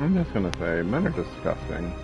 I'm just gonna say, men are disgusting.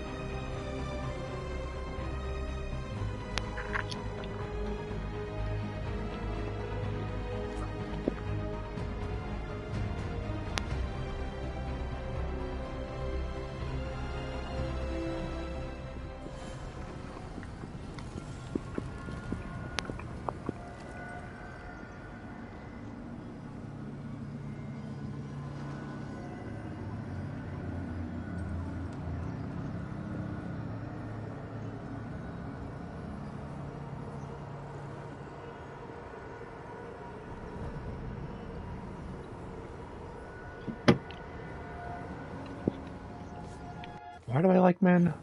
Why do I like men?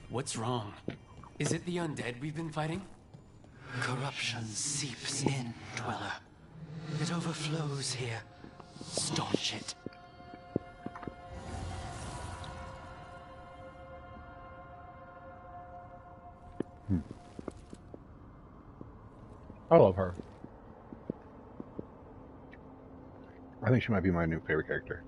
What's wrong? Is it the undead we've been fighting? Corruption seeps in, Dweller. It overflows here. Staunch it. I love her. I think she might be my new favorite character.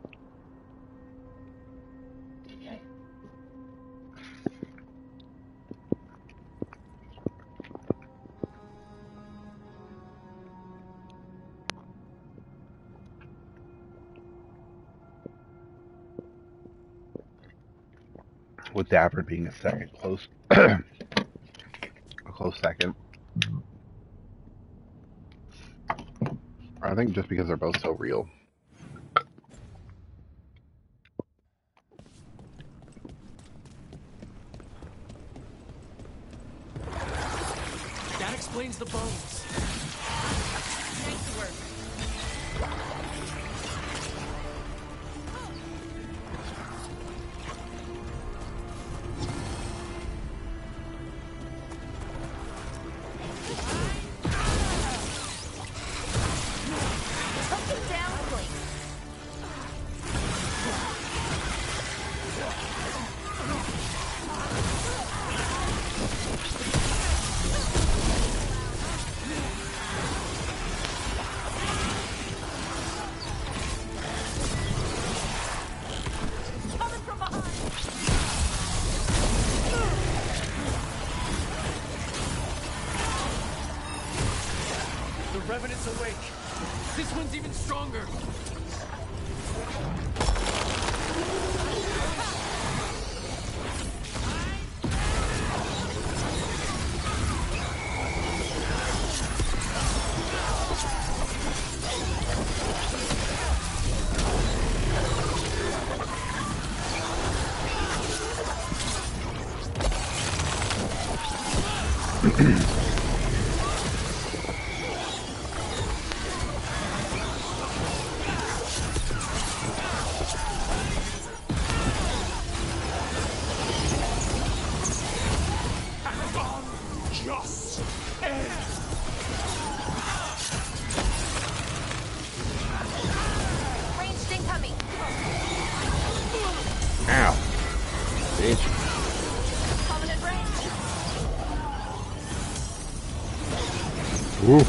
With Dapper being a second close, a close second. I think just because they're both so real. That explains the bones. Nice work. Revenant's awake. This one's even stronger. Ow. Bitch. Ooh.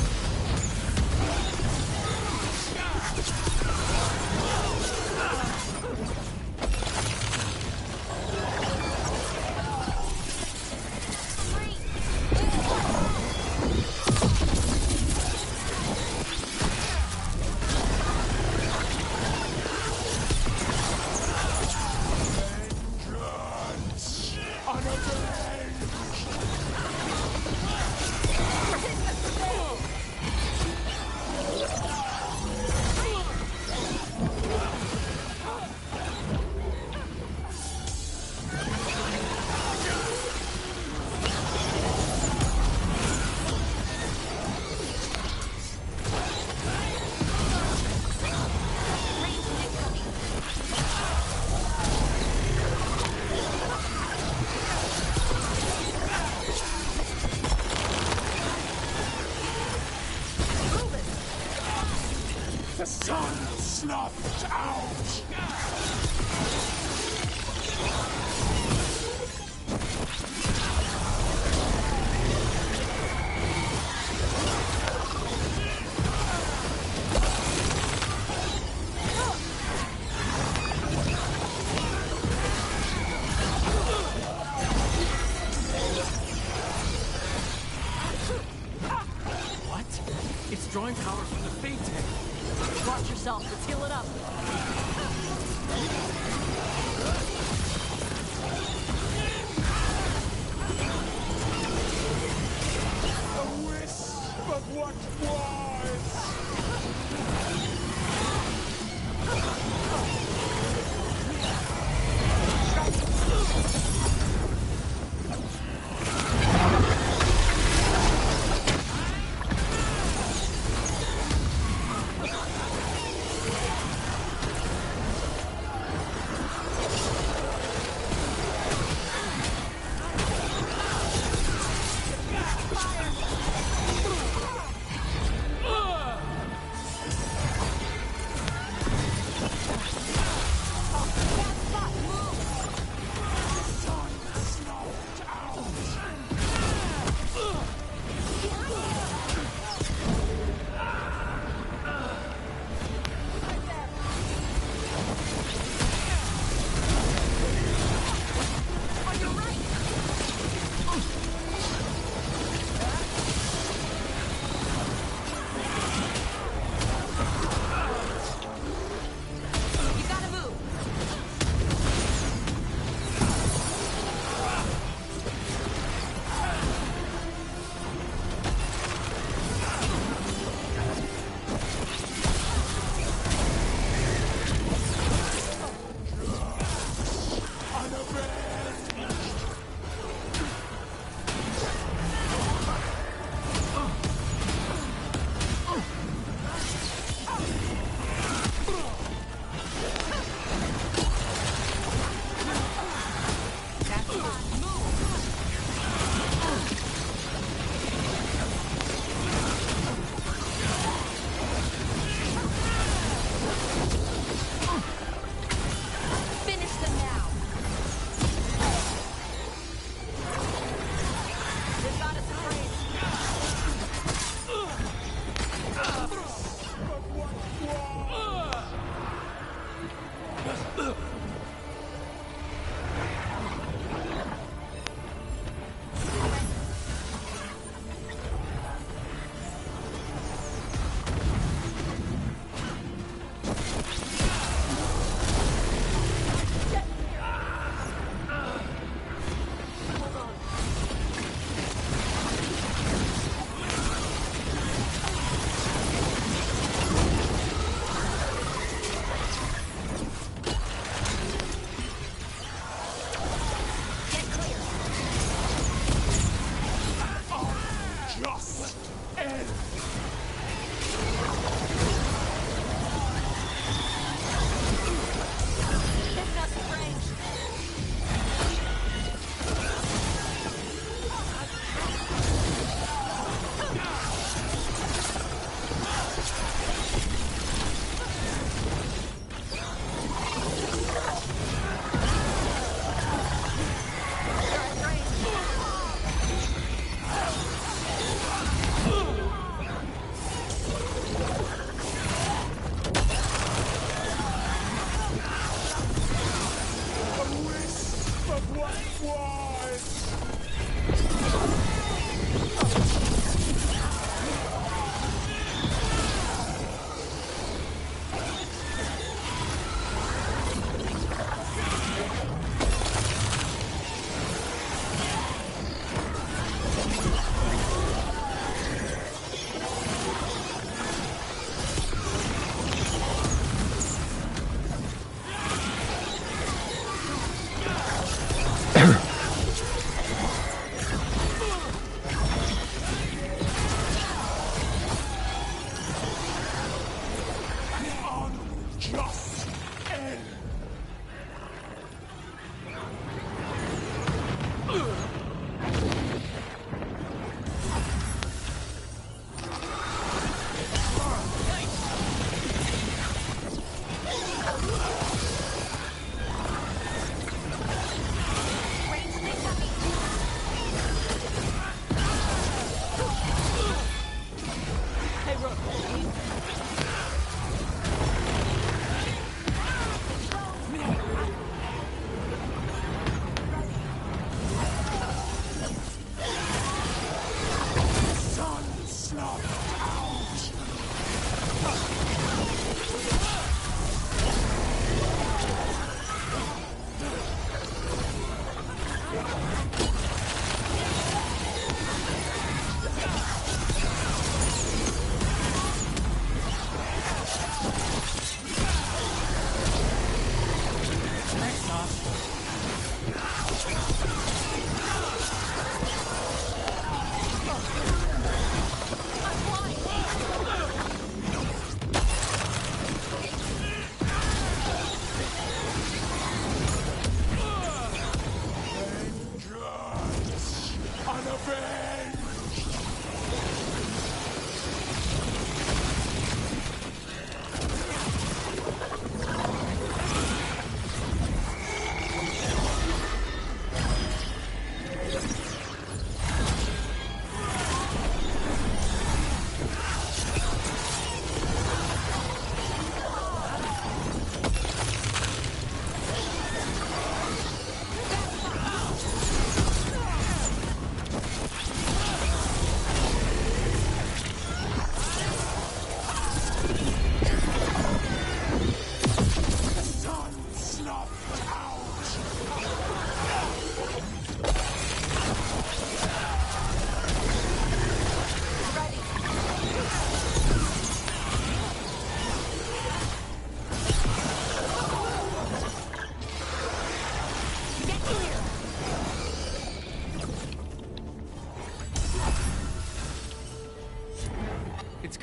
The sun snuffed out! It's drawing power from the fade tank. Watch yourself. Let's heal it up. A wisp of what was!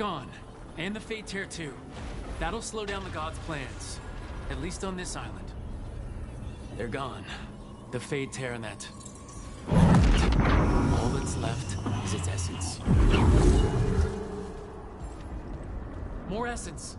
gone. And the Fate Tear too. That'll slow down the gods' plans. At least on this island. They're gone. The Fate Tear and that. All that's left is its essence. More essence.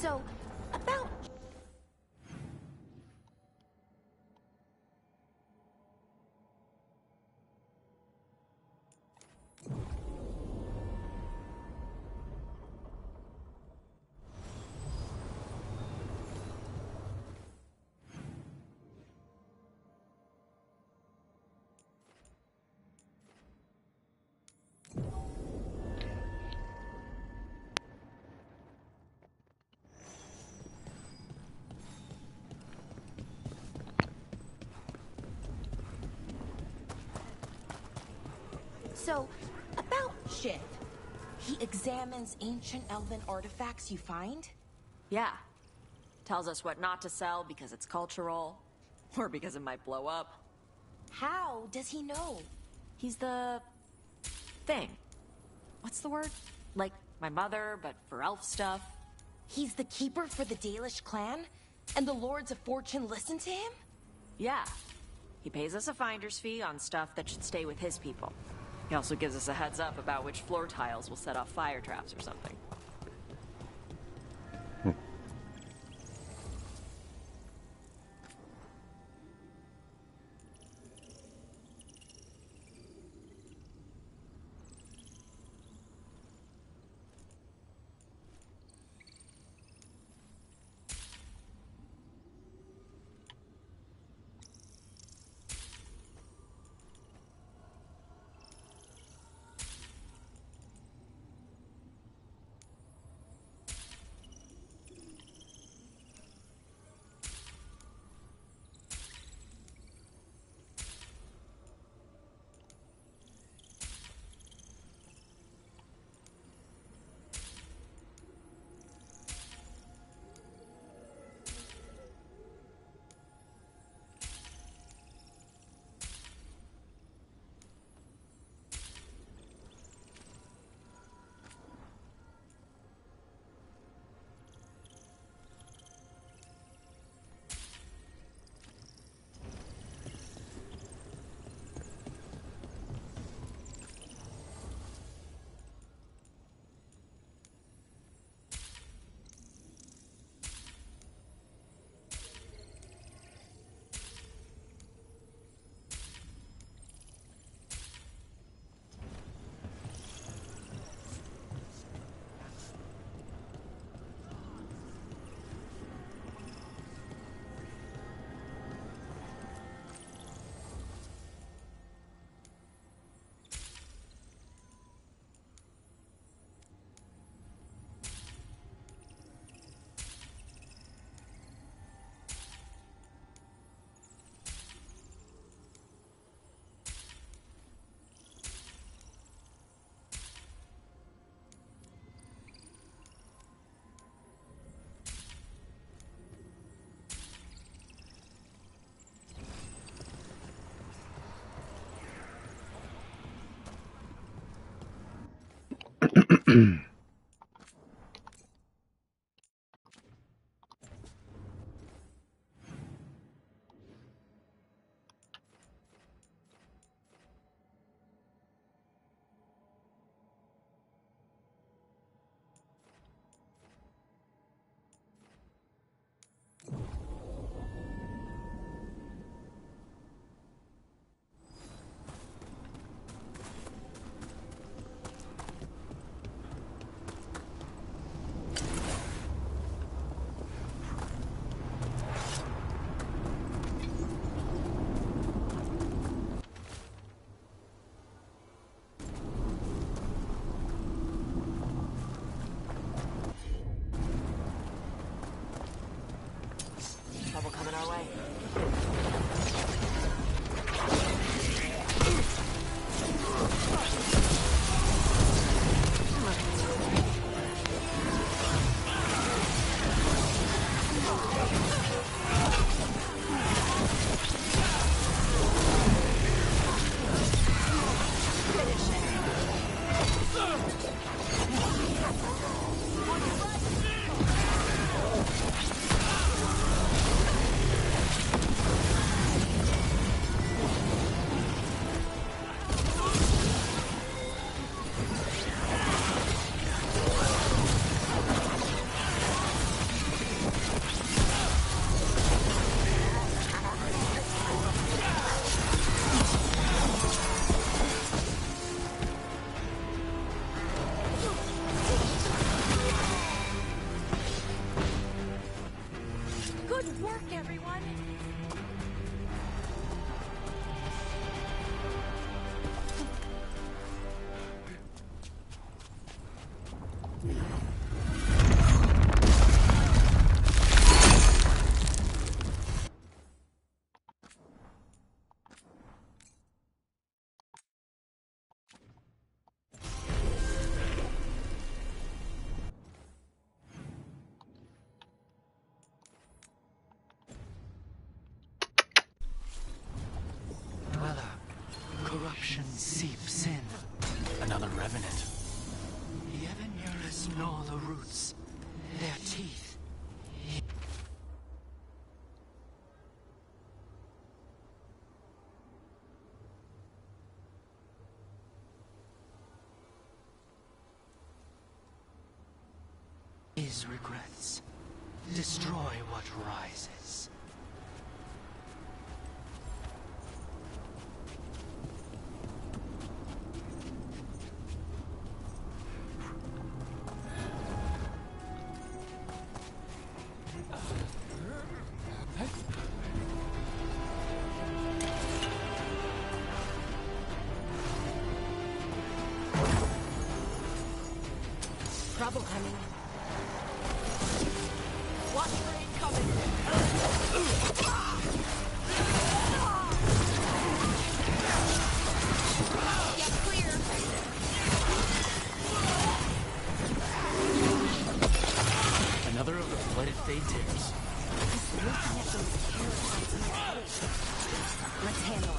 So, about... So, about Shiv. He examines ancient elven artifacts you find? Yeah. Tells us what not to sell because it's cultural, or because it might blow up. How does he know? He's the... thing. What's the word? Like my mother, but for elf stuff. He's the keeper for the Dalish clan? And the Lords of Fortune listen to him? Yeah. He pays us a finder's fee on stuff that should stay with his people. He also gives us a heads up about which floor tiles will set off fire traps or something. seeps in. Another revenant. The ever-nearest gnaw the roots. Their teeth. His regrets. Destroy what rises. Trouble coming. Watch rain coming. Get clear. Another of the flooded Fade Tears. Looking at those terrorists. Let's handle it.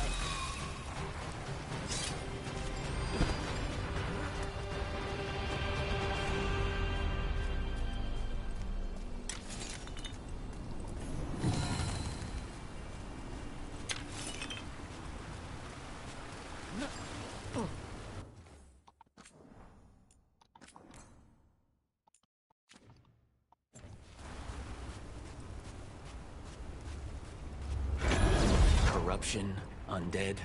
Corruption, undead.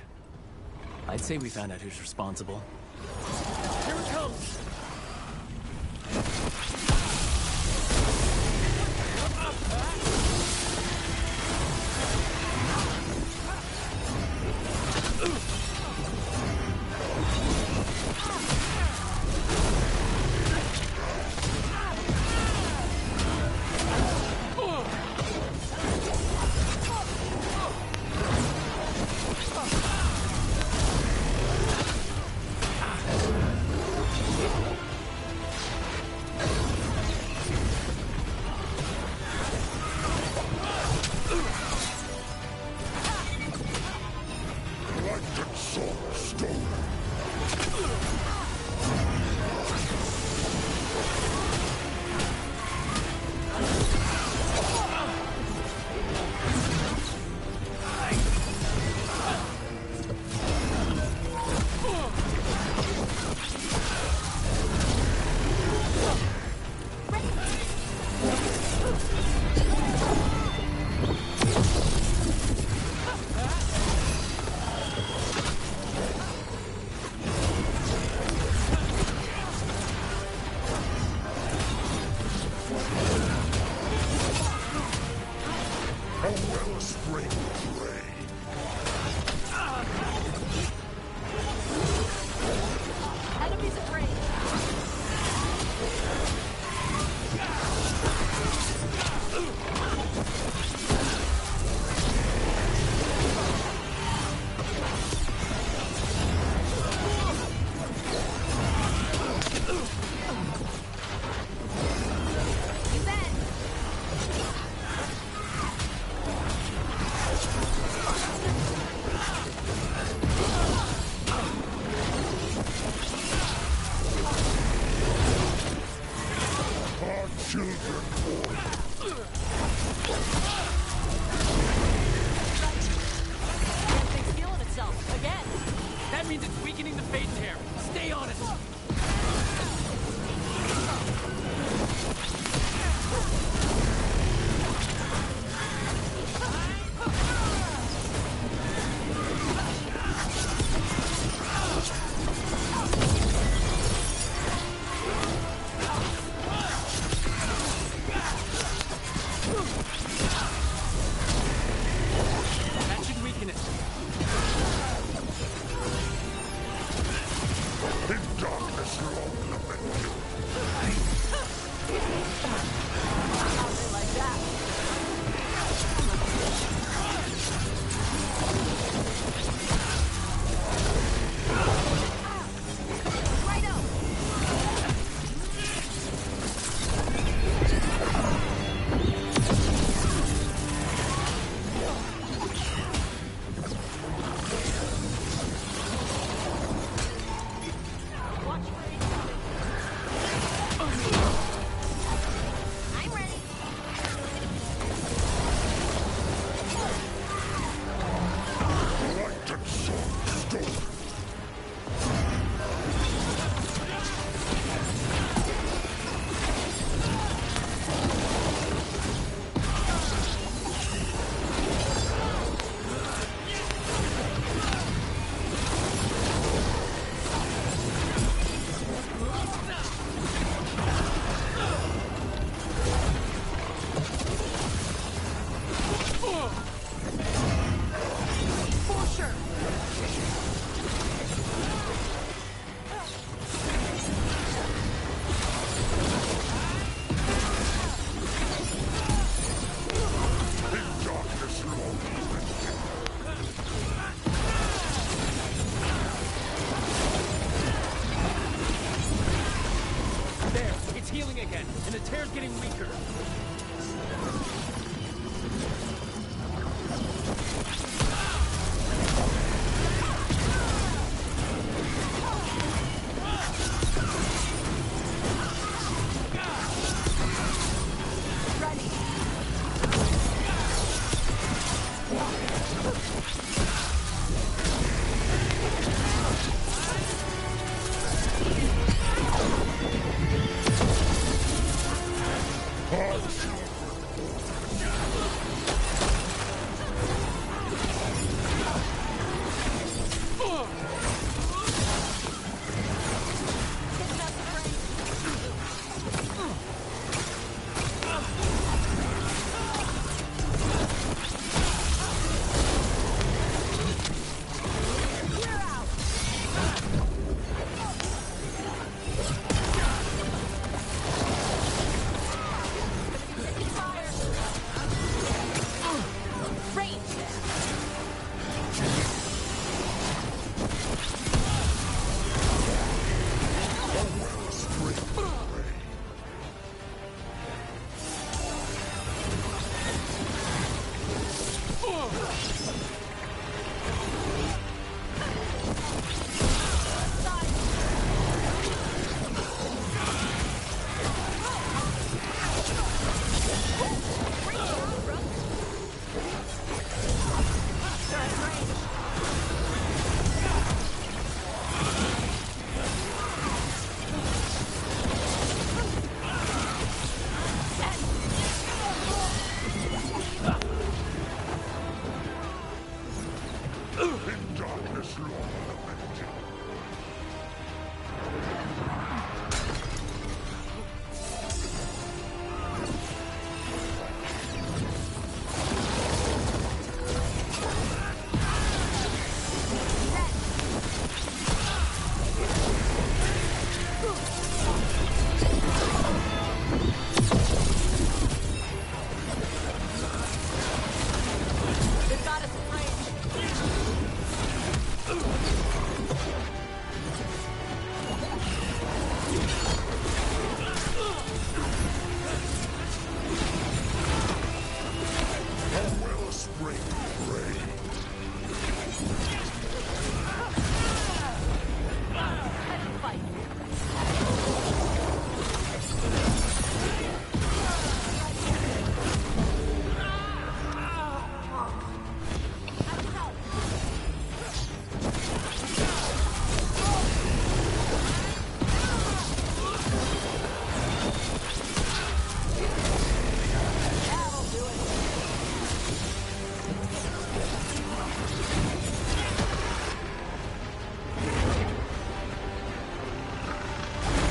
I'd say we found out who's responsible. Here it comes! fighting again, and the tear's getting weaker.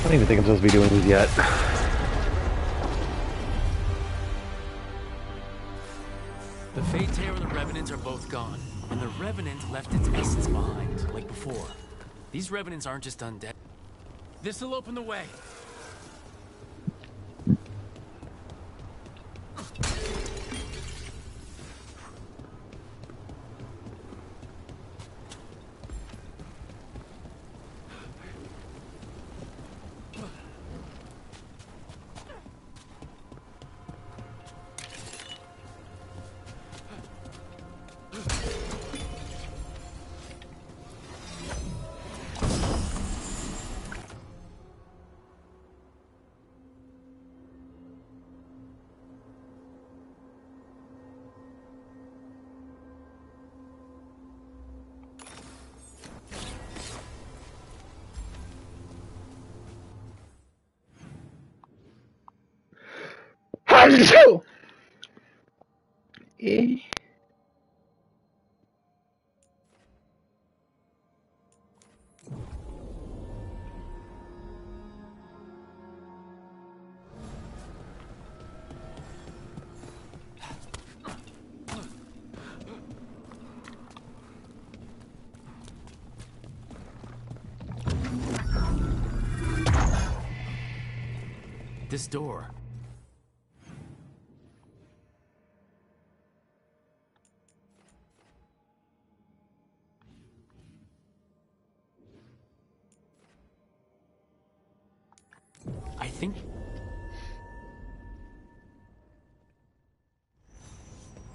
I don't even think I'm supposed to be doing these yet. The Fate Tear and the Revenants are both gone, and the Revenant left its essence behind, like before. These Revenants aren't just undead. This'll open the way. Eh. This door. I think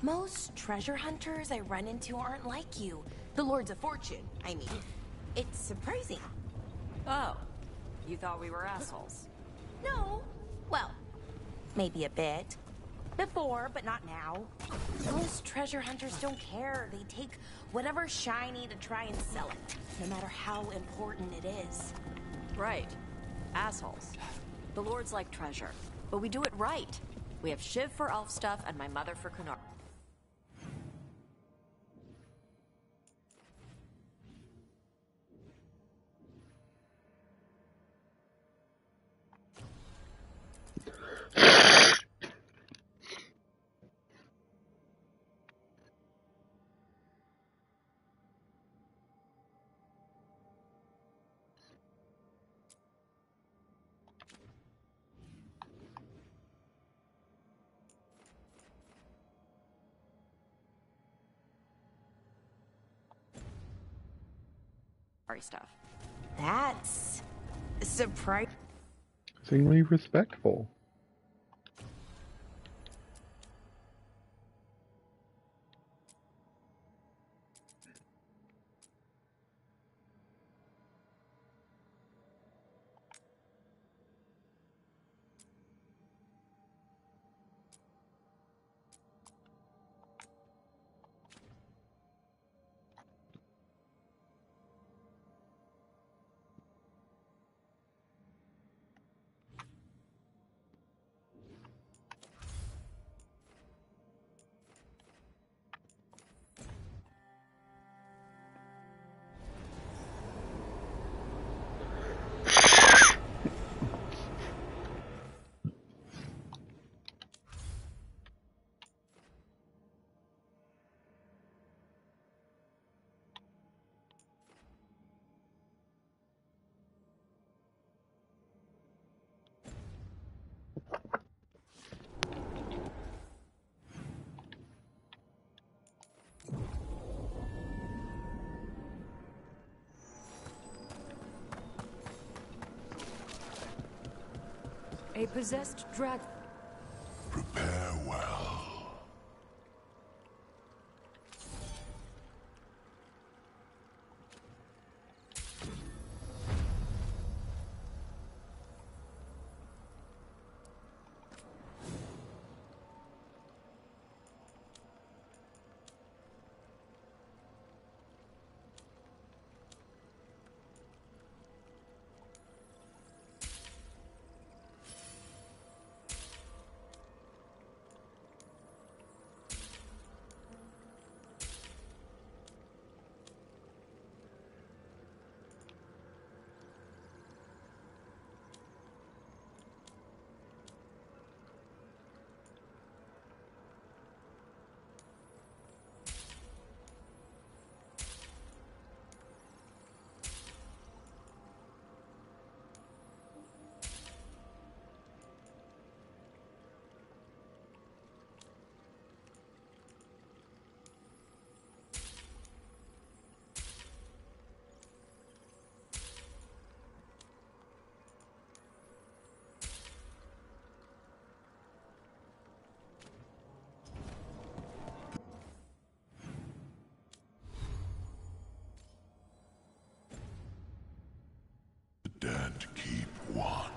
Most treasure hunters I run into aren't like you. The Lords of Fortune, I mean. It's surprising. Oh, you thought we were assholes. No. Well, maybe a bit. Before, but not now. Most treasure hunters don't care. They take whatever's shiny to try and sell it, no matter how important it is. Right. Assholes. The Lords like treasure, but we do it right. We have Shiv for elf stuff and my mother for Kunar. Stuff. That's surprising. Surprisingly respectful. A possessed dragon. Prepare well. The dead keep watch.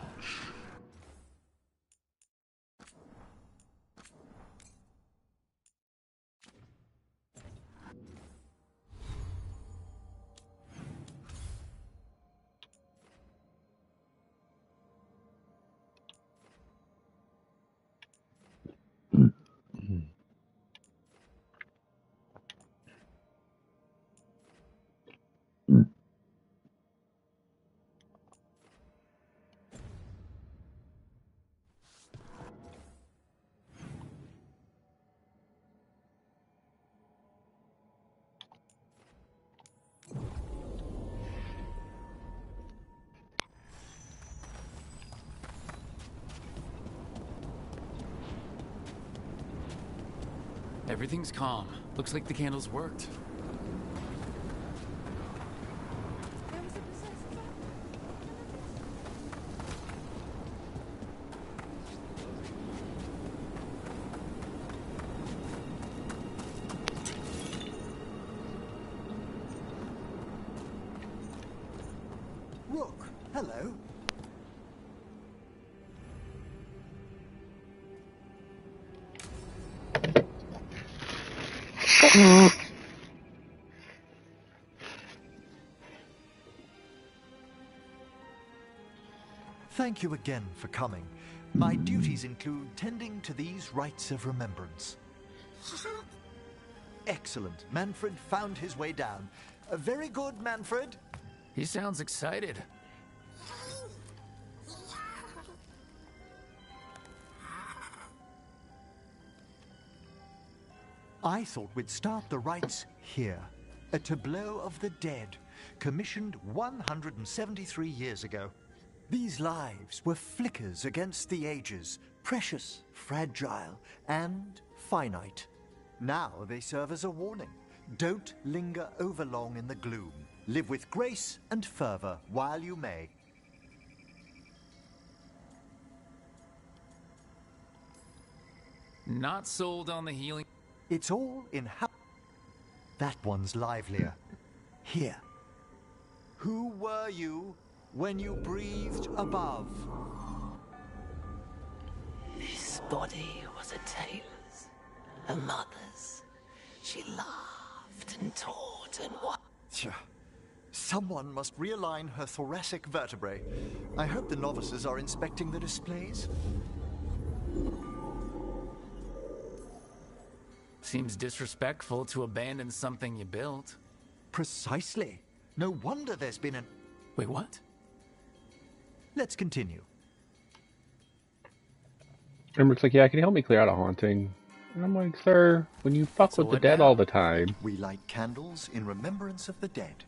Everything's calm. Looks like the candles worked. Thank you again for coming. My duties include tending to these rites of remembrance. Excellent. Manfred found his way down. Very good, Manfred. He sounds excited. I thought we'd start the rites here. A tableau of the dead, commissioned 173 years ago. These lives were flickers against the ages, precious, fragile, and finite. Now they serve as a warning. Don't linger overlong in the gloom. Live with grace and fervor while you may. Not sold on the healing. It's all in how... That one's livelier. Here. Who were you when you breathed above? This body was a tailor's, a mother's. She laughed and taught and what? Someone must realign her thoracic vertebrae. I hope the novices are inspecting the displays. Seems disrespectful to abandon something you built. Precisely. No wonder there's been an... Wait, what? Let's continue. Emmerich like, yeah, can you help me clear out a haunting? And I'm like, sir, when you fuck So with the what dead now? all the time. We light candles in remembrance of the dead.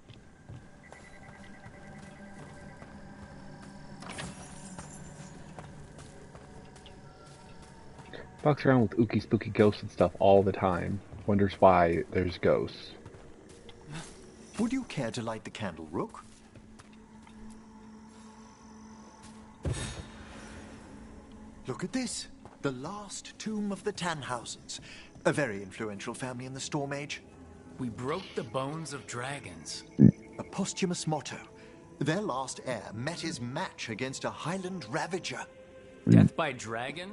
Fucks around with ooky spooky ghosts and stuff all the time. Wonders why there's ghosts. Would you care to light the candle, Rook? Look at this. The last tomb of the Tannhausens. A very influential family in the Storm Age. We broke the bones of dragons. A posthumous motto. Their last heir met his match against a Highland Ravager. Death by dragon?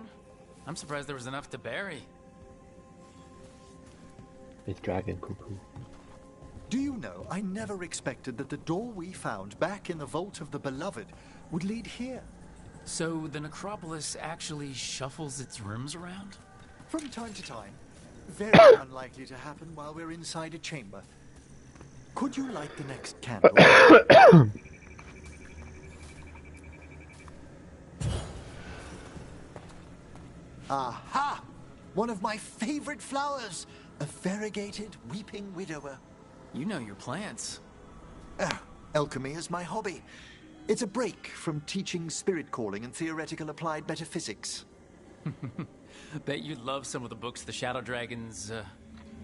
I'm surprised there was enough to bury. It's dragon cuckoo. Do you know, I never expected that the door we found back in the Vault of the Beloved would lead here. So the necropolis actually shuffles its rooms around? From time to time. Very unlikely to happen while we're inside a chamber. Could you light the next candle? Aha! One of my favorite flowers! A variegated weeping widower. You know your plants. Alchemy is my hobby. It's a break from teaching spirit calling and theoretical applied metaphysics. Bet you'd love some of the books the Shadow Dragons,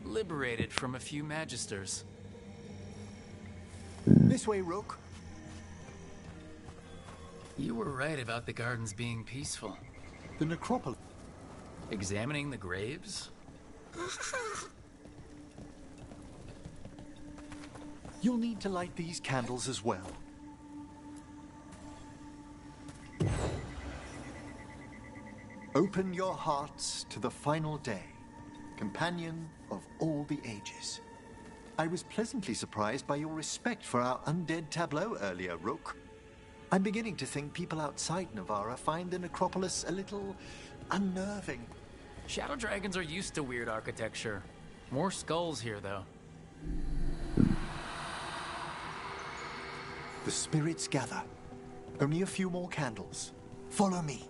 liberated from a few magisters. This way, Rook. You were right about the gardens being peaceful. The necropolis. Examining the graves? You'll need to light these candles as well. Open your hearts to the final day, companion of all the ages. I was pleasantly surprised by your respect for our undead tableau earlier, Rook. I'm beginning to think people outside Navarra find the necropolis a little unnerving. Shadow Dragons are used to weird architecture. More skulls here, though. The spirits gather. Only a few more candles. Follow me.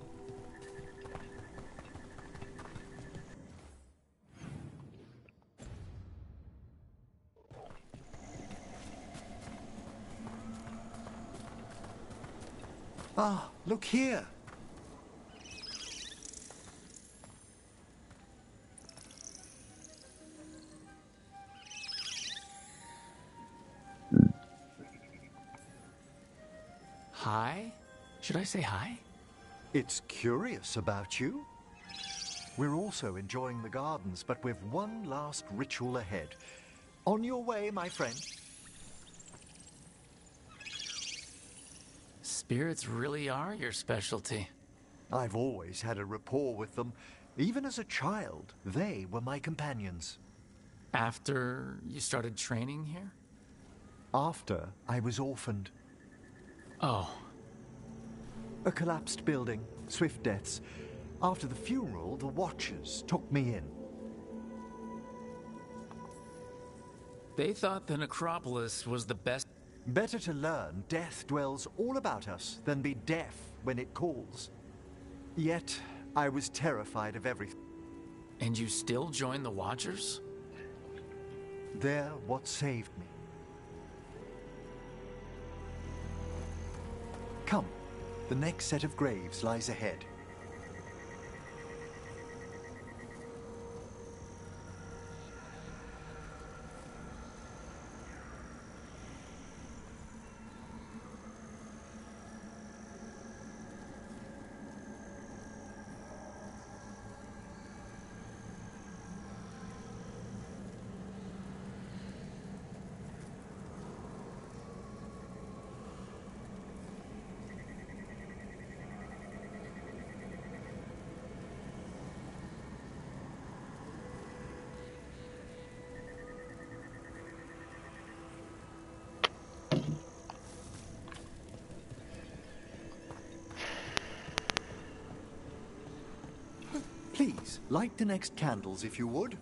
Ah, look here. Hi? Should I say hi? It's curious about you. We're also enjoying the gardens, but with one last ritual ahead. On your way, my friend. Spirits really are your specialty. I've always had a rapport with them. Even as a child, they were my companions. After you started training here? After I was orphaned. Oh, A collapsed building, swift deaths. After the funeral, the Watchers took me in. they thought the necropolis was the best. Better to learn death dwells all about us than be deaf when it calls. Yet, I was terrified of everything. And you still joined the Watchers? They're what saved me. Come, the next set of graves lies ahead. Please, light the next candles if you would.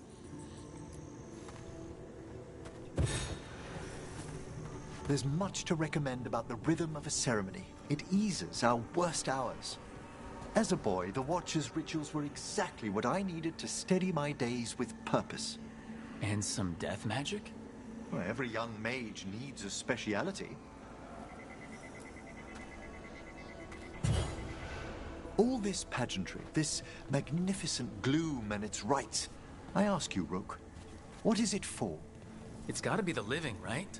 There's much to recommend about the rhythm of a ceremony. It eases our worst hours. As a boy, the Watcher's rituals were exactly what I needed to steady my days with purpose. And some death magic? Well, every young mage needs a speciality. All this pageantry, this magnificent gloom and its rites. I ask you, Rook, what is it for? It's gotta be the living, right?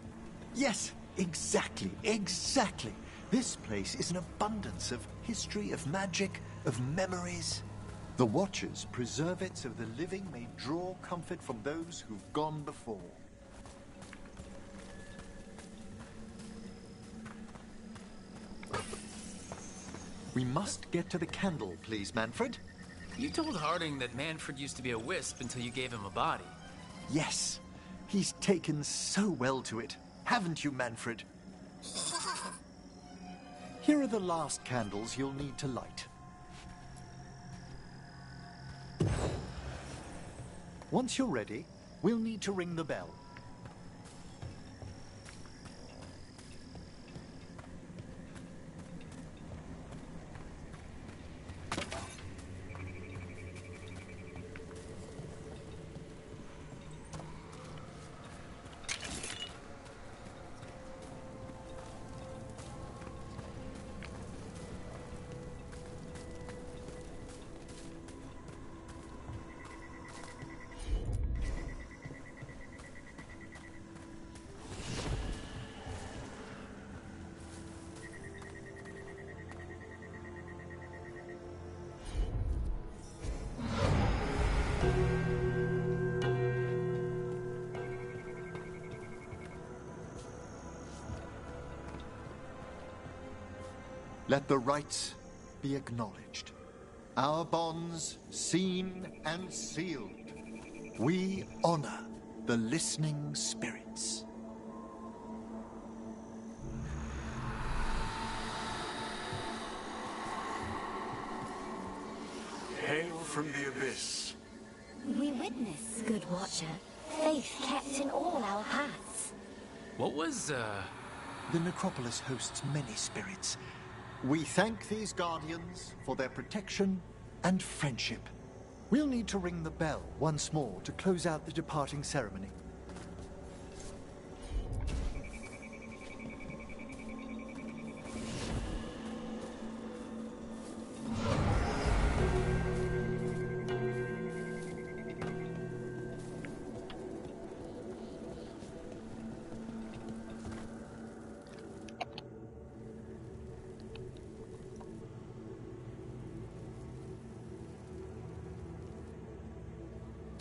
Yes, exactly, exactly. This place is an abundance of history, of magic, of memories. The Watchers preserve it so the living may draw comfort from those who've gone before. We must get to the candle, please, Manfred. You told Harding that Manfred used to be a wisp until you gave him a body. Yes, he's taken so well to it. Haven't you, Manfred? Here are the last candles you'll need to light. Once you're ready, we'll need to ring the bell. Let the rites be acknowledged. Our bonds seen and sealed. We honor the listening spirits. Hail from the abyss. We witness, good Watcher, faith kept in all our paths. What was, The necropolis hosts many spirits. We thank these guardians for their protection and friendship. We'll need to ring the bell once more to close out the departing ceremony.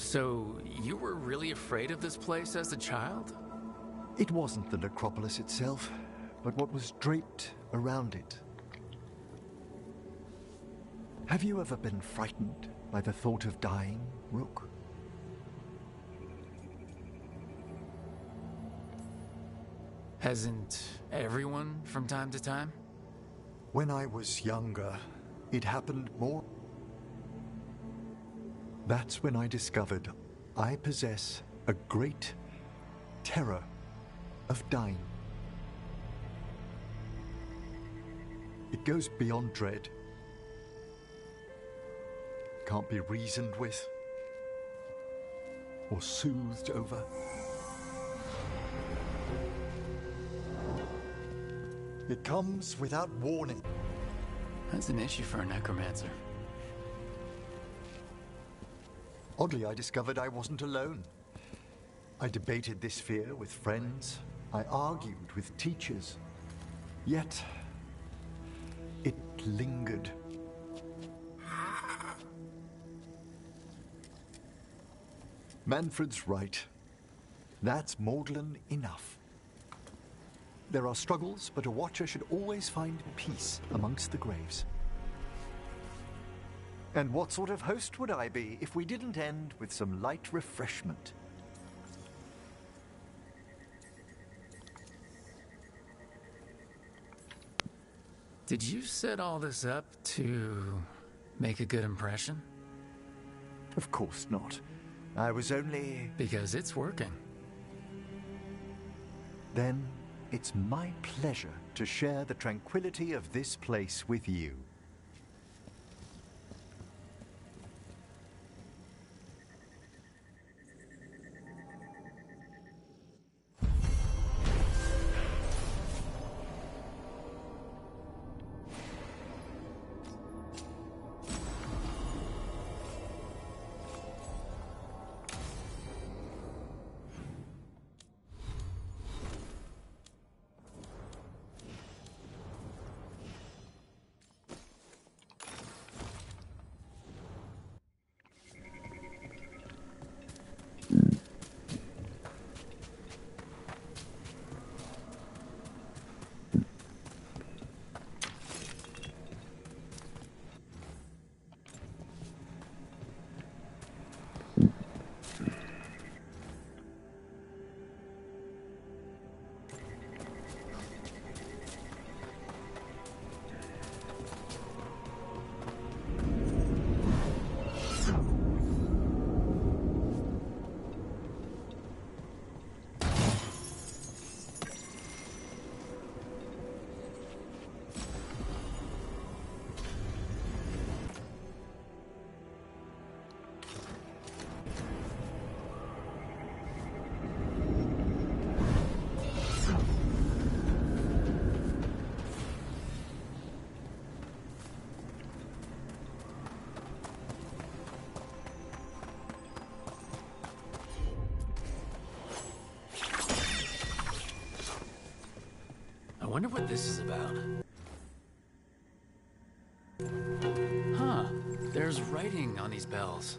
So, you were really afraid of this place as a child? It wasn't the necropolis itself, but what was draped around it. Have you ever been frightened by the thought of dying, Rook? Hasn't everyone from time to time? When I was younger, it happened more. That's when I discovered I possess a great terror of dying. It goes beyond dread. Can't be reasoned with or soothed over. It comes without warning. That's an issue for a necromancer. Oddly, I discovered I wasn't alone. I debated this fear with friends. I argued with teachers. Yet, it lingered. Manfred's right. That's maudlin enough. There are struggles, but a watcher should always find peace amongst the graves. And what sort of host would I be if we didn't end with some light refreshment? Did you set all this up to make a good impression? Of course not. I was only... Because it's working. Then it's my pleasure to share the tranquility of this place with you. I wonder what this is about. Huh. There's writing on these bells.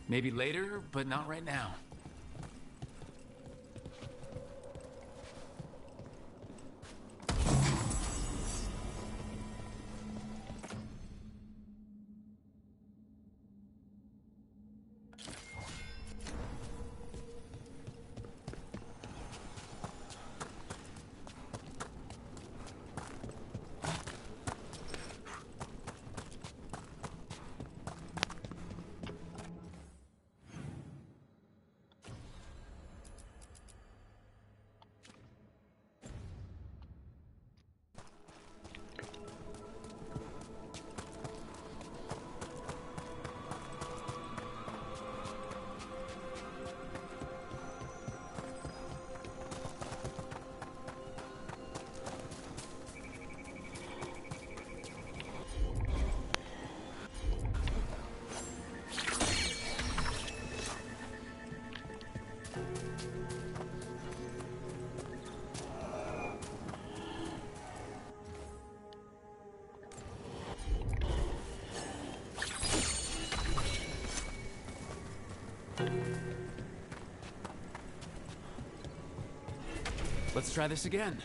Maybe later, but not right now. Let's try this again.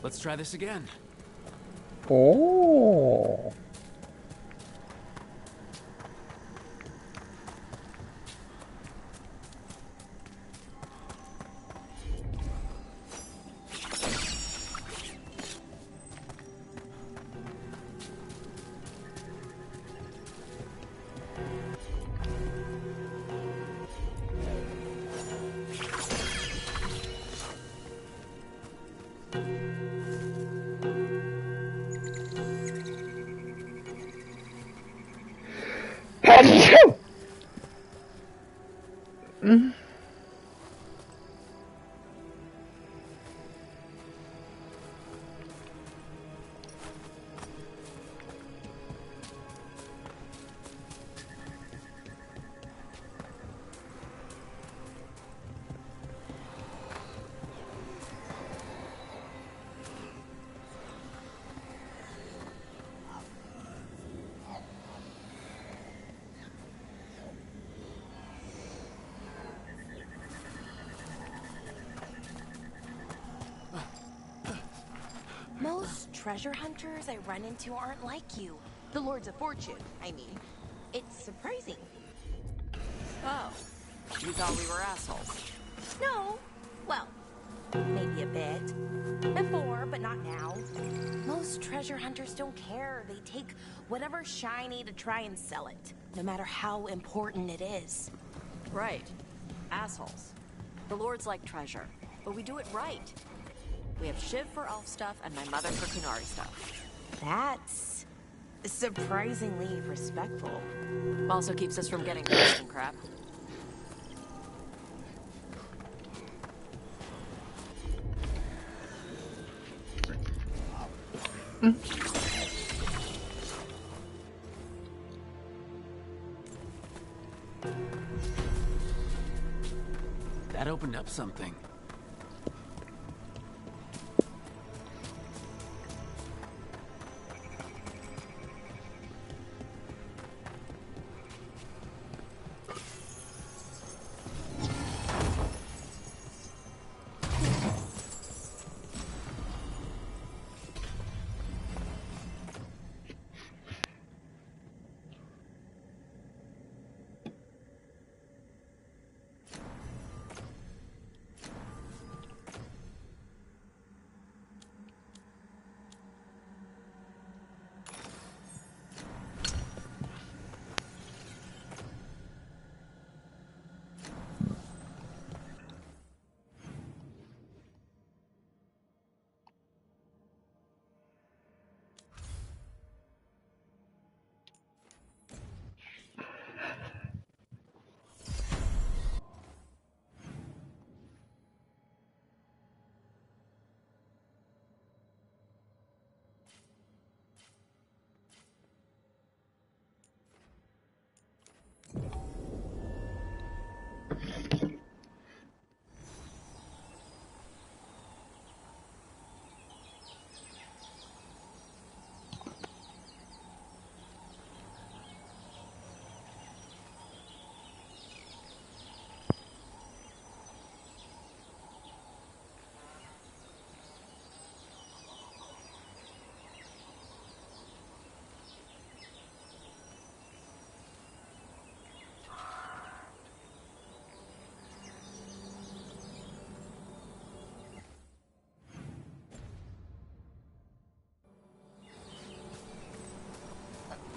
Let's try this again. Oh. Most treasure hunters I run into aren't like you. The Lords of Fortune, I mean. It's surprising. Oh, you thought we were assholes. No. Well, maybe a bit. Before, but not now. Most treasure hunters don't care. They take whatever's shiny to try and sell it, no matter how important it is. Right. Assholes. The Lords like treasure, but we do it right. We have Shiv for elf stuff and my mother for Kunari stuff. That's surprisingly respectful. Also keeps us from getting lost and crap. That opened up something.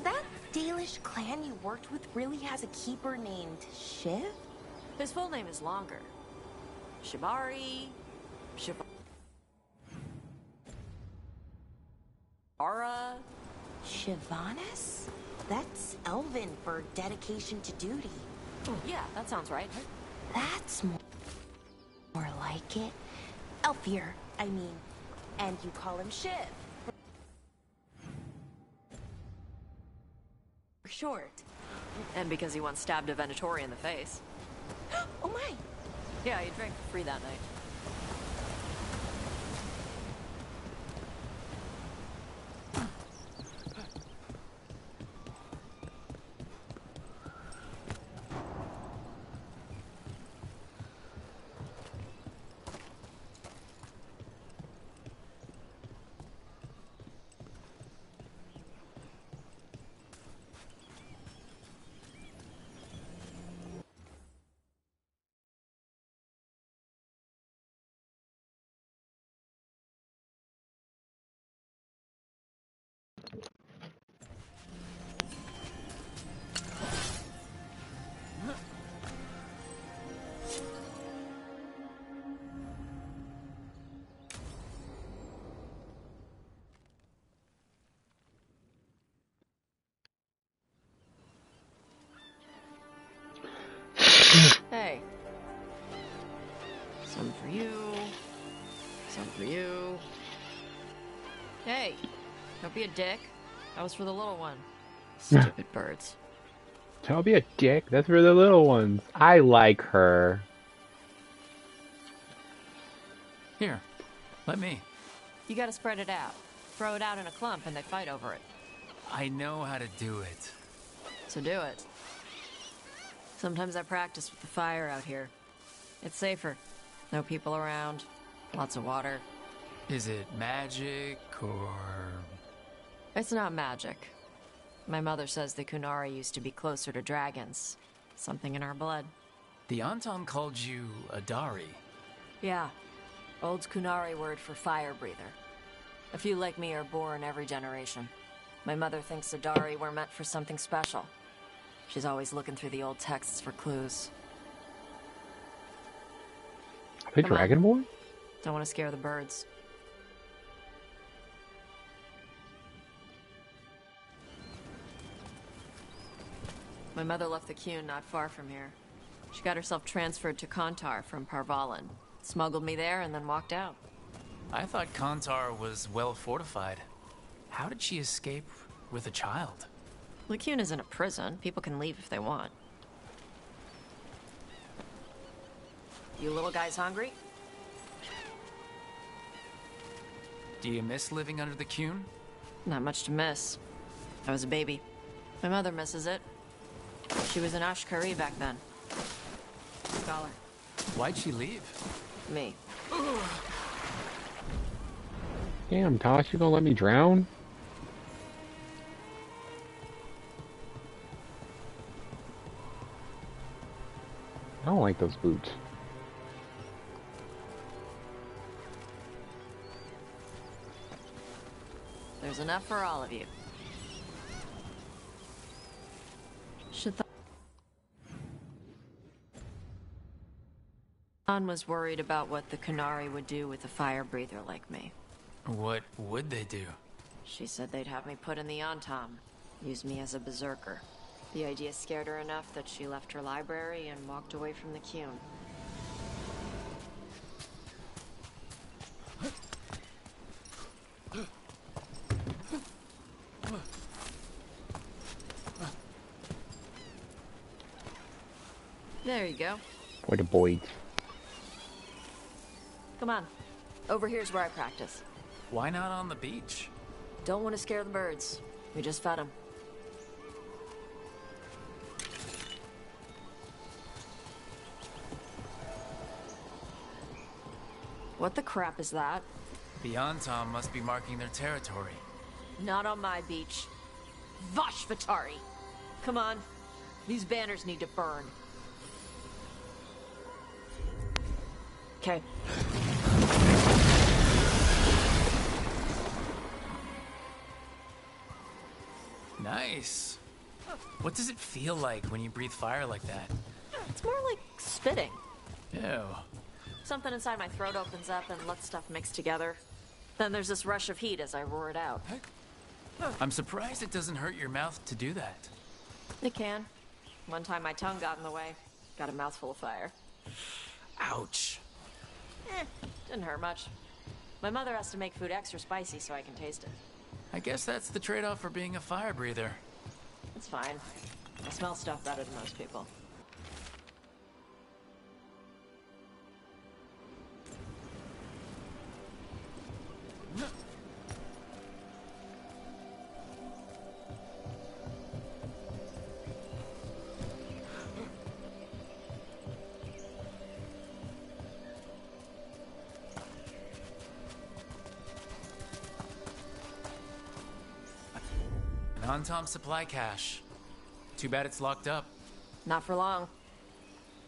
That Dalish clan you worked with really has a keeper named Shiv? His full name is longer. Shibari... Shibara... Shivanis? That's Elven for dedication to duty. Yeah, that sounds right. That's more like it. Elfier, I mean. And you call him Shiv. For short. And because he once stabbed a Venatori in the face. Oh my! Yeah, he drank for free that night. Hey. Some for you. Some for you. Hey. Don't be a dick. That was for the little one. Stupid birds. Don't be a dick. That's for the little ones. I like her. Here, let me. You gotta spread it out. Throw it out in a clump and they fight over it. I know how to do it. So do it. Sometimes I practice with the fire out here. It's safer. No people around. Lots of water. Is it magic or... It's not magic. My mother says the Kunari used to be closer to dragons. Something in our blood. The Anton called you a Dari. Yeah. Old Kunari word for fire breather. A few like me are born every generation. My mother thinks the Dari were meant for something special. She's always looking through the old texts for clues. Are they Dragonborn? Don't want to scare the birds. My mother left the Qun not far from here. She got herself transferred to Kontar from Parvalan. Smuggled me there and then walked out. I thought Kontar was well fortified. How did she escape with a child? The Qun isn't a prison. People can leave if they want. You little guys hungry? Do you miss living under the Qun? Not much to miss. I was a baby. My mother misses it. She was an Ashkari back then. Scholar. Why'd she leave? Me. Damn, Tosh, you gonna let me drown? I don't like those boots. There's enough for all of you. Shathan was worried about what the Kunari would do with a fire breather like me. What would they do? She said they'd have me put in the Antam, use me as a berserker. The idea scared her enough that she left her library and walked away from the Qun. There you go. Where the boys? Come on. Over here's where I practice. Why not on the beach? Don't want to scare the birds. We just fed them. What the crap is that? The Antom must be marking their territory. Not on my beach. Vash Vatari! Come on. These banners need to burn. Okay. Nice. What does it feel like when you breathe fire like that? It's more like spitting. Ew. Something inside my throat opens up and lets stuff mix together. Then there's this rush of heat as I roar it out. I'm surprised it doesn't hurt your mouth to do that. It can. One time my tongue got in the way. Got a mouthful of fire. Ouch. Didn't hurt much. My mother has to make food extra spicy so I can taste it. I guess that's the trade-off for being a fire breather. It's fine. I smell stuff better than most people. Non-Tom supply cache. Too bad it's locked up. Not for long.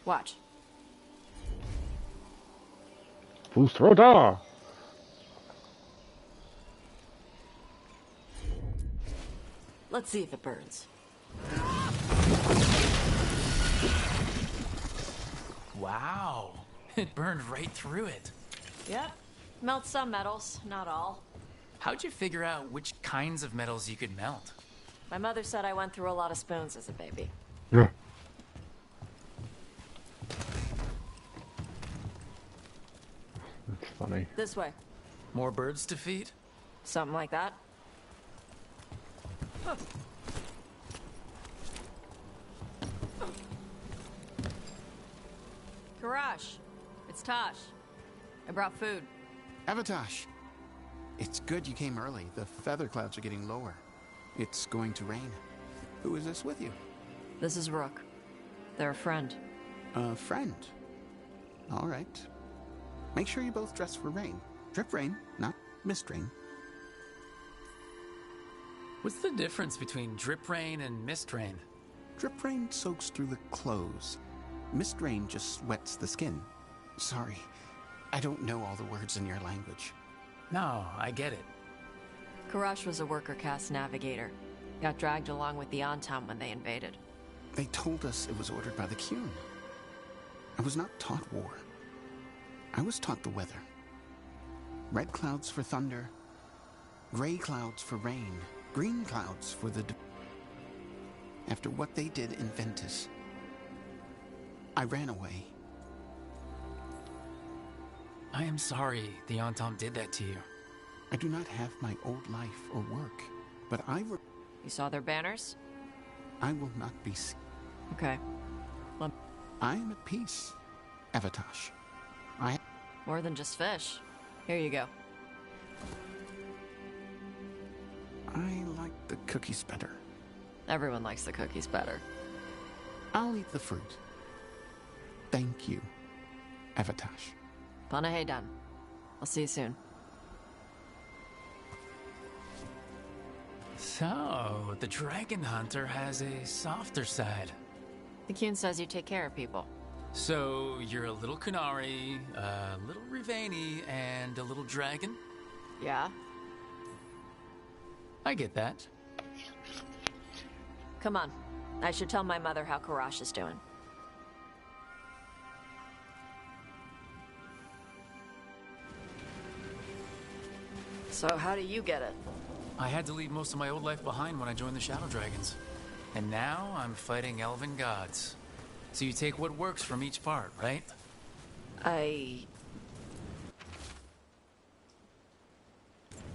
Watch. Fusroda! Let's see if it burns. Wow. It burned right through it. Yep. Melts some metals, not all. How'd you figure out which kinds of metals you could melt? My mother said I went through a lot of spoons as a baby. Yeah. That's funny. This way. More birds to feed? Something like that. Karash, it's Tosh. I brought food. Avatosh. It's good you came early. The feather clouds are getting lower. It's going to rain. Who is this with you? This is Rook. They're a friend. A friend? All right. Make sure you both dress for rain. Drip rain, not mist rain. What's the difference between drip rain and mist rain? Drip rain soaks through the clothes. Mist rain just wets the skin. Sorry, I don't know all the words in your language. No, I get it. Karash was a worker caste navigator. Got dragged along with the Antom when they invaded. They told us it was ordered by the Qun. I was not taught war. I was taught the weather. Red clouds for thunder, gray clouds for rain, green clouds for the... After what they did in Ventus, I ran away. I am sorry the Antom did that to you. I do not have my old life or work, but You saw their banners? I will not be Okay. Well, I am at peace, Avatosh. more than just fish. Here you go. I like the cookies better. Everyone likes the cookies better. I'll eat the fruit. Thank you, Avatosh. Panahedan. I'll see you soon. So, the Dragon Hunter has a softer side. The Qun says you take care of people. So, you're a little Kunari, a little Rivani, and a little dragon? Yeah? I get that. Come on. I should tell my mother how Karash is doing. So how do you get it? I had to leave most of my old life behind when I joined the Shadow Dragons. And now I'm fighting elven gods. So you take what works from each part, right?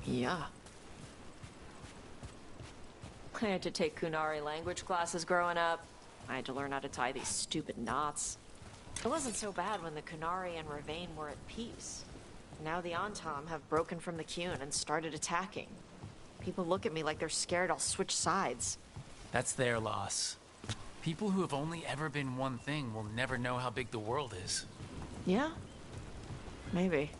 Yeah. I had to take Kunari language classes growing up. I had to learn how to tie these stupid knots. It wasn't so bad when the Kunari and Ravain were at peace. Now the Antam have broken from the Qun and started attacking. People look at me like they're scared I'll switch sides. That's their loss. People who have only ever been one thing will never know how big the world is. Yeah? Maybe.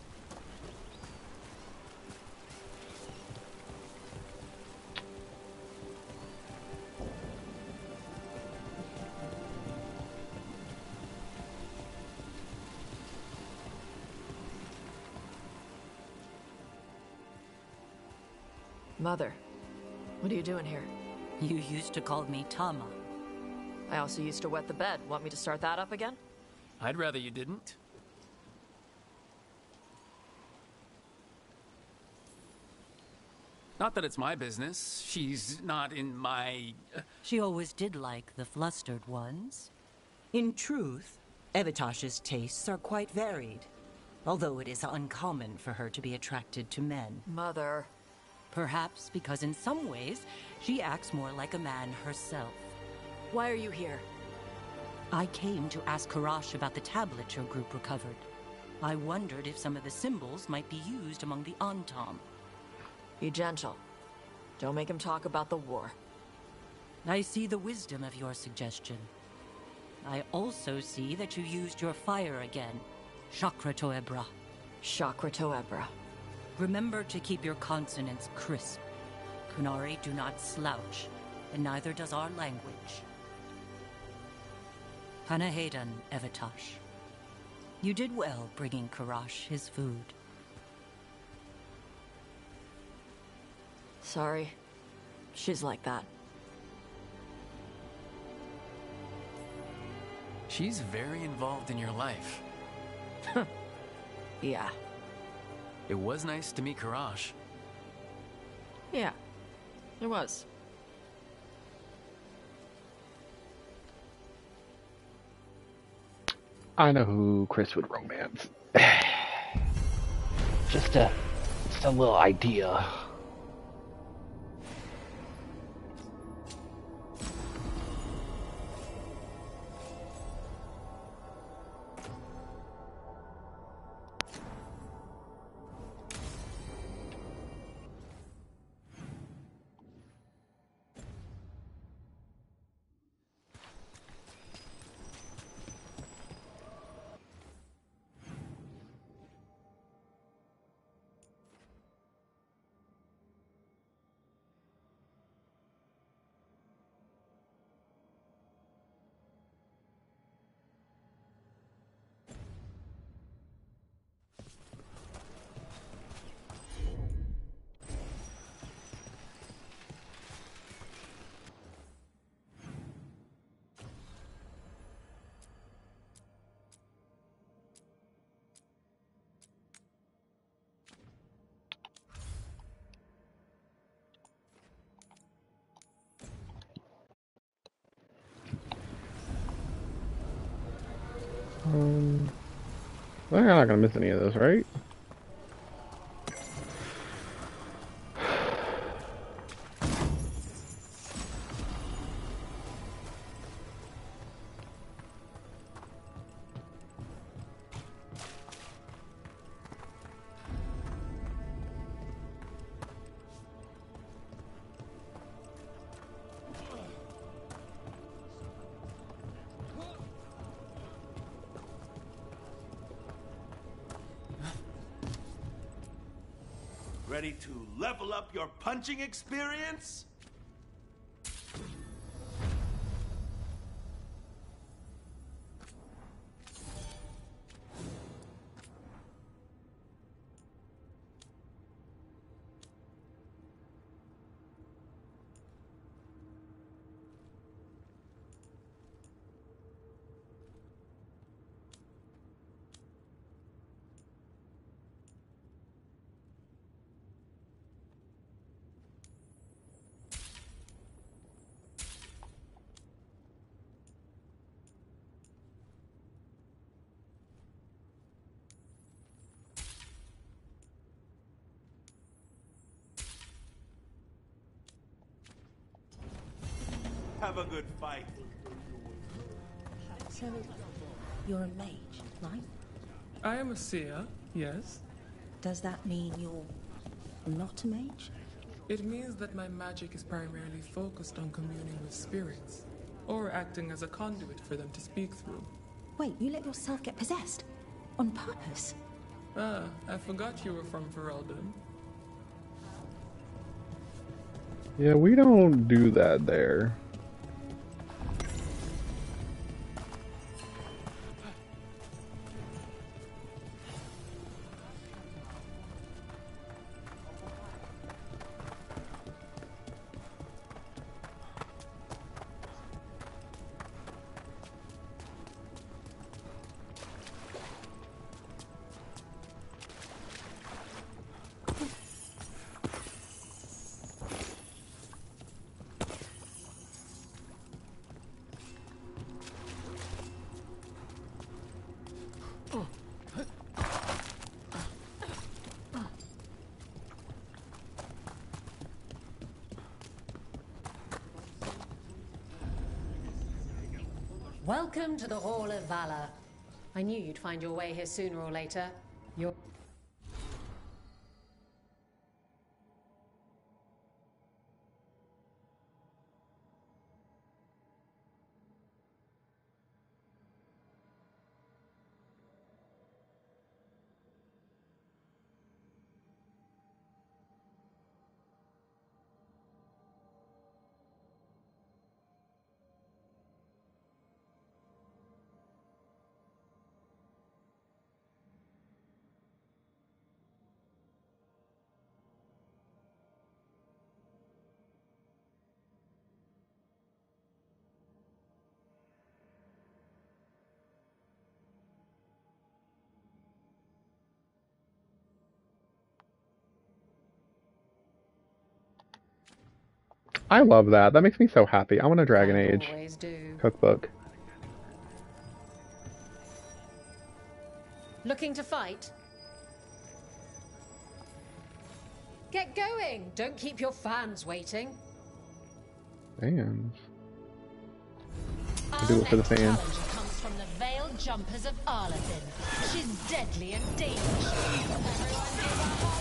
Mother, what are you doing here? You used to call me Tama. I also used to wet the bed. Want me to start that up again? I'd rather you didn't. Not that it's my business. She's not in my... She always did like the flustered ones. In truth, Evitash's tastes are quite varied, although it is uncommon for her to be attracted to men. Mother. Perhaps because in some ways, she acts more like a man herself. Why are you here? I came to ask Karash about the tablet your group recovered. I wondered if some of the symbols might be used among the Antam. Be gentle. Don't make him talk about the war. I see the wisdom of your suggestion. I also see that you used your fire again. Chakra Toebra. Chakra Toebra. Remember to keep your consonants crisp. Kunari do not slouch, and neither does our language. Panahedan, Evitash. You did well bringing Karash his food. Sorry. She's like that. She's very involved in your life. Yeah. It was nice to meet Karash. Yeah. It was. I know who Chris would romance. just a little idea. Well, you're not gonna miss any of those, right? Ready to level up your punching experience? Have a good fight. You're a mage, right? I am a seer, yes. Does that mean you're not a mage? It means that my magic is primarily focused on communing with spirits, or acting as a conduit for them to speak through. Wait, you let yourself get possessed? On purpose? Ah, I forgot you were from Ferelden. Yeah, we don't do that there. Welcome to the Hall of Valor. I knew you'd find your way here sooner or later. You're... I love that. That makes me so happy. I want a Dragon Age always do. cookbook. Looking to fight? Get going! Don't keep your fans waiting. Fans. I do it for the fans. Challenger comes from the Veiled Jumpers of Arlathan. She's deadly and dangerous. Everyone give a holler for Bella!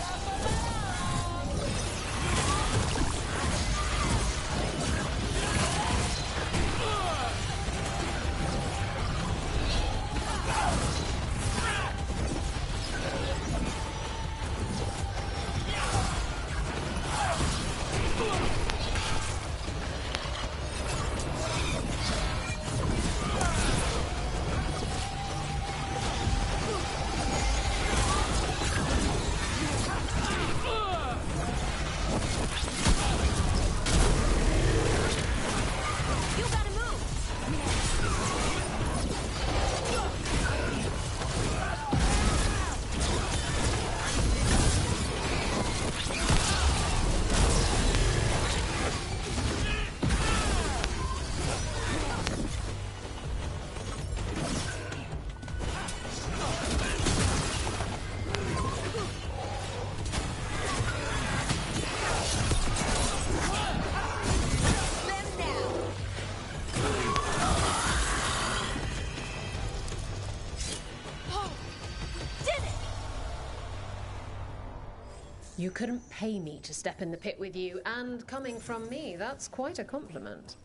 You couldn't pay me to step in the pit with you, and coming from me, that's quite a compliment.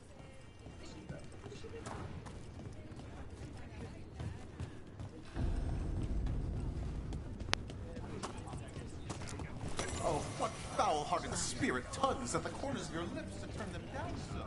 Oh, what foul-hearted spirit tugs at the corners of your lips to turn them down so?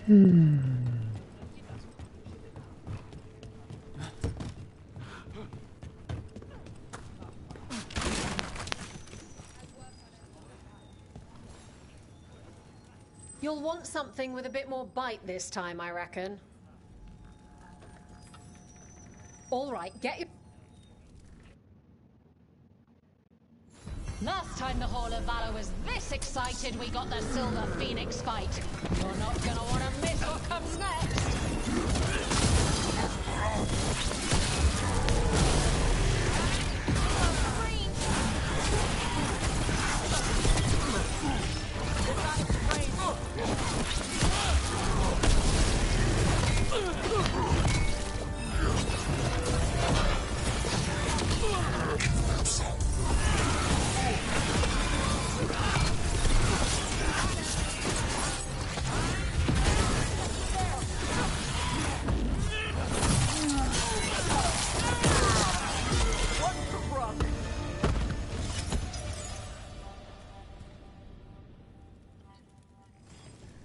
You'll want something with a bit more bite this time, I reckon. All right, get your... Last time the Hall of Valor was this excited, we got the Silver Phoenix fight. You're not gonna want to miss what comes next.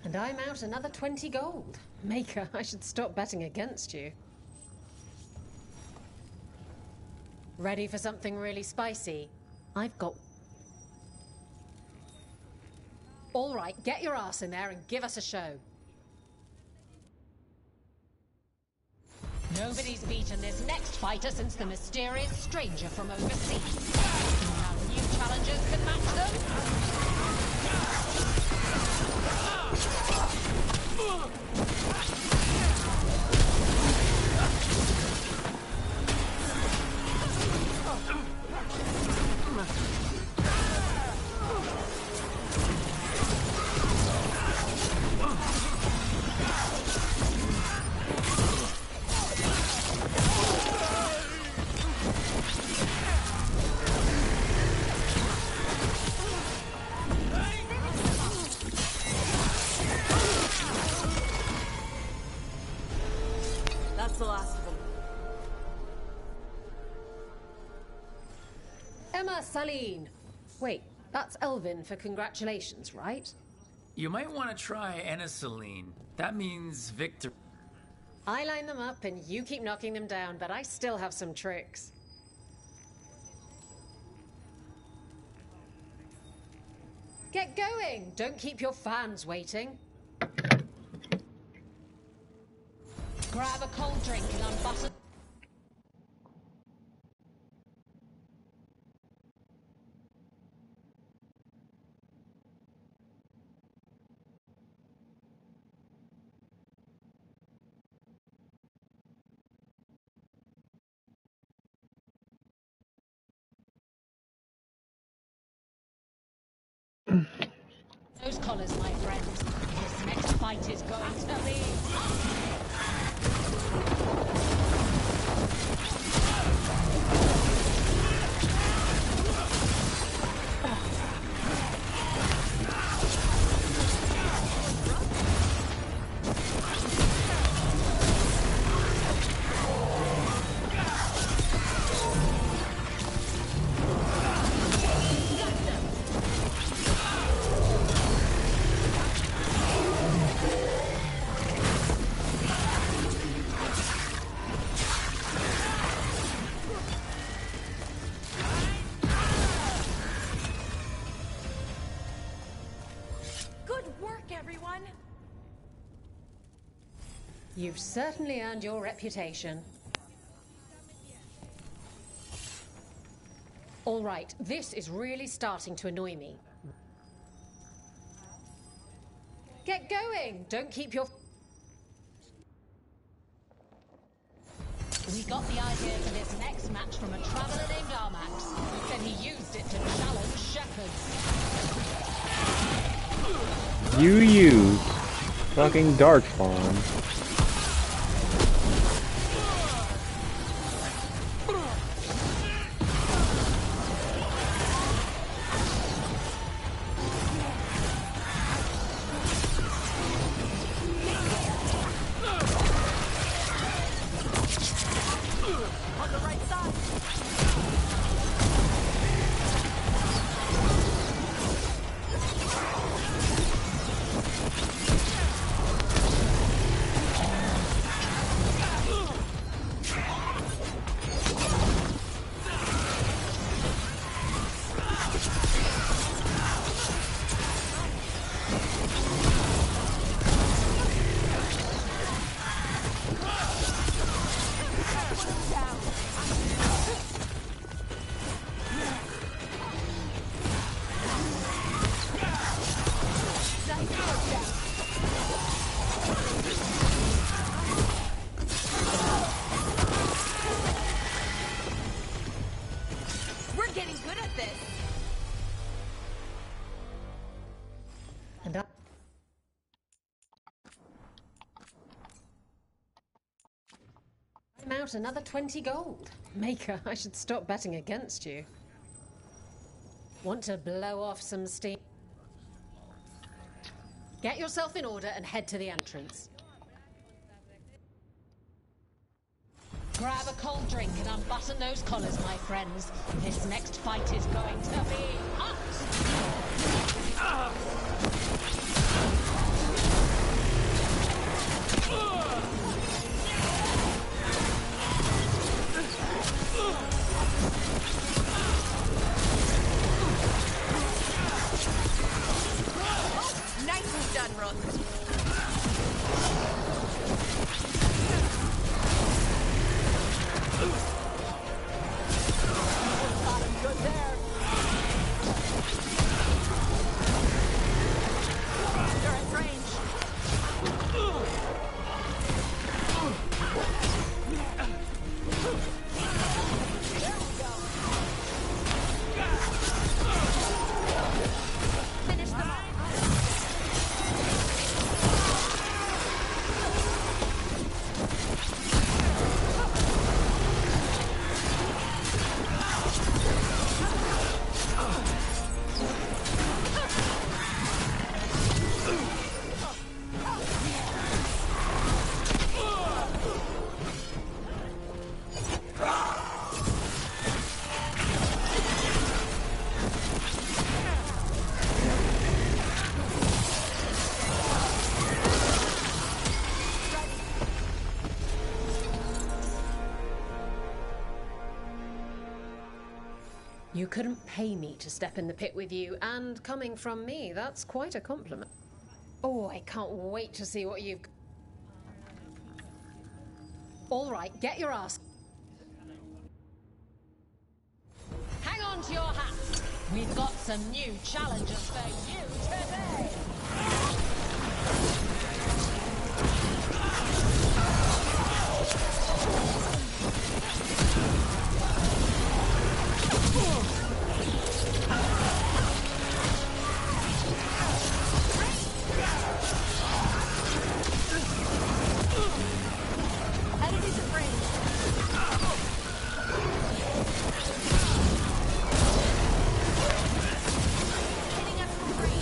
And I'm out another 20 gold. Maker, I should stop betting against you. Ready for something really spicy? I've got... All right, get your ass in there and give us a show. Nobody's beaten this next fighter since the mysterious stranger from overseas. Now new challengers can match them. That's the last of them. Emma Saline. Wait, that's Elvin for congratulations, right? You might want to try Anna Celine. That means victor. I line them up and you keep knocking them down, but I still have some tricks. Get going! Don't keep your fans waiting. Grab a cold drink and unbutton. Those collars, my friends. This next fight is going to be... You've certainly earned your reputation. All right, this is really starting to annoy me. Get going! Don't keep your... We got the idea for this next match from a traveler named Armax. He said he used it to challenge shepherds. You use fucking Darkspawn. getting good at this. And I'm out another 20 gold. Maker, I should stop betting against you. Want to blow off some steam? Get yourself in order and head to the entrance. Grab a cold drink and unbutton those collars, my friends. This next fight is going to be hot! Nicely done, Rook. Good there. You're at range. Finish them off. You couldn't pay me to step in the pit with you, and coming from me, that's quite a compliment. Oh, I can't wait to see what you've... All right, get your ass... Hang on to your hats. We've got some new challenges for you today. Enemies at range. Hitting us from range.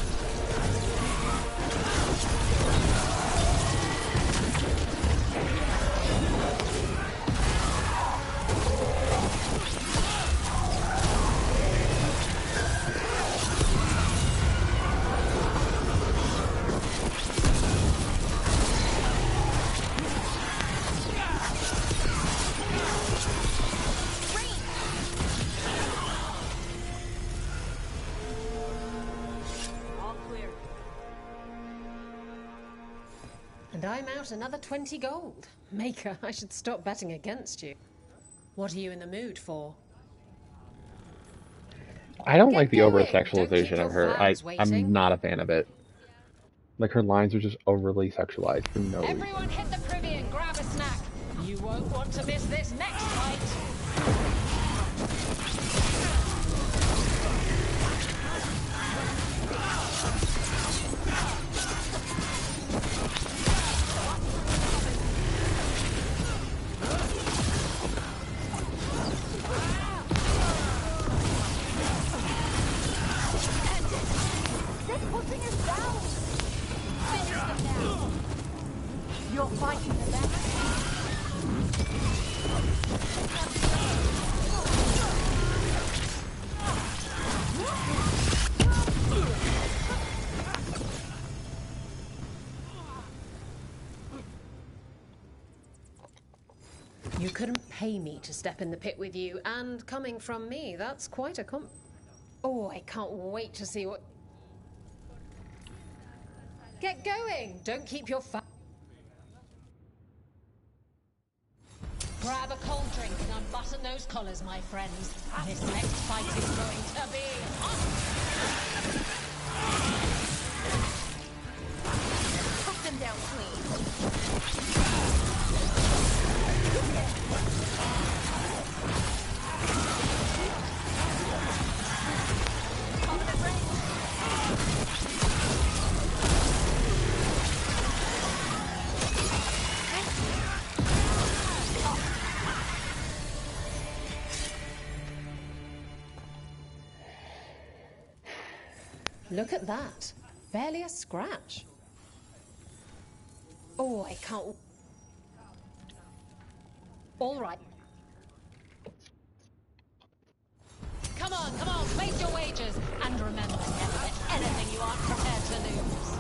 All clear. And I'm out another 20 gold. Maker, I should stop betting against you. What are you in the mood for? I don't like the going. over-sexualization of her. Don't keep your fans I'm not a fan of it. Like, her lines are just overly sexualized for no reason. Everyone hit the privy and grab a snack. You won't want to miss this next fight. This pushing us down. Finish them now. You're fighting the best. You couldn't pay me to step in the pit with you, and coming from me, that's quite a Oh, I can't wait to see what... Get going! Don't keep your Grab a cold drink and unbutton those collars, my friends. This next fight is going to be hot. Hook them down clean. Look at that. Barely a scratch. Oh, I can't... All right. Come on, place your wagers. And remember, never bet anything you aren't prepared to lose.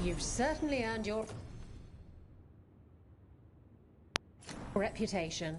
You've certainly earned your reputation.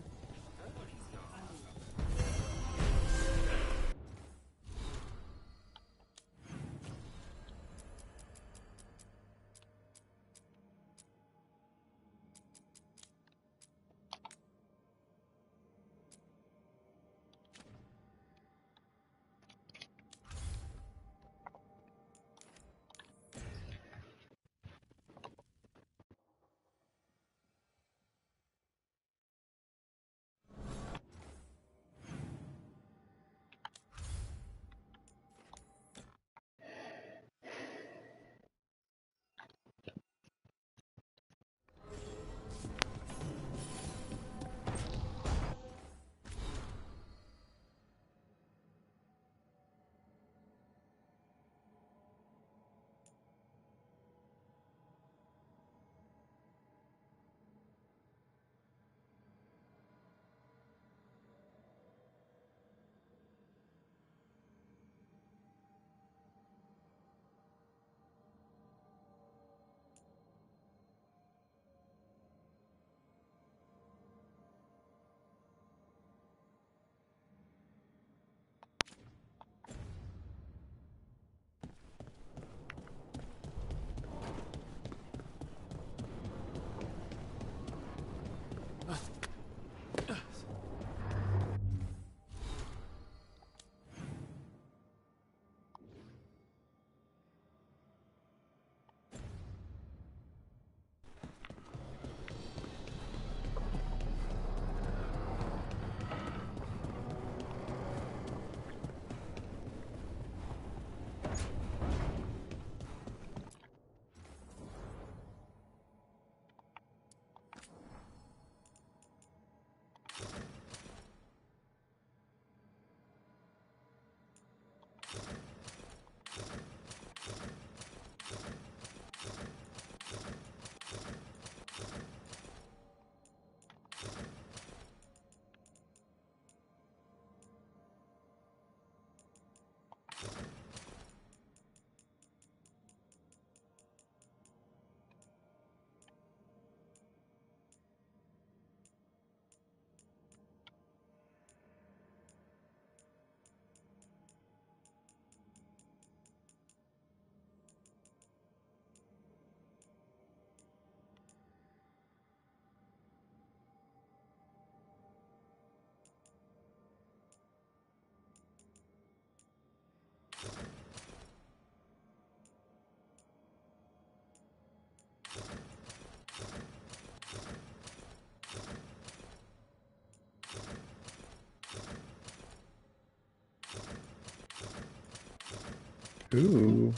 Ooh.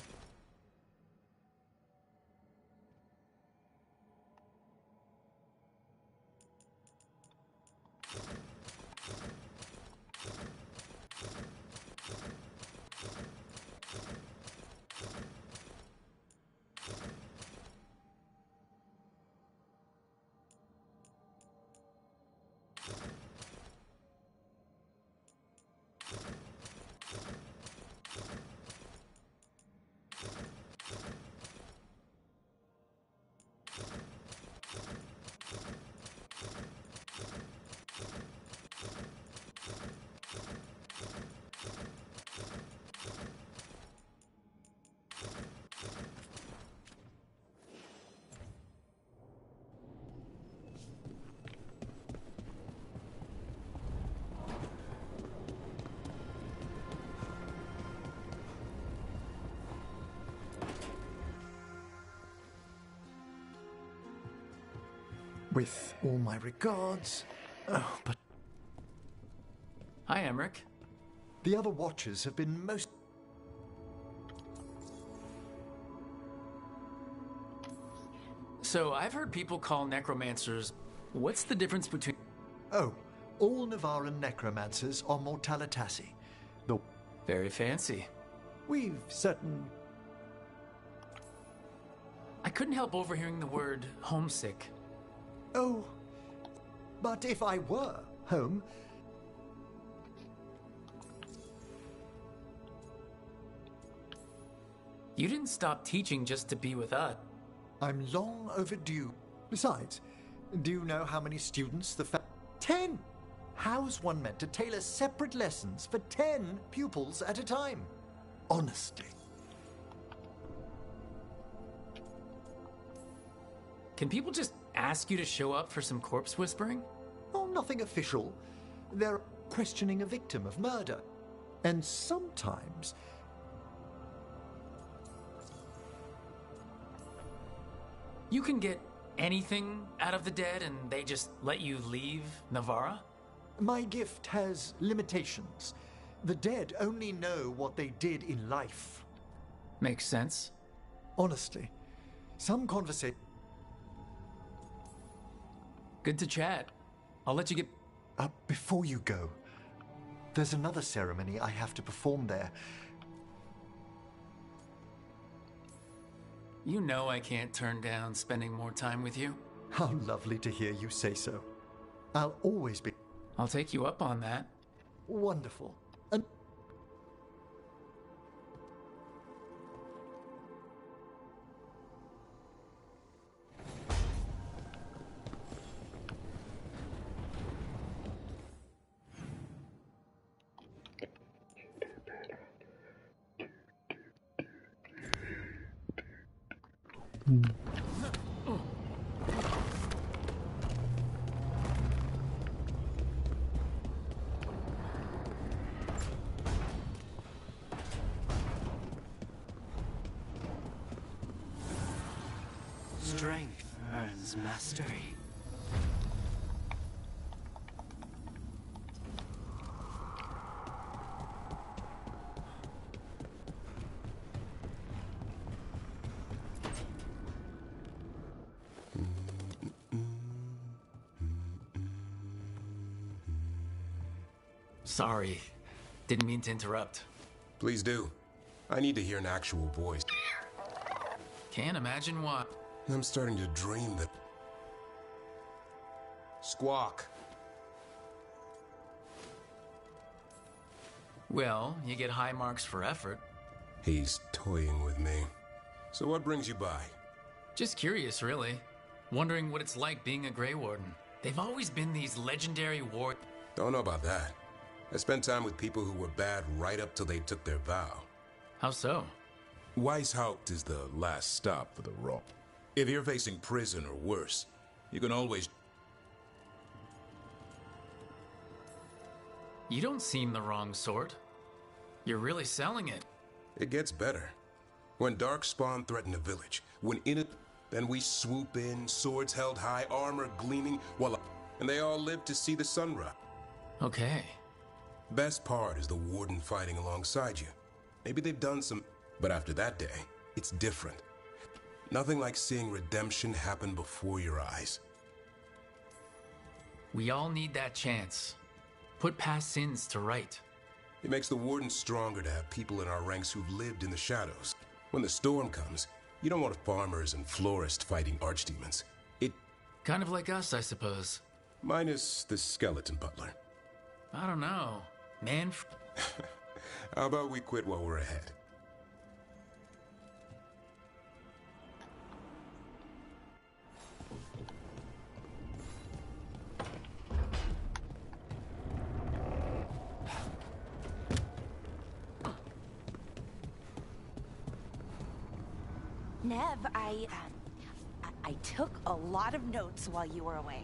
With all my regards. Oh, but Hi, Emmerich. the other Watchers have been most... So, I've heard people call necromancers... What's the difference between... Oh, all Navaran necromancers are mortalitasi. The... Very fancy. We've certain... I couldn't help overhearing the word homesick. Oh, but if I were home... You didn't stop teaching just to be with us. I'm long overdue. Besides, do you know how many students the 10! How's one meant to tailor separate lessons for 10 pupils at a time? Honestly. Can people just ask you to show up for some corpse whispering? Oh, nothing official. They're questioning a victim of murder. And sometimes... You can get anything out of the dead and they just let you leave Navara? My gift has limitations. The dead only know what they did in life. Makes sense. Honestly, some conversation... Good to chat. I'll let you get... Before you go, there's another ceremony I have to perform there. You know I can't turn down spending more time with you. How lovely to hear you say so. I'll always be... I'll take you up on that. Wonderful. And... Strength earns mastery. Sorry. Didn't mean to interrupt. Please do. I need to hear an actual voice. Can't imagine what. I'm starting to dream that... Squawk. Well, you get high marks for effort. He's toying with me. So what brings you by? Just curious, really. Wondering what it's like being a Grey Warden. They've always been these legendary ward... Don't know about that. I spent time with people who were bad right up till they took their vow. How so? Weishaupt is the last stop for the Raw. If you're facing prison or worse, you can always... You don't seem the wrong sort. You're really selling it. It gets better. When Darkspawn threaten a village, when in it, then we swoop in, swords held high, armor gleaming, and they all live to see the sunrise. Okay. Best part is the warden fighting alongside you. Maybe they've done some, but after that day, it's different. Nothing like seeing redemption happen before your eyes. We all need that chance. Put past sins to right. It makes the warden stronger to have people in our ranks who've lived in the shadows. When the storm comes, you don't want farmers and florists fighting archdemons. It... Kind of like us, I suppose. Minus the skeleton butler. I don't know. Man... How about we quit while we're ahead? Nev, I took a lot of notes while you were away.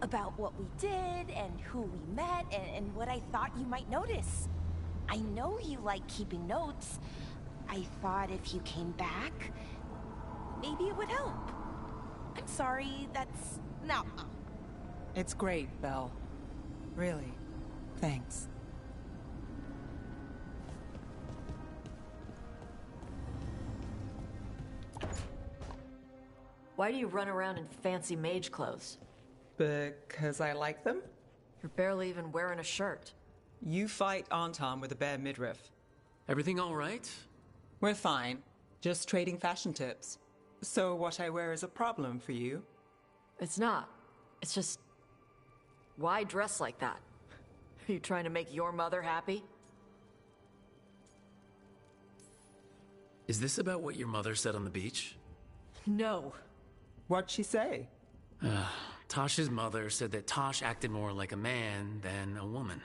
About what we did, and who we met, and what I thought you might notice. I know you like keeping notes. I thought if you came back, maybe it would help. I'm sorry, that's... No. It's great, Belle. Really. Thanks. Why do you run around in fancy mage clothes? Because I like them? You're barely even wearing a shirt. You fight Anton with a bare midriff. Everything all right? We're fine. Just trading fashion tips. So what I wear is a problem for you? It's not. It's just... Why dress like that? Are you trying to make your mother happy? Is this about what your mother said on the beach? No. What'd she say? Tosh's mother said that Tosh acted more like a man than a woman.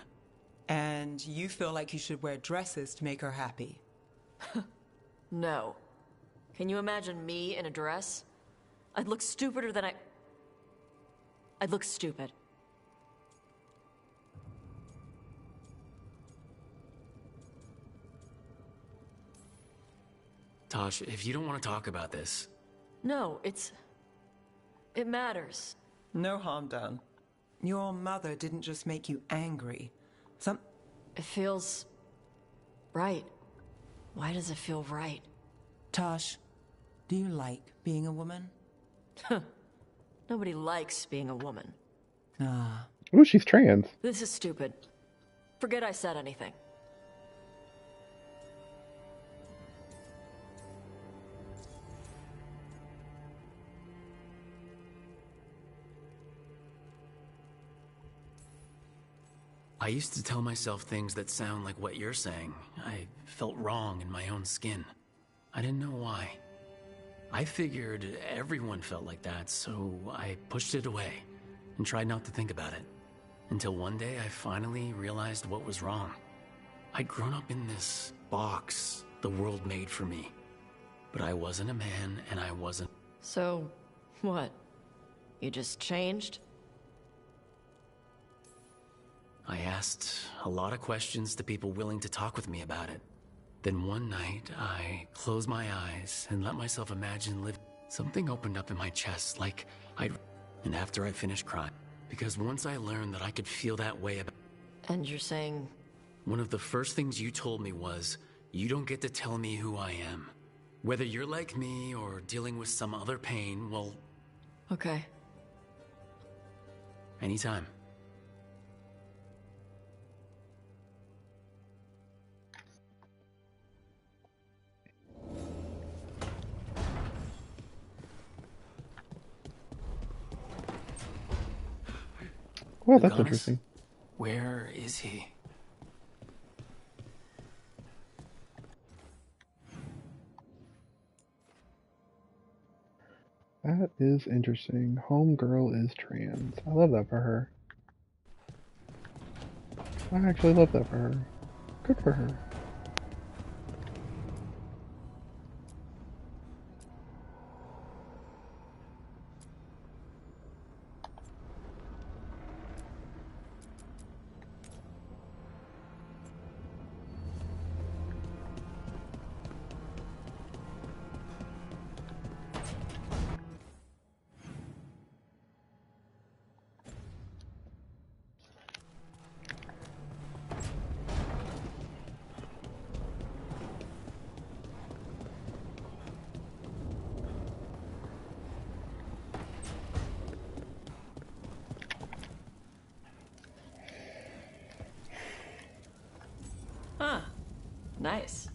And you feel like you should wear dresses to make her happy? No. Can you imagine me in a dress? I'd look stupider than I'd look stupid. Tosh, if you don't want to talk about this... No, it matters. No harm done. Your mother didn't just make you angry. It feels... right. Why does it feel right? Tosh, do you like being a woman? Nobody likes being a woman. Ah. Ooh, she's trans. This is stupid. Forget I said anything. I used to tell myself things that sound like what you're saying. I felt wrong in my own skin. I didn't know why. I figured everyone felt like that, so I pushed it away and tried not to think about it. Until one day I finally realized what was wrong. I'd grown up in this box the world made for me. But I wasn't a man and I wasn't... So, what? You just changed? I asked a lot of questions to people willing to talk with me about it. Then one night, I closed my eyes and let myself imagine living. Something opened up in my chest, like And after I finished crying, because once I learned that I could feel that way about... And you're saying... One of the first things you told me was, you don't get to tell me who I am. Whether you're like me or dealing with some other pain, well... Okay. Anytime. Well, that's Lucanus? interesting. Where is he? That is interesting. Homegirl is trans. I love that for her. I actually love that for her. Good for her. Huh. Nice.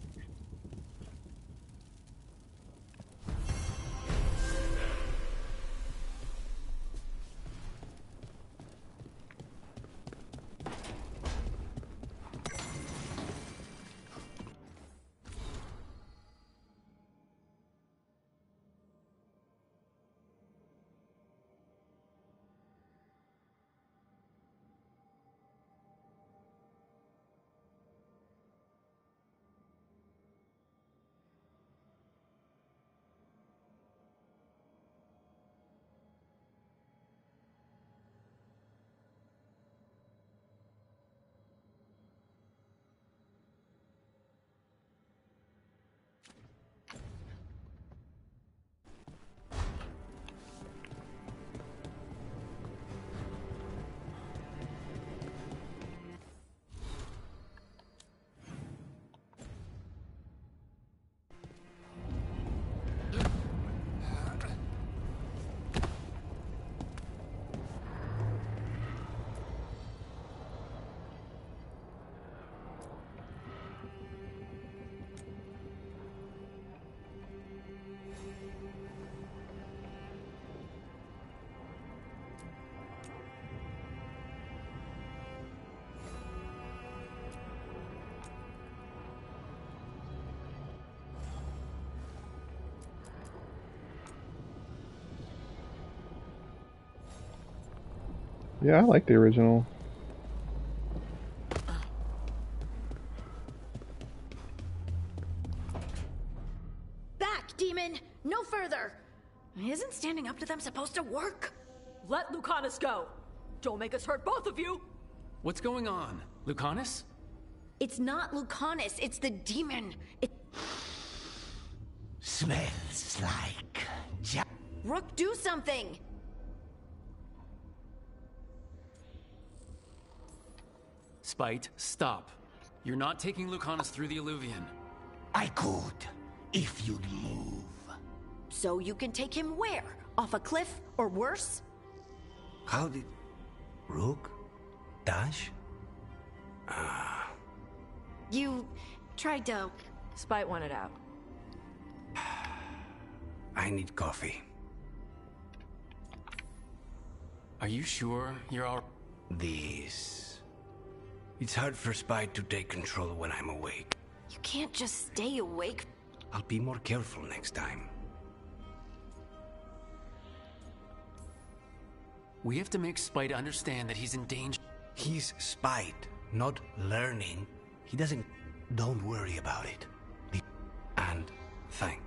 Yeah, I like the original. Back, demon! No further! Isn't standing up to them supposed to work? Let Lucanus go! Don't make us hurt both of you! What's going on? Lucanus? It's not Lucanus, it's the demon. It smells like... Rook, do something! Spite, stop. You're not taking Lucanus through the Illuvian. I could, if you'd move. So you can take him where? Off a cliff, or worse? How did... Rook? Dash? You tried to... Spite wanted out. I need coffee. Are you sure you're all... This... It's hard for Spite to take control when I'm awake. You can't just stay awake. I'll be more careful next time. We have to make Spite understand that he's in danger. He's Spite, not learning. He doesn't... Don't worry about it. And thank.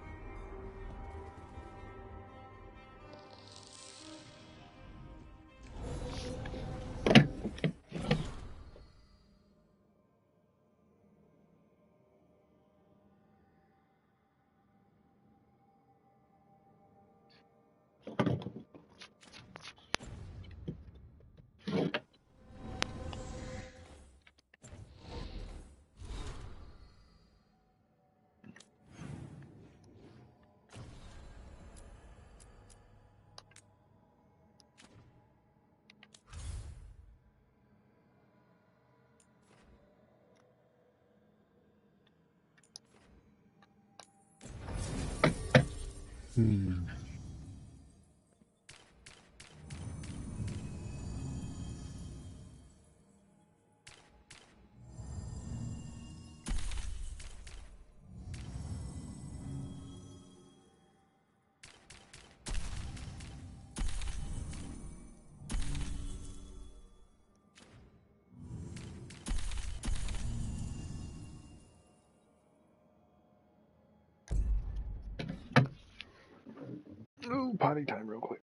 Oh, potty time real quick.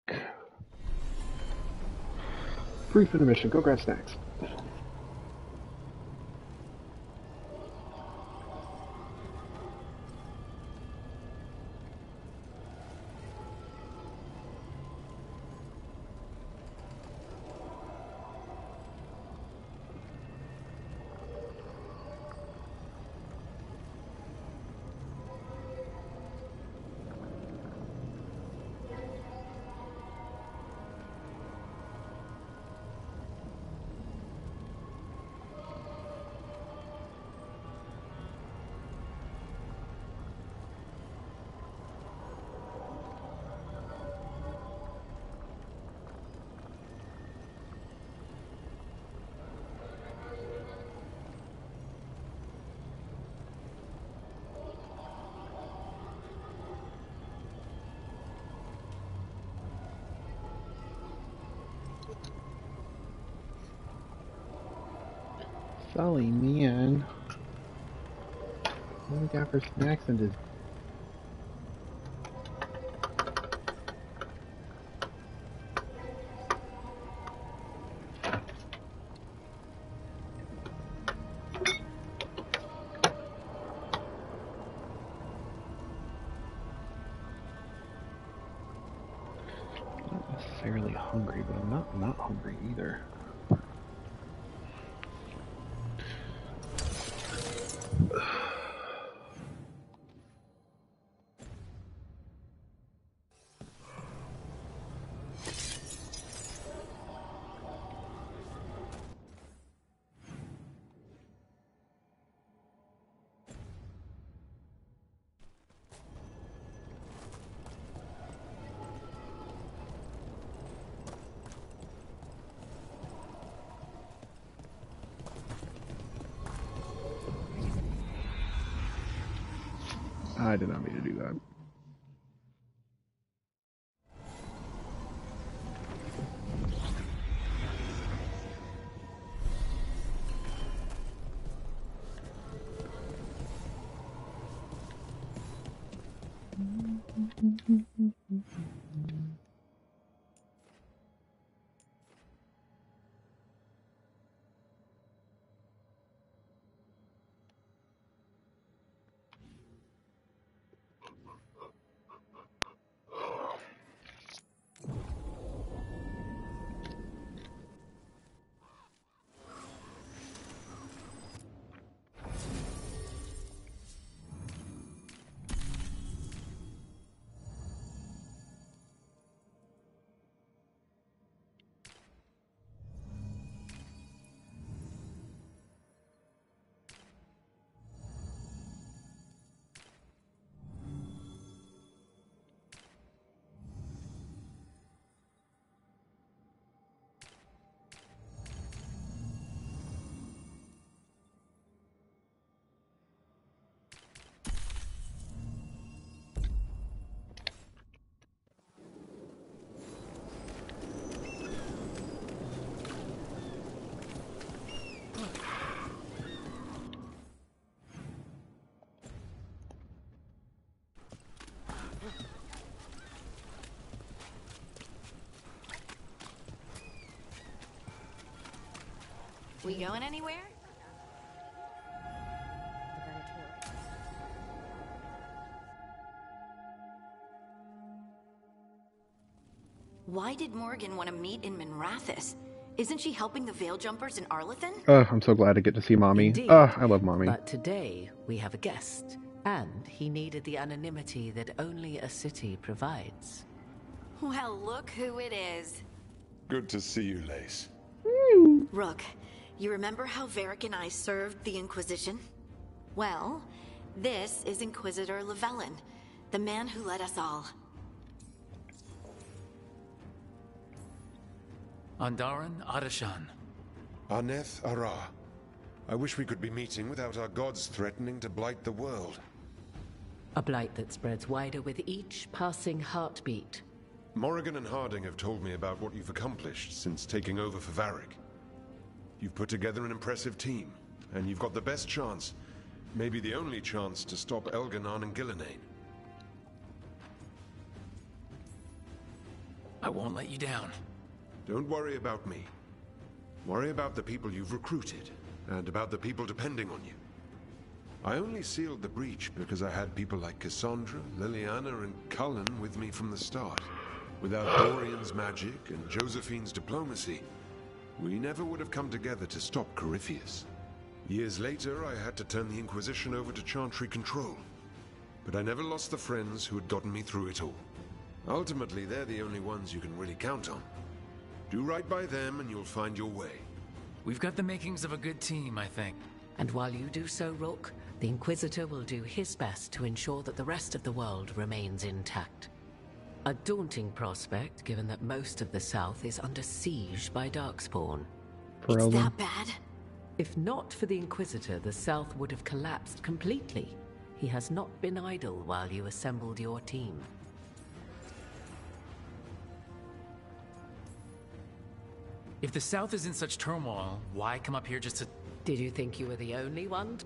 Brief intermission. Go grab snacks. Sully, man. What do we got for snacks and just... Not necessarily hungry, but I'm not hungry either. I did not mean to do that. We going anywhere? Why did Morgan want to meet in Minrathous? Isn't she helping the Veil Jumpers in Arlathan? I'm so glad to get to see Mommy. Indeed, I love Mommy. But today we have a guest, and he needed the anonymity that only a city provides. Well, look who it is. Good to see you, Lace. Rook, you remember how Varric and I served the Inquisition? Well, this is Inquisitor Llewellyn, the man who led us all. Andaran Adashan. Arneth Ara. I wish we could be meeting without our gods threatening to blight the world. A blight that spreads wider with each passing heartbeat. Morrigan and Harding have told me about what you've accomplished since taking over for Varric. You've put together an impressive team, and you've got the best chance, maybe the only chance, to stop Elganon and Gillenane. I won't let you down. Don't worry about me. Worry about the people you've recruited, and about the people depending on you. I only sealed the breach because I had people like Cassandra, Liliana, and Cullen with me from the start. Without Dorian's magic and Josephine's diplomacy, we never would have come together to stop Corypheus. Years later, I had to turn the Inquisition over to Chantry control. But I never lost the friends who had gotten me through it all. Ultimately, they're the only ones you can really count on. Do right by them and you'll find your way. We've got the makings of a good team, I think. And while you do so, Rook, the Inquisitor will do his best to ensure that the rest of the world remains intact. A daunting prospect, given that most of the South is under siege by Darkspawn. It's that bad? If not for the Inquisitor, the South would have collapsed completely. He has not been idle while you assembled your team. If the South is in such turmoil, why come up here just to... Did you think you were the only one?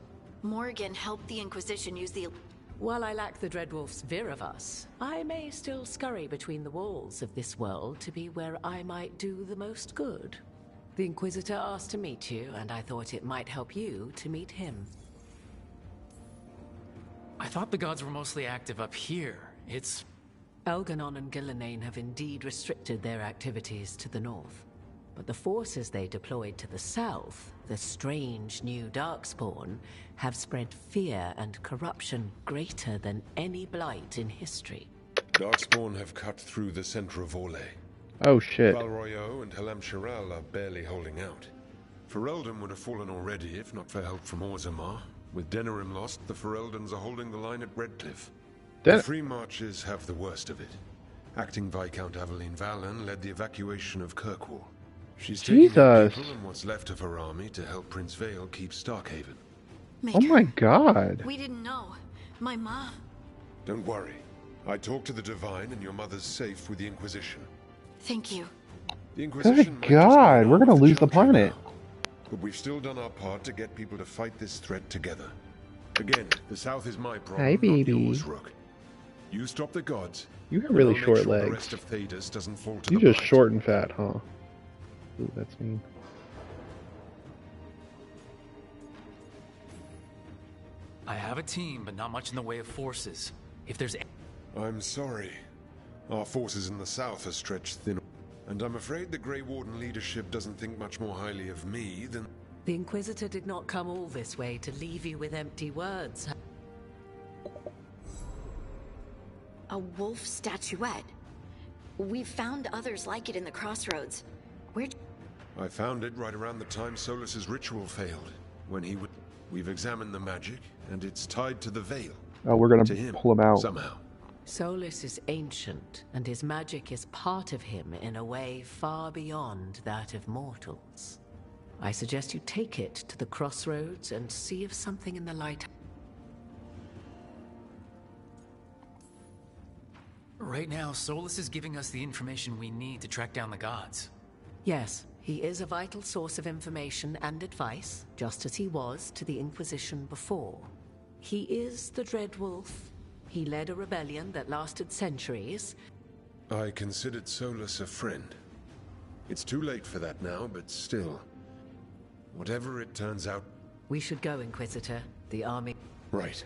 Morgan helped the Inquisition use the... While I lack the Dreadwolf's Viravus, I may still scurry between the walls of this world to be where I might do the most good. The Inquisitor asked to meet you, and I thought it might help you to meet him. I thought the gods were mostly active up here. It's... Elganon and Gillenane have indeed restricted their activities to the north. But the forces they deployed to the south, the strange new Darkspawn, have spread fear and corruption greater than any blight in history. Darkspawn have cut through the center of Orlais. Oh shit. Val Royeaux and Halam Shiral are barely holding out. Ferelden would have fallen already if not for help from Orzammar. With Denerim lost, the Fereldans are holding the line at Redcliffe. The Free Marches have the worst of it. Acting Viscount Aveline Valen led the evacuation of Kirkwall. She's taking her people and what's left of her army to help Prince Vale keep Starkhaven. Oh my god. We didn't know. My mom... Don't worry. I talked to the Divine and your mother's safe with the Inquisition. Thank you. The Inquisition Good god, we're gonna lose the planet. But we've still done our part to get people to fight this threat together. Again, the South is my problem, Hey, baby. not yours, Rook. You stop the gods. You have and really I'll short make sure legs. The rest of Thedas doesn't fall to You're the just short and fat, huh? Ooh, that's mean. I have a team, but not much in the way of forces. If there's... I'm sorry. Our forces in the south are stretched thin. And I'm afraid the Grey Warden leadership doesn't think much more highly of me than... The Inquisitor did not come all this way to leave you with empty words. A wolf statuette. We've found others like it in the crossroads. Where'd... I found it right around the time Solus's ritual failed. When he would... We've examined the magic, and it's tied to the Veil. Oh, we're gonna to him, pull him out. somehow. Solus is ancient, and his magic is part of him in a way far beyond that of mortals. I suggest you take it to the crossroads and see if something in the light... Right now, Solus is giving us the information we need to track down the gods. Yes, he is a vital source of information and advice, just as he was to the Inquisition before. He is the Dreadwolf. He led a rebellion that lasted centuries. I considered Solus a friend. It's too late for that now, but still. Whatever it turns out... We should go, Inquisitor. The army... Right.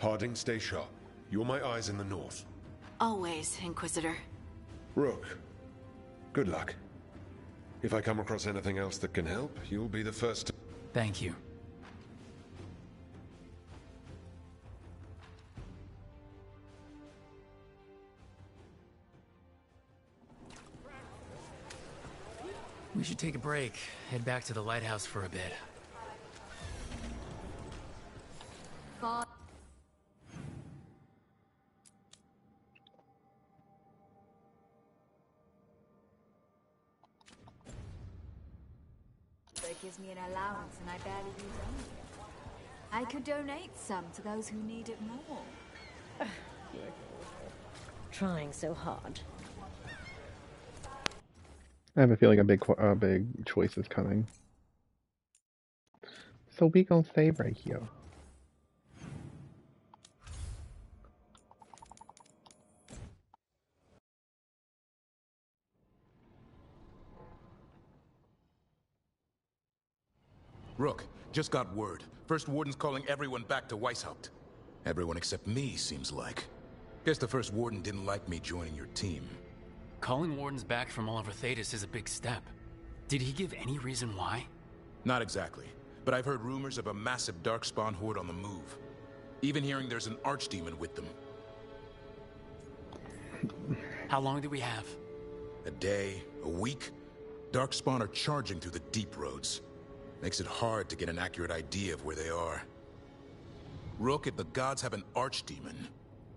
Harding, stay sharp. You're my eyes in the north. Always, Inquisitor. Rook, good luck. If I come across anything else that can help, you'll be the first to... Thank you. We should take a break, head back to the lighthouse for a bit. It gives me an allowance and I barely use any of it. I could donate some to those who need it more. Trying so hard. I have a feeling a big choice is coming. So we gonna stay right here. Rook, just got word. First Warden's calling everyone back to Weishaupt. Everyone except me, seems like. Guess the First Warden didn't like me joining your team. Calling Wardens back from all over Thetis is a big step. Did he give any reason why? Not exactly, but I've heard rumors of a massive Darkspawn horde on the move. Even hearing there's an Archdemon with them. How long do we have? A day, a week? Darkspawn are charging through the deep roads. Makes it hard to get an accurate idea of where they are. Rook, if the gods have an Archdemon,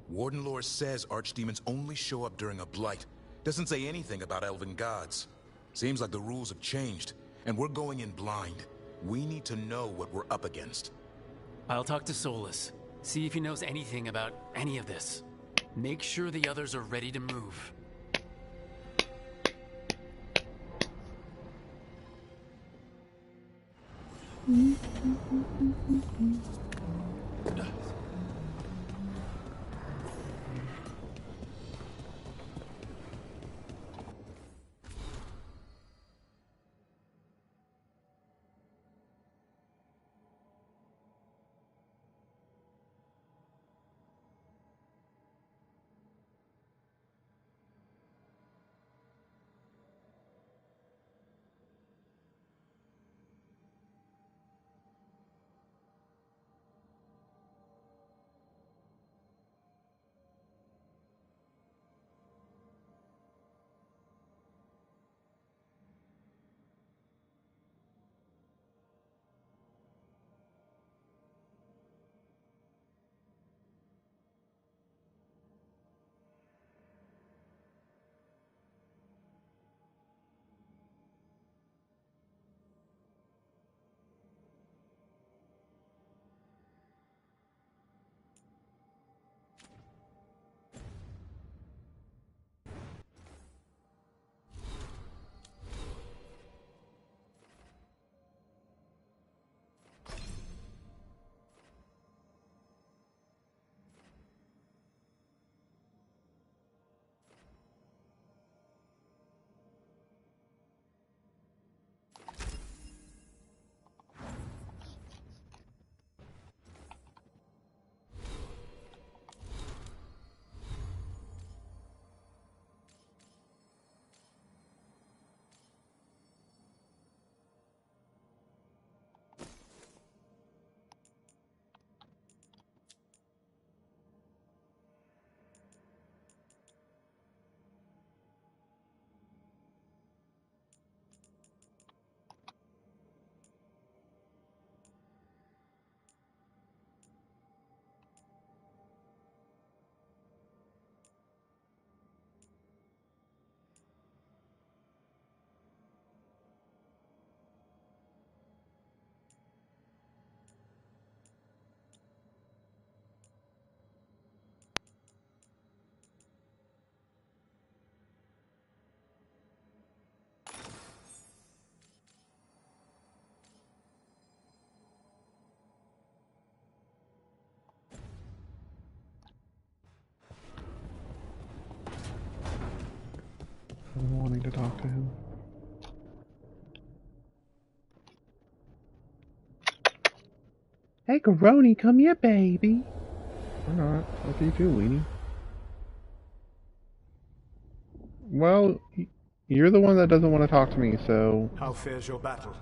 Warden lore says Archdemons only show up during a blight. Doesn't say anything about elven gods. Seems like the rules have changed, and we're going in blind. We need to know what we're up against. I'll talk to Solus. See if he knows anything about any of this. Make sure the others are ready to move. I'm wanting to talk to him. Macaroni, come here, baby. Or not. What do you do, weenie? Well, you're the one that doesn't want to talk to me, so... How fares your battle?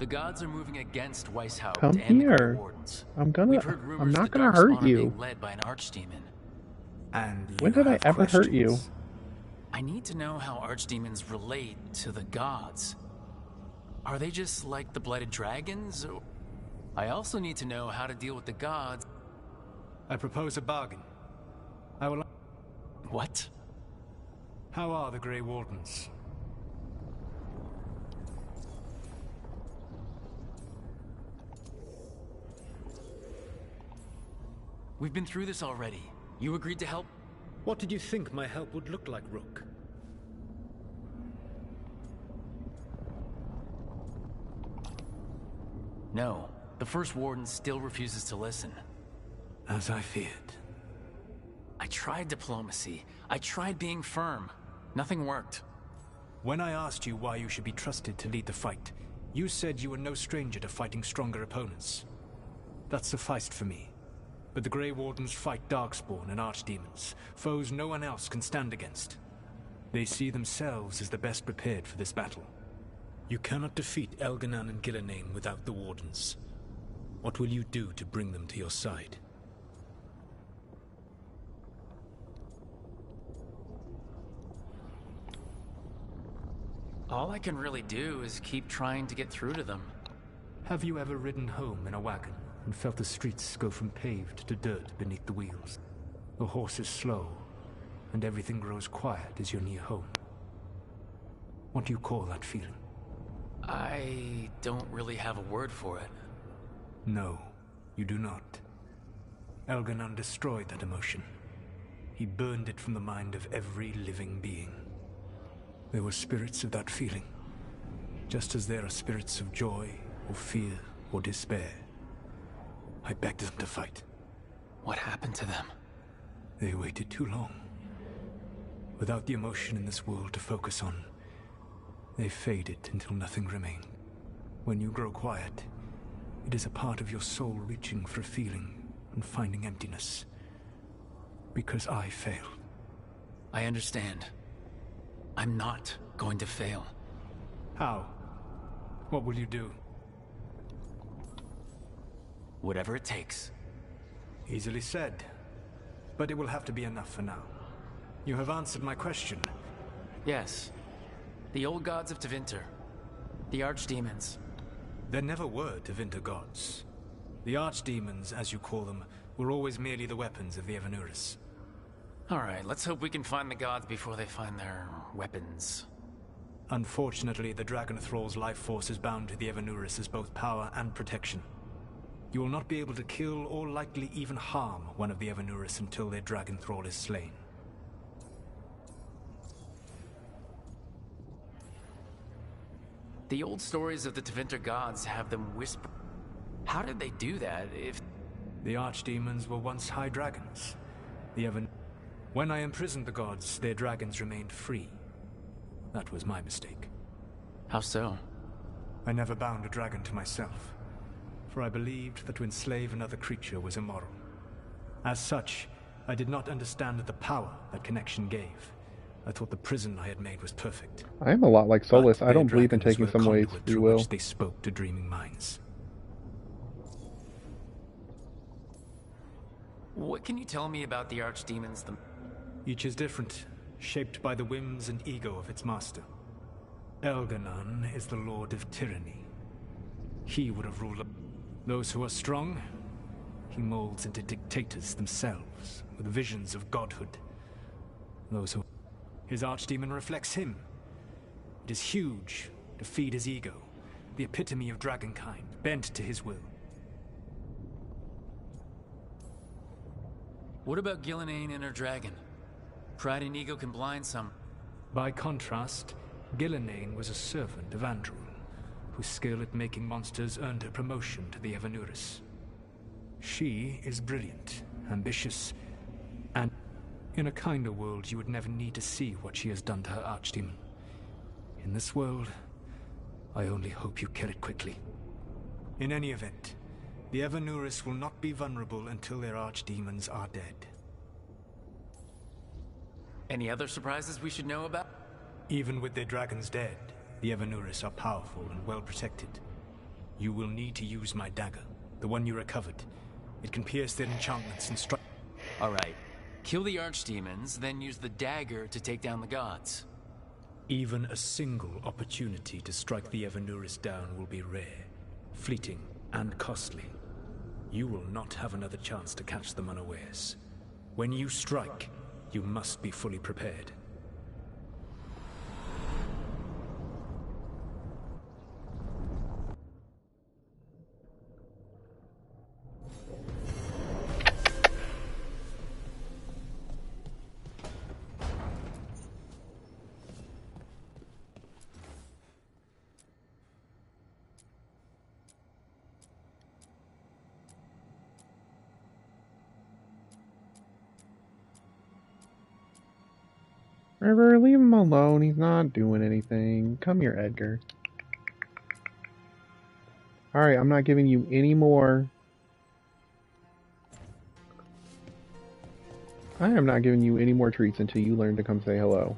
The gods are moving against Weishaupt Come and the Grey here. Wardens. I'm not the gonna hurt Darkspawn are you. being led by an archdemon. And When did I ever hurt you? I need to know how archdemons relate to the gods. Are they just like the blighted dragons? I also need to know how to deal with the gods. I propose a bargain. I will... What? How are the Grey Wardens? We've been through this already. You agreed to help? What did you think my help would look like, Rook? No. The First Warden still refuses to listen. As I feared. I tried diplomacy. I tried being firm. Nothing worked. When I asked you why you should be trusted to lead the fight, you said you were no stranger to fighting stronger opponents. That sufficed for me. But the Grey Wardens fight Darkspawn and Archdemons, foes no one else can stand against. They see themselves as the best prepared for this battle. You cannot defeat Elganan and Gillenane without the Wardens. What will you do to bring them to your side? All I can really do is keep trying to get through to them. Have you ever ridden home in a wagon and felt the streets go from paved to dirt beneath the wheels? The horse is slow, and everything grows quiet as you're near home. What do you call that feeling? I don't really have a word for it. No, you do not. Elganan destroyed that emotion. He burned it from the mind of every living being. There were spirits of that feeling, just as there are spirits of joy, or fear, or despair. I begged them to fight. What happened to them? They waited too long. Without the emotion in this world to focus on, they faded until nothing remained. When you grow quiet, it is a part of your soul reaching for a feeling and finding emptiness. Because I failed. I understand. I'm not going to fail. How? What will you do? Whatever it takes. Easily said. But it will have to be enough for now. You have answered my question. Yes. The old gods of Tevinter. The archdemons. There never were Tevinter gods. The archdemons, as you call them, were always merely the weapons of the Evanuris. Alright, let's hope we can find the gods before they find their weapons. Unfortunately, the Dragon Thrall's life force is bound to the Evanuris as both power and protection. You will not be able to kill or likely even harm one of the Evanuris until their Dragon Thrall is slain. The old stories of the Tevinter gods have them whisper. How did they do that if... The archdemons were once high dragons. When I imprisoned the gods, their dragons remained free. That was my mistake. How so? I never bound a dragon to myself, for I believed that to enslave another creature was immoral. As such, I did not understand the power that connection gave. I thought the prison I had made was perfect. I am a lot like Solus. But I don't their believe in dragons taking were some the ways conduit free through will. which they spoke to dreaming minds. What can you tell me about the archdemons? Each is different, shaped by the whims and ego of its master. Elganan is the lord of tyranny. He would have ruled those who are strong. He molds into dictators themselves, with visions of godhood. Those who... His archdemon reflects him. It is huge, to feed his ego, the epitome of dragonkind, bent to his will. What about Gillenane and her dragon? Pride and ego can blind some. By contrast, Gillenane was a servant of Andrew, whose skill at making monsters earned her promotion to the Evanuris. She is brilliant, ambitious, and in a kinder world you would never need to see what she has done to her archdemon. In this world, I only hope you kill it quickly. In any event, The Evanuris will not be vulnerable until their archdemons are dead. Any other surprises we should know about? Even with their dragons dead, the Evanuris are powerful and well protected. You will need to use my dagger, the one you recovered. It can pierce their enchantments and strike. Alright. Kill the archdemons, then use the dagger to take down the gods. Even a single opportunity to strike the Evanuris down will be rare, fleeting, and costly. You will not have another chance to catch them unawares. When you strike, you must be fully prepared. River, leave him alone. He's not doing anything. Come here, Edgar. Alright, I'm not giving you any more. I am not giving you any more treats until you learn to come say hello.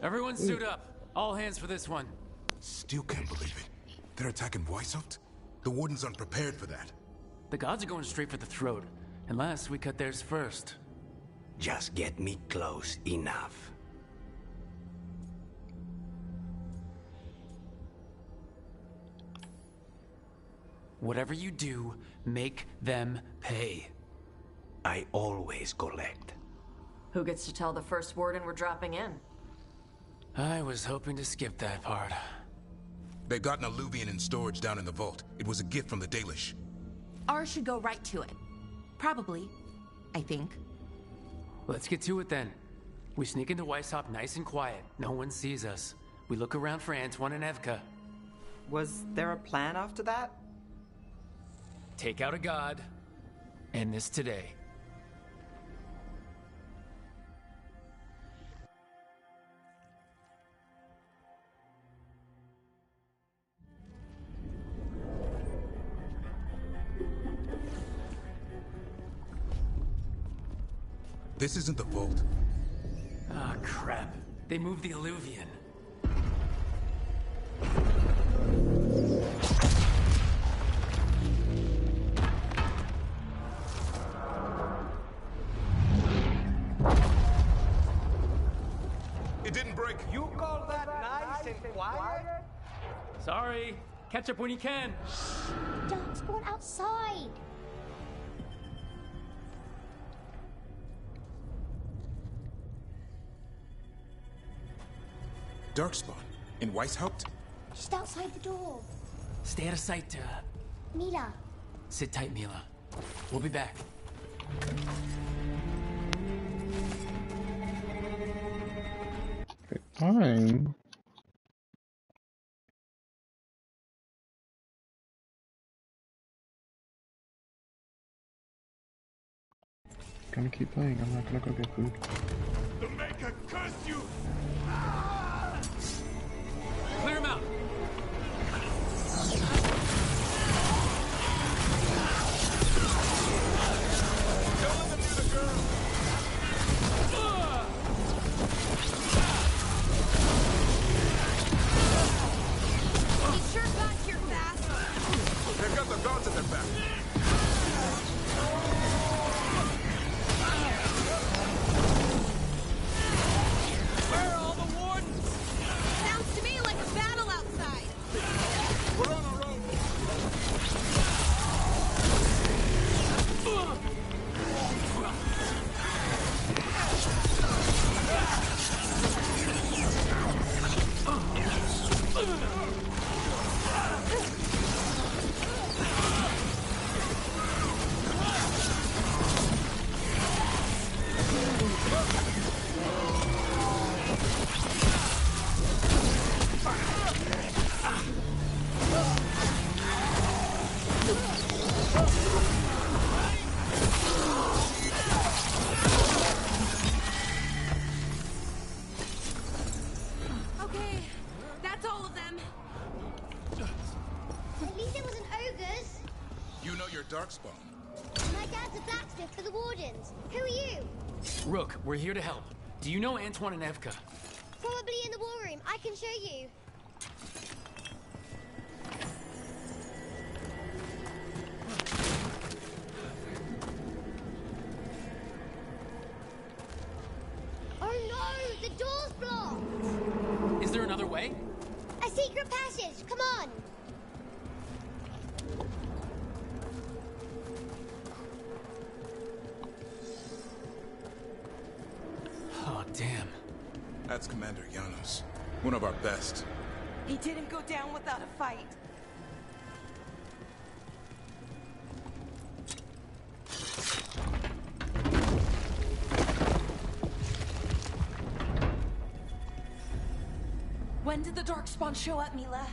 Everyone suit up. All hands for this one. Still can't believe it. They're attacking Weishaupt? The Warden's unprepared for that. The gods are going straight for the throat, unless we cut theirs first. Just get me close enough. Whatever you do, make them pay. I always collect. Who gets to tell the first warden we're dropping in? I was hoping to skip that part. They've got an Alluvian in storage down in the vault. It was a gift from the Dalish. Ours should go right to it. Probably. I think. Let's get to it then. We sneak into Weishaupt nice and quiet. No one sees us. We look around for Antoine and Evka. Was there a plan after that? Take out a god. End this today. This isn't the vault. Ah, crap. They moved the Illuvian. It didn't break. You call that nice and quiet? Sorry. Catch up when you can. Darkspawn outside. Darkspawn in Weishaupt? Just outside the door. Stay out of sight, Mila. Sit tight, Mila. We'll be back. Fine. Gonna keep playing. I'm not gonna go get food. The Maker curse you! Clear him out. Don't let them do the girl! He sure got here fast. They've got the gods at their back. Where are all the wardens? Sounds to me like a battle outside. We're on our own! Okay, that's all of them. At least it wasn't ogres. You know your Darkspawn. My dad's a blacksmith for the Wardens. Who are you? Rook, we're here to help. Do you know Antoine and Evka? Probably in the war room. I can show you. Oh no! The door's blocked! Is there another way? A secret passage! Come on! Oh, damn. That's Commander Janos. One of our best. He didn't go down without a fight. When did the Darkspawn show up, Mila?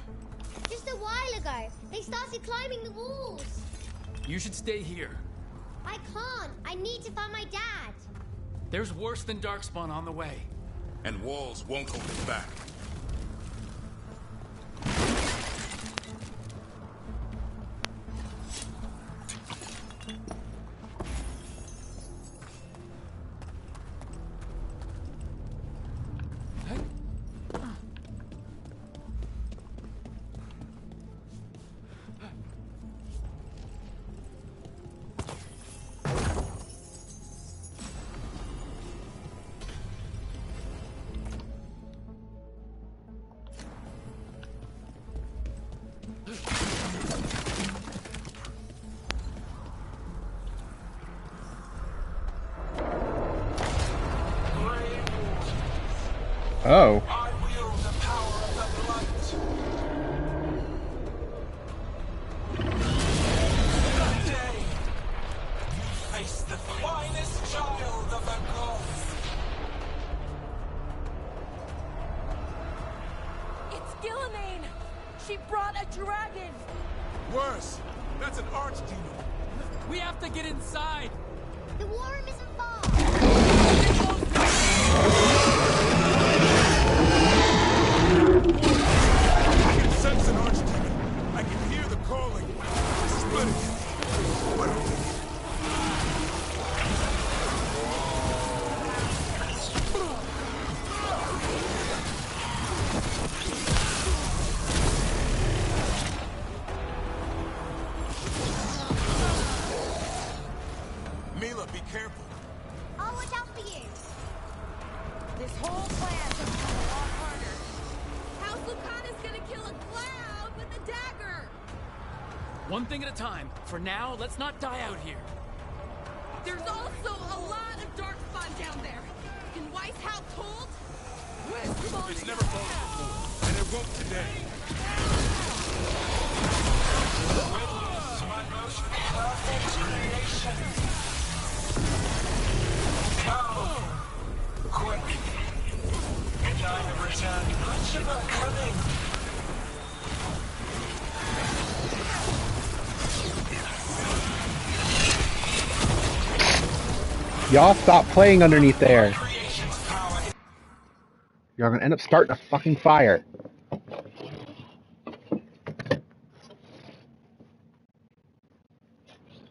Just a while ago. They started climbing the walls. You should stay here. I can't. I need to find my dad. There's worse than Darkspawn on the way. And walls won't hold us back. Oh. I wield the power of the blight. That day, you face the finest child of the gods. It's Gillimaine! She brought a dragon! Worse! That's an archdemon! We have to get inside! The war room isn't far. I can sense an archdemon. I can hear the calling. Splitting. What are we? Be careful. I'll watch out for you. This whole plan's gonna become a lot harder. How's Lucana's gonna kill a cloud with a dagger? One thing at a time. For now, let's not die out here. There's also a lot of darkspawn down there. Can Weiss have told? It's never fallen before, and it won't today. Witness my most perfect creation. Come, quick, and I have returned much of our cunning. Y'all stop playing underneath there. You're gonna end up starting a fucking fire.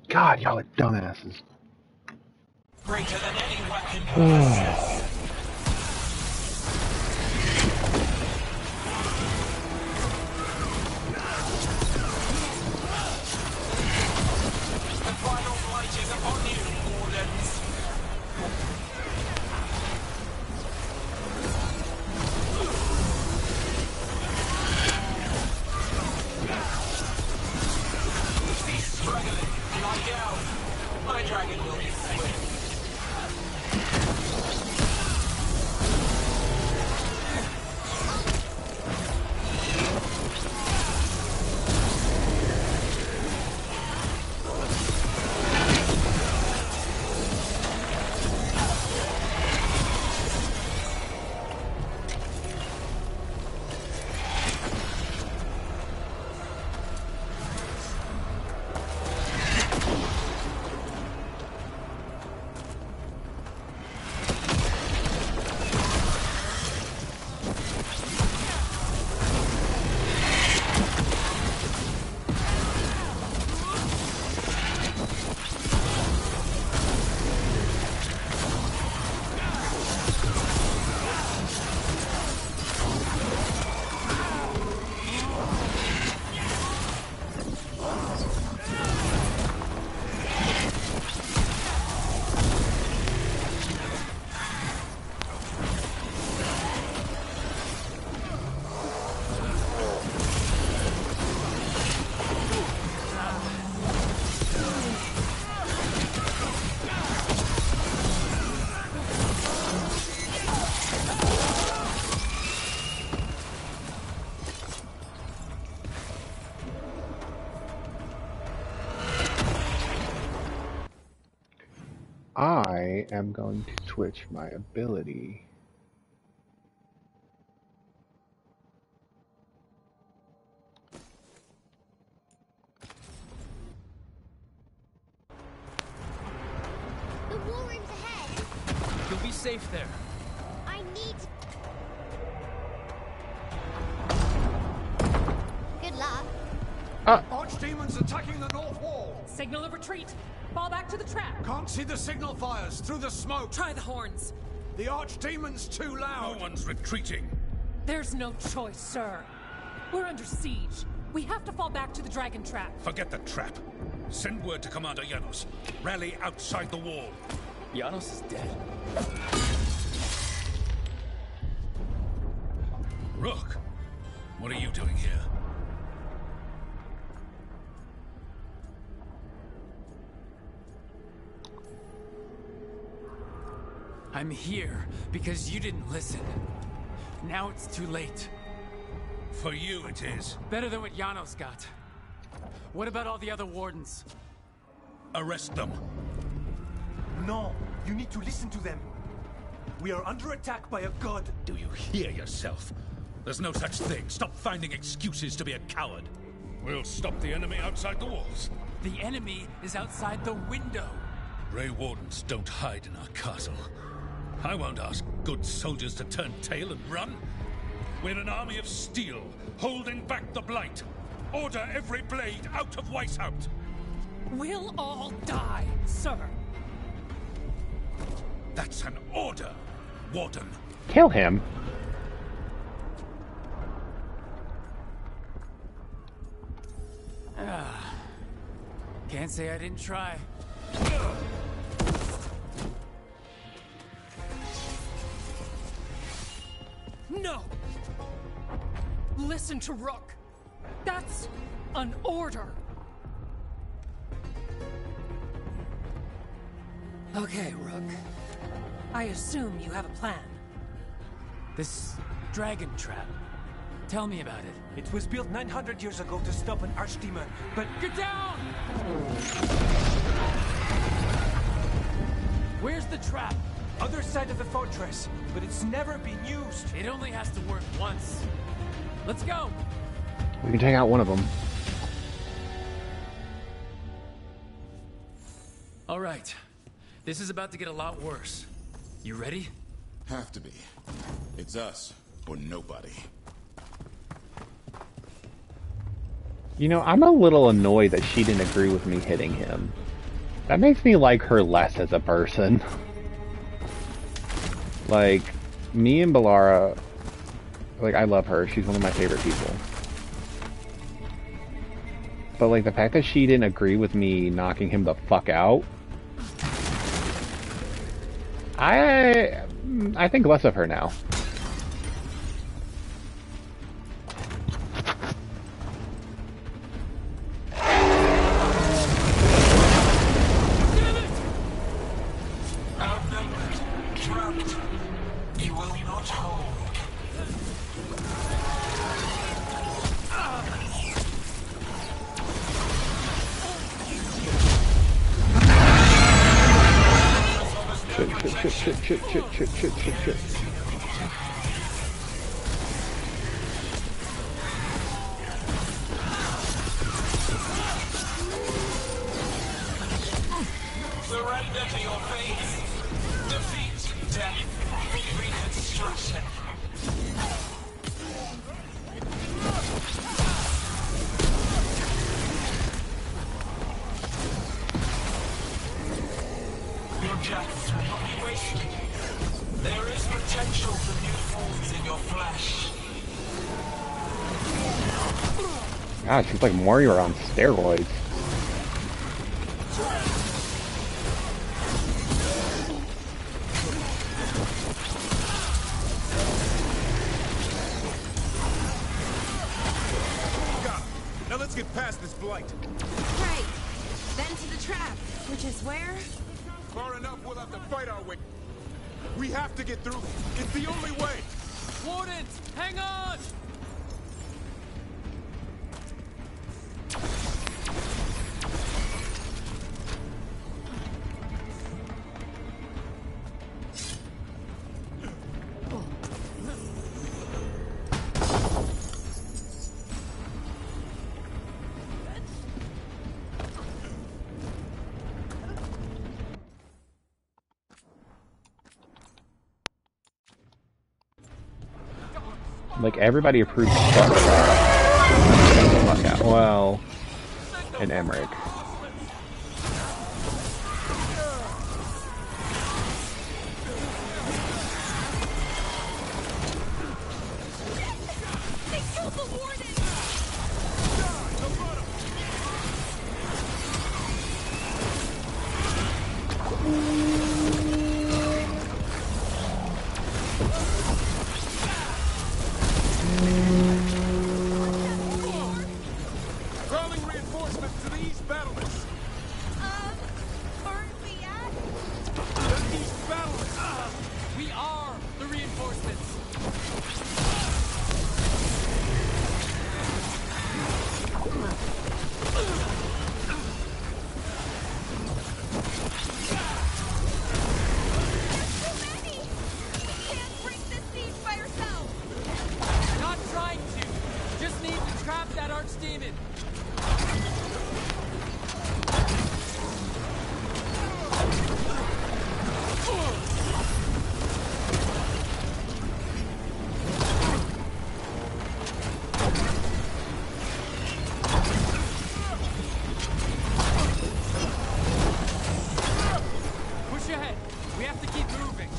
God, y'all are dumbasses. Greater than any weapon possesses. The final blight is upon you, Wardens. He's struggling. Lie down. My dragon will be swift. I am going to switch my ability. The war room's ahead. You'll be safe there. I need... Good luck. Archdemons attacking the north wall. Signal of retreat. Fall back to the trap. Can't see the signal fires through the smoke. Try the horns. The Archdemon's too loud. No one's retreating. There's no choice, sir. We're under siege. We have to fall back to the dragon trap. Forget the trap. Send word to Commander Janos. Rally outside the wall. Janos is dead. Rook, what are you doing here? I'm here because you didn't listen. Now it's too late. For you it is. Better than what Janos got. What about all the other wardens? Arrest them. No, you need to listen to them. We are under attack by a god. Do you hear yourself? There's no such thing. Stop finding excuses to be a coward. We'll stop the enemy outside the walls. The enemy is outside the window. Grey Wardens don't hide in our castle. I won't ask good soldiers to turn tail and run. We're an army of steel, holding back the blight. Order every blade out of Weishaupt. We'll all die, sir. That's an order, Warden. Kill him. Can't say I didn't try. No! Listen to Rook. That's an order. Okay, Rook. I assume you have a plan. This dragon trap. Tell me about it. It was built 900 years ago to stop an archdemon, but... Get down! Where's the trap? Other side of the fortress, but it's never been used. It only has to work once. Let's go! We can take out one of them. All right. This is about to get a lot worse. You ready? Have to be. It's us, or nobody. You know, I'm a little annoyed that she didn't agree with me hitting him. That makes me like her less as a person. Like, me and Bellara, like, I love her. She's one of my favorite people. But, like, the fact that she didn't agree with me knocking him the fuck out, I think less of her now. Shit. Surrender to your fate. Defeat, death, reconstruction. Your deaths will not be wasted. There is potential for new forms in your flesh. God, she's like Mario on steroids. Now let's get past this blight. Right. Then to the trap, which is where? Far enough, we'll have to fight our way. We have to get through. It's the only way. Wardens, hang on! Like, everybody approves fuck out. Well, and Emmerich. Crawling reinforcements to the east battlements. Aren't we at? The east battlements. We are the reinforcements. Not trying to. Just need to trap that archdemon. Push ahead. We have to keep moving.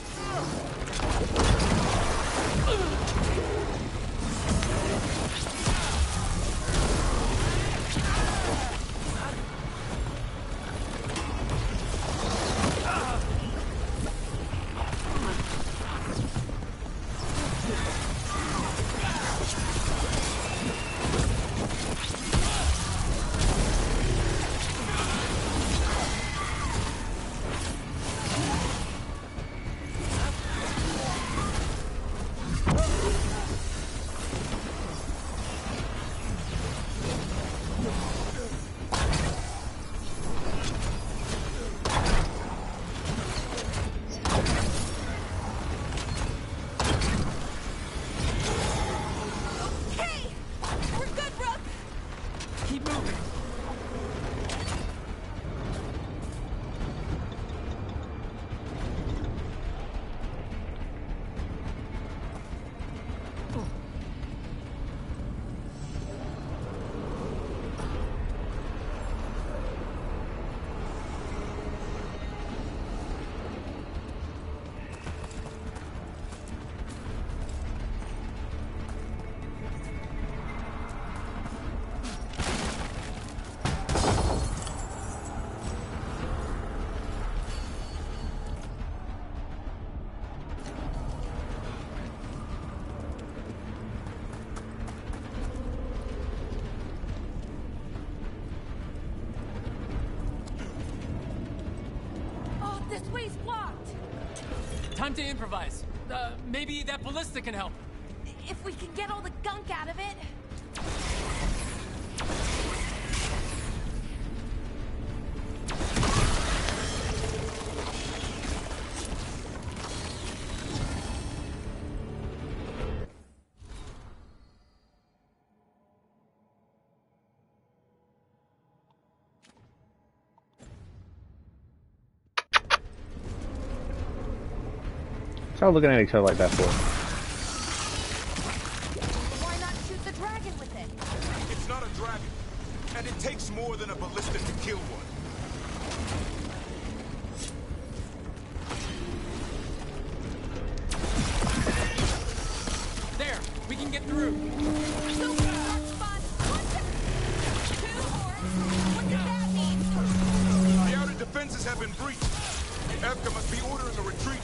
This way's blocked! Time to improvise. Maybe that ballista can help. If we can get all the gunk out of it. Stop looking at each other like that for. Why not shoot the dragon with it? It's not a dragon, and it takes more than a ballista to kill one. There, we can get through. The outer defenses have been breached. Evka must be ordering a retreat.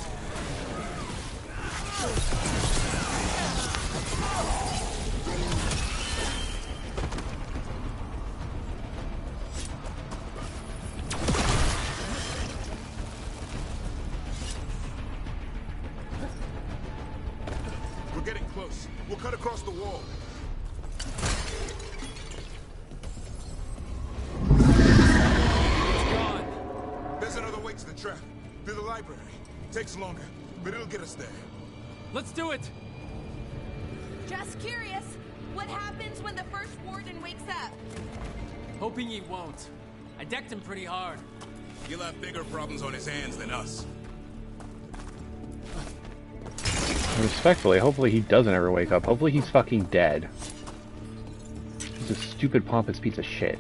We're getting close. We'll cut across the wall. There's another way to the trap. Through the library. Takes longer, but it'll get us there. Let's do it! Just curious, what happens when the first warden wakes up? Hoping he won't. I decked him pretty hard. He'll have bigger problems on his hands than us. Respectfully, hopefully he doesn't ever wake up. Hopefully he's fucking dead. He's a stupid, pompous piece of shit.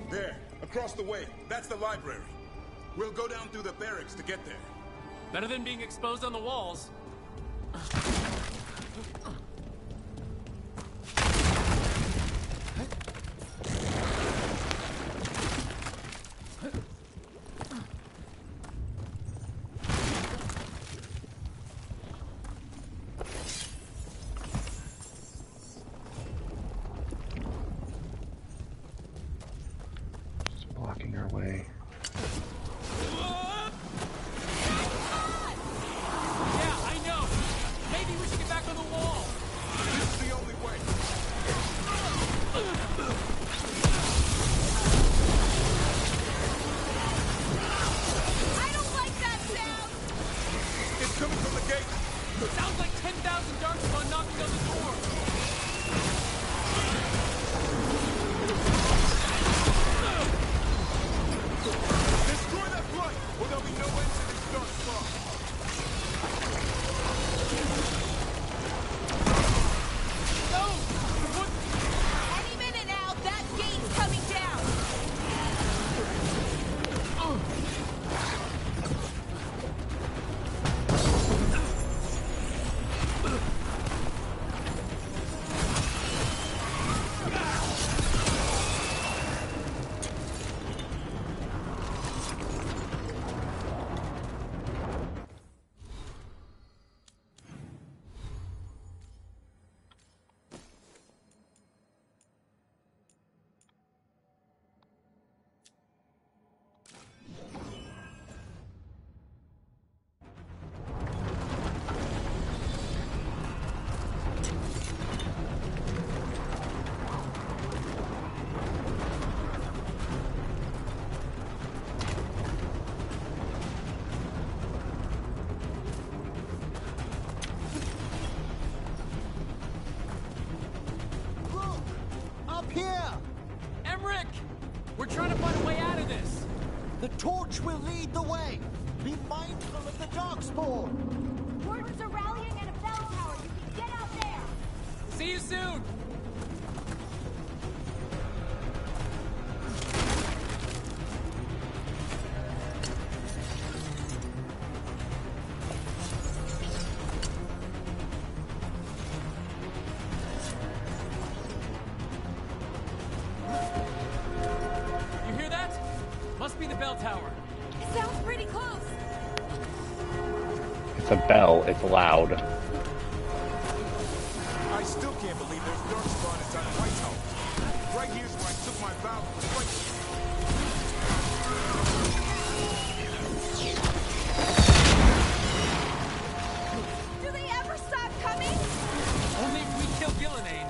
There, across the way. That's the library. We'll go down through the barracks to get there. Better than being exposed on the walls. Just blocking our way. Sounds like 10,000 Darkspawn knocking on the door! We're trying to find a way out of this. The torch will lead the way. Be mindful of the darkspawn. Wardens are rallying at a bell tower. You can get out there. See you soon. You hear that? Must be the bell tower. It sounds pretty close. It's a bell. It's loud. I still can't believe there's darkspawn inside Whitehall. Right here's where I took my vow to the fight. Do they ever stop coming? Only if we kill Gillenane.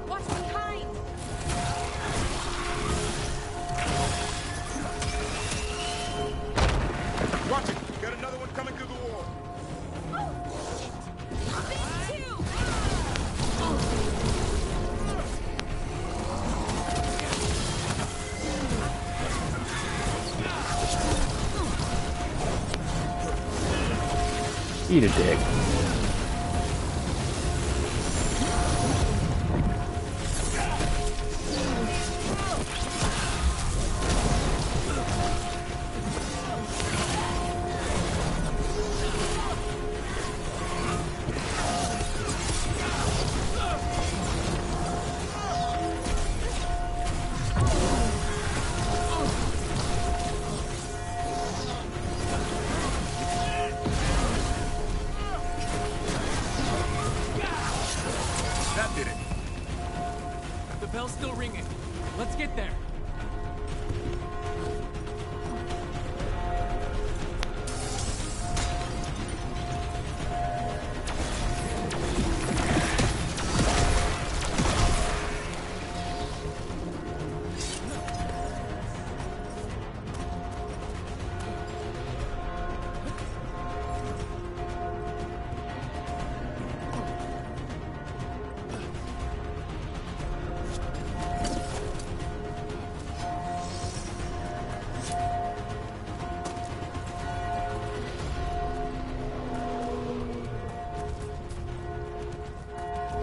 Watch behind. Watch it! Got another one coming through the wall. Big two. Eat a dick. That did it. The bell's still ringing. Let's get there.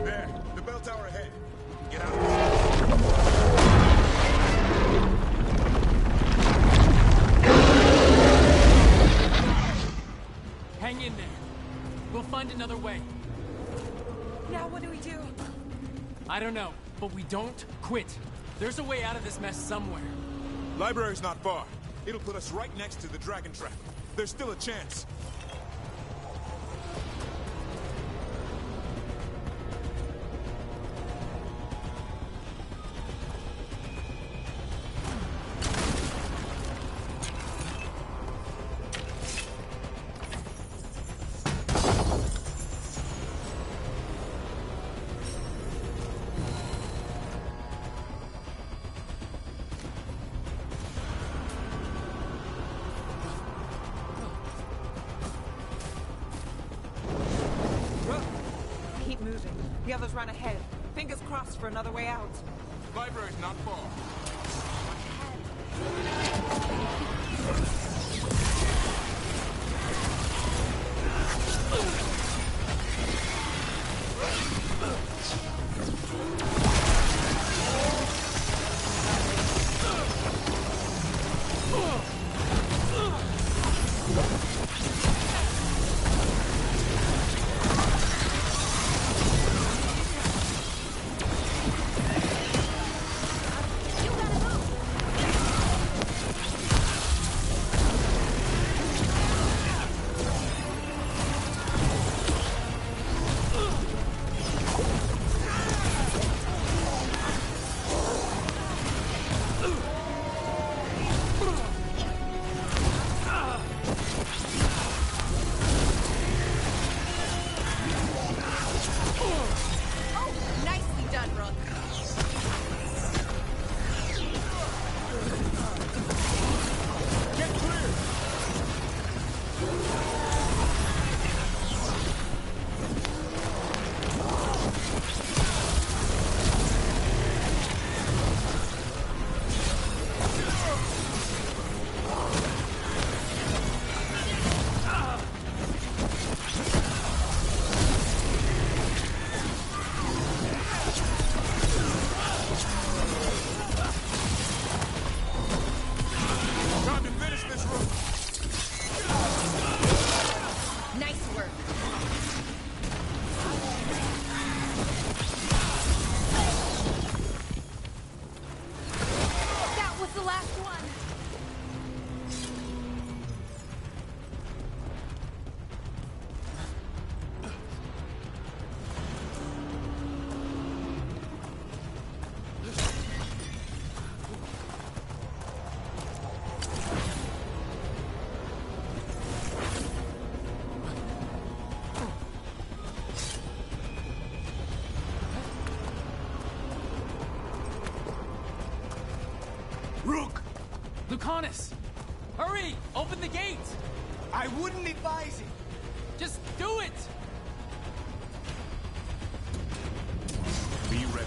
There, the bell tower ahead. Get out of Hang in there. We'll find another way. Now what do we do? I don't know, but we don't quit. There's a way out of this mess somewhere. Library's not far. It'll put us right next to the dragon trap. There's still a chance. Keep moving. The others run ahead. Fingers crossed for another way out. Library's not far. on us! Hurry! Open the gate! I wouldn't advise it! Just do it! Be ready.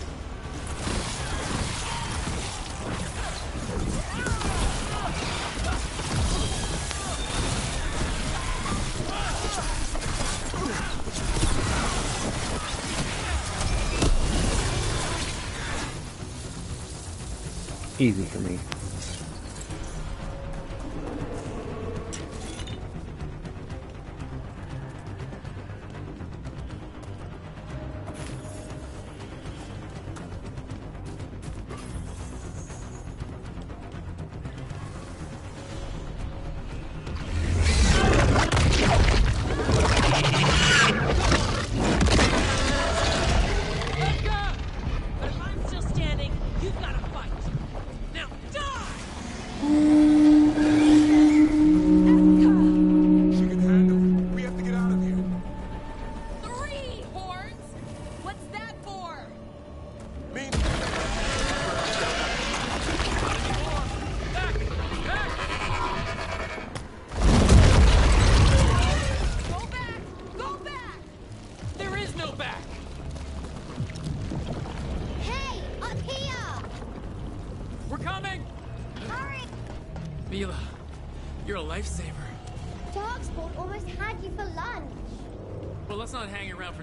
Easy for me.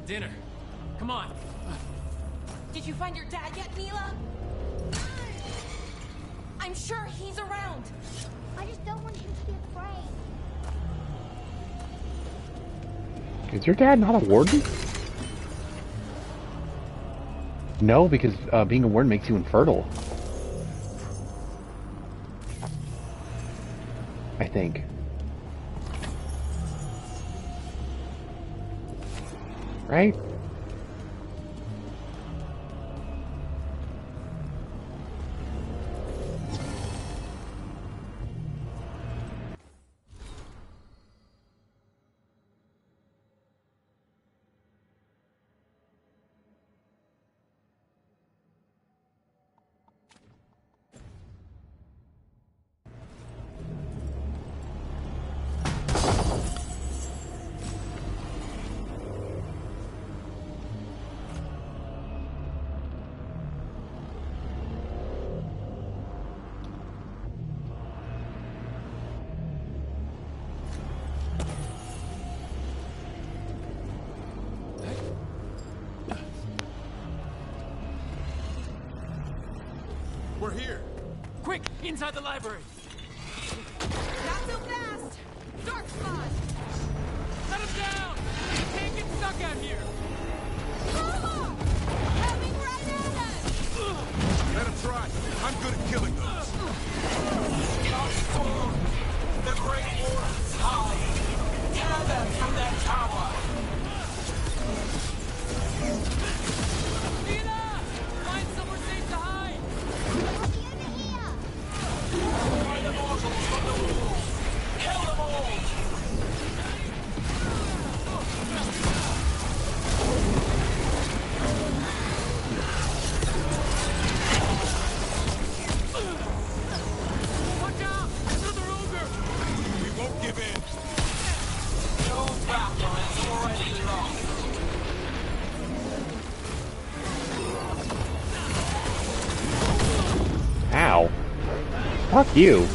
Dinner. Come on. Did you find your dad yet, Mila? I'm sure he's around. I just don't want him to be afraid. Is your dad not a warden? No, because being a warden makes you infertile. I think. Right? We're here. Quick, inside the library. Not so fast. Dark spot. Let him down. We can't get stuck out here. Coming right at us. Let him try. I'm good at killing those. The Great Warden's high. Tear them from their tower. Nina! Find somewhere safe to hide. Find the mortals from the walls. Kill them all. Watch out! Another ogre! We won't give in. No battle is already lost. Ow. Fuck you.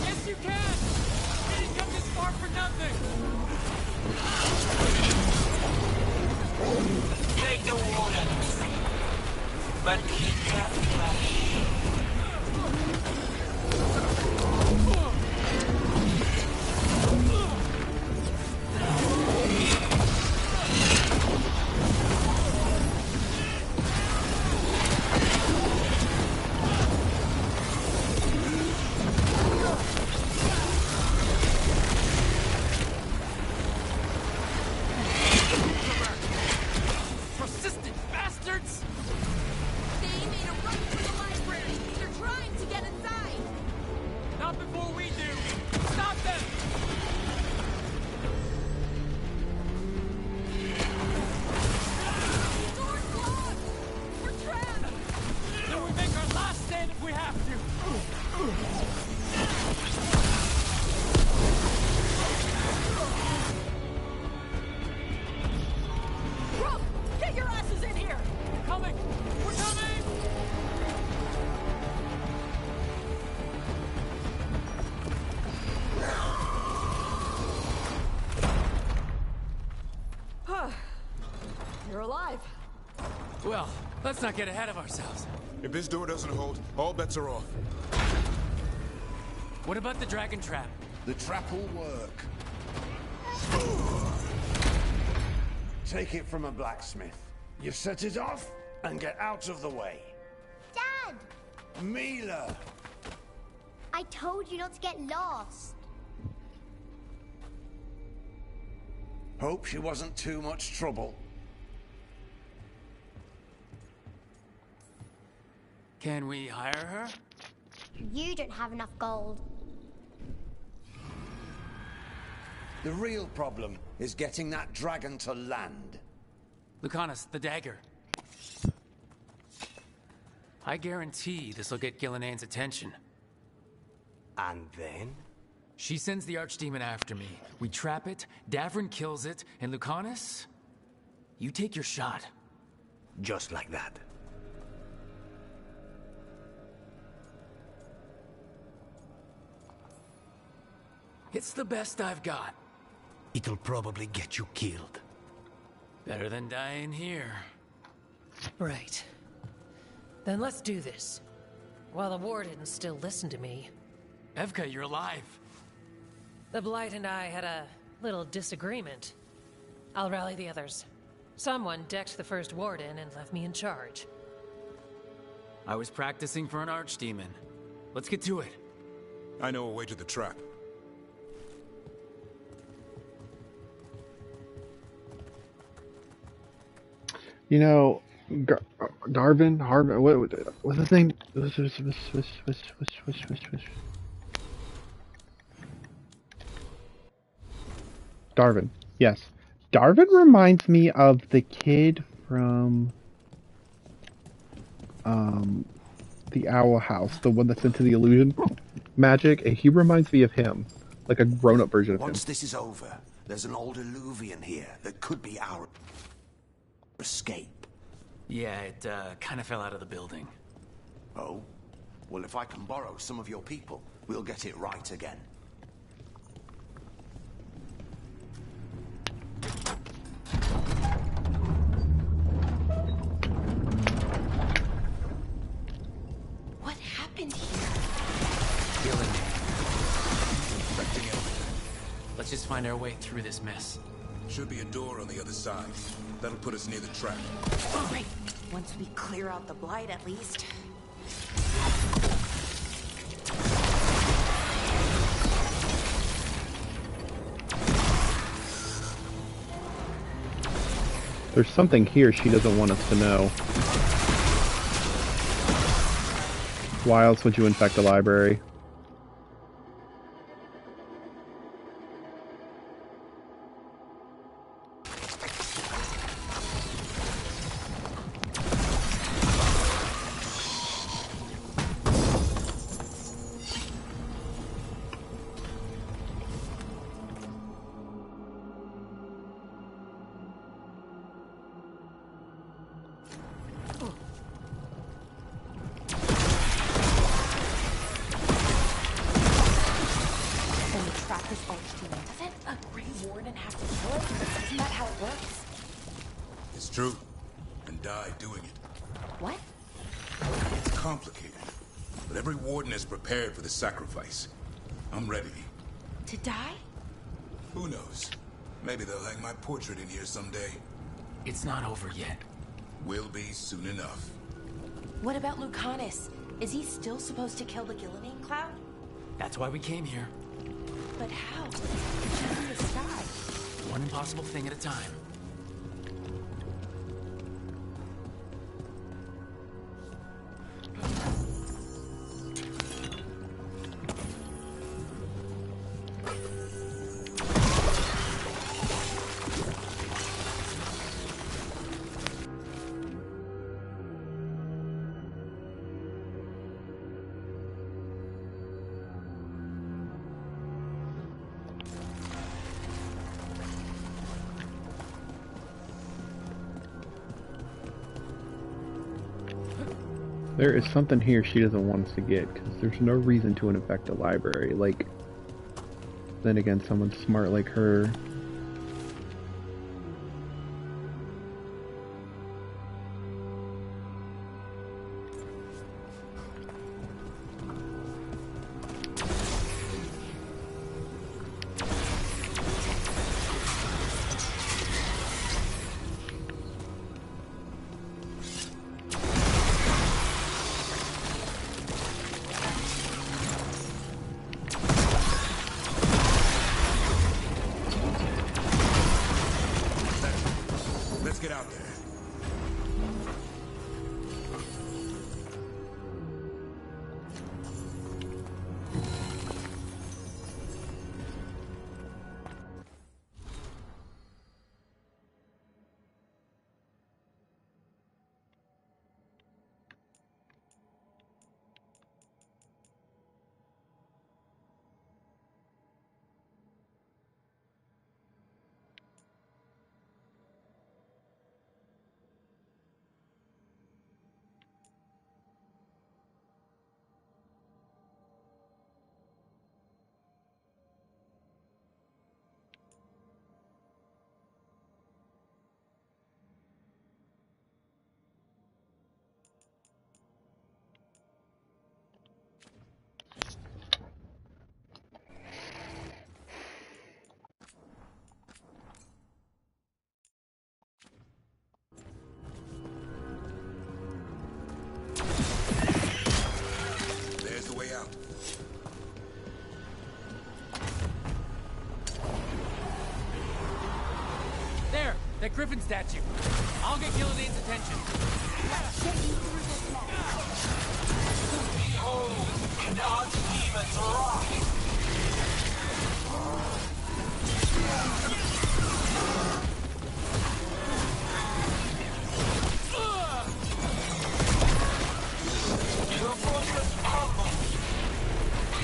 Yes, you can! You didn't come this far for nothing! Take the Wardens, but keep that flesh. Well, let's not get ahead of ourselves. If this door doesn't hold, all bets are off. What about the dragon trap? The trap will work. Take it from a blacksmith. You set it off and get out of the way. Dad! Mila! I told you not to get lost. Hope she wasn't too much trouble. Can we hire her? You don't have enough gold. The real problem is getting that dragon to land. Lucanus, the dagger. I guarantee this'll get Gillinean's attention. And then? She sends the archdemon after me. We trap it, Davrin kills it, and Lucanus? You take your shot. Just like that. It's the best I've got. It'll probably get you killed. Better than dying here. Right. Then let's do this. While the warden still listened to me. Evka, you're alive. The Blight and I had a little disagreement. I'll rally the others. Someone decked the first warden and left me in charge. I was practicing for an archdemon. Let's get to it. I know a way to the trap. You know, Harvin, what's his name? Darvin. Yes. Darvin reminds me of the kid from the Owl House, the one that's into the illusion magic, and he reminds me of him, like a grown-up version of him. Once this is over, there's an old Illuvian here that could be our escape. Yeah, it kind of fell out of the building. Oh? Well, if I can borrow some of your people, we'll get it right again. What happened here? Let's just find our way through this mess. Should be a door on the other side. That'll put us near the trap. All right. Once we clear out the blight, at least. There's something here she doesn't want us to know. Why else would you infect a library? Prepared for the sacrifice. I'm ready. To die? Who knows? Maybe they'll hang my portrait in here someday. It's not over yet. Will be soon enough. What about Lucanus? Is he still supposed to kill the Gillinean cloud? That's why we came here. But how? It's just in the sky. One impossible thing at a time. There is something here she doesn't want us to get, because there's no reason to infect a library. Like, then again, someone smart like her. griffin statue. I'll get Gillidane's attention. Behold, an archdemon's wrath. Your fortress crumbles.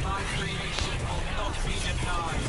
My creation will not be denied.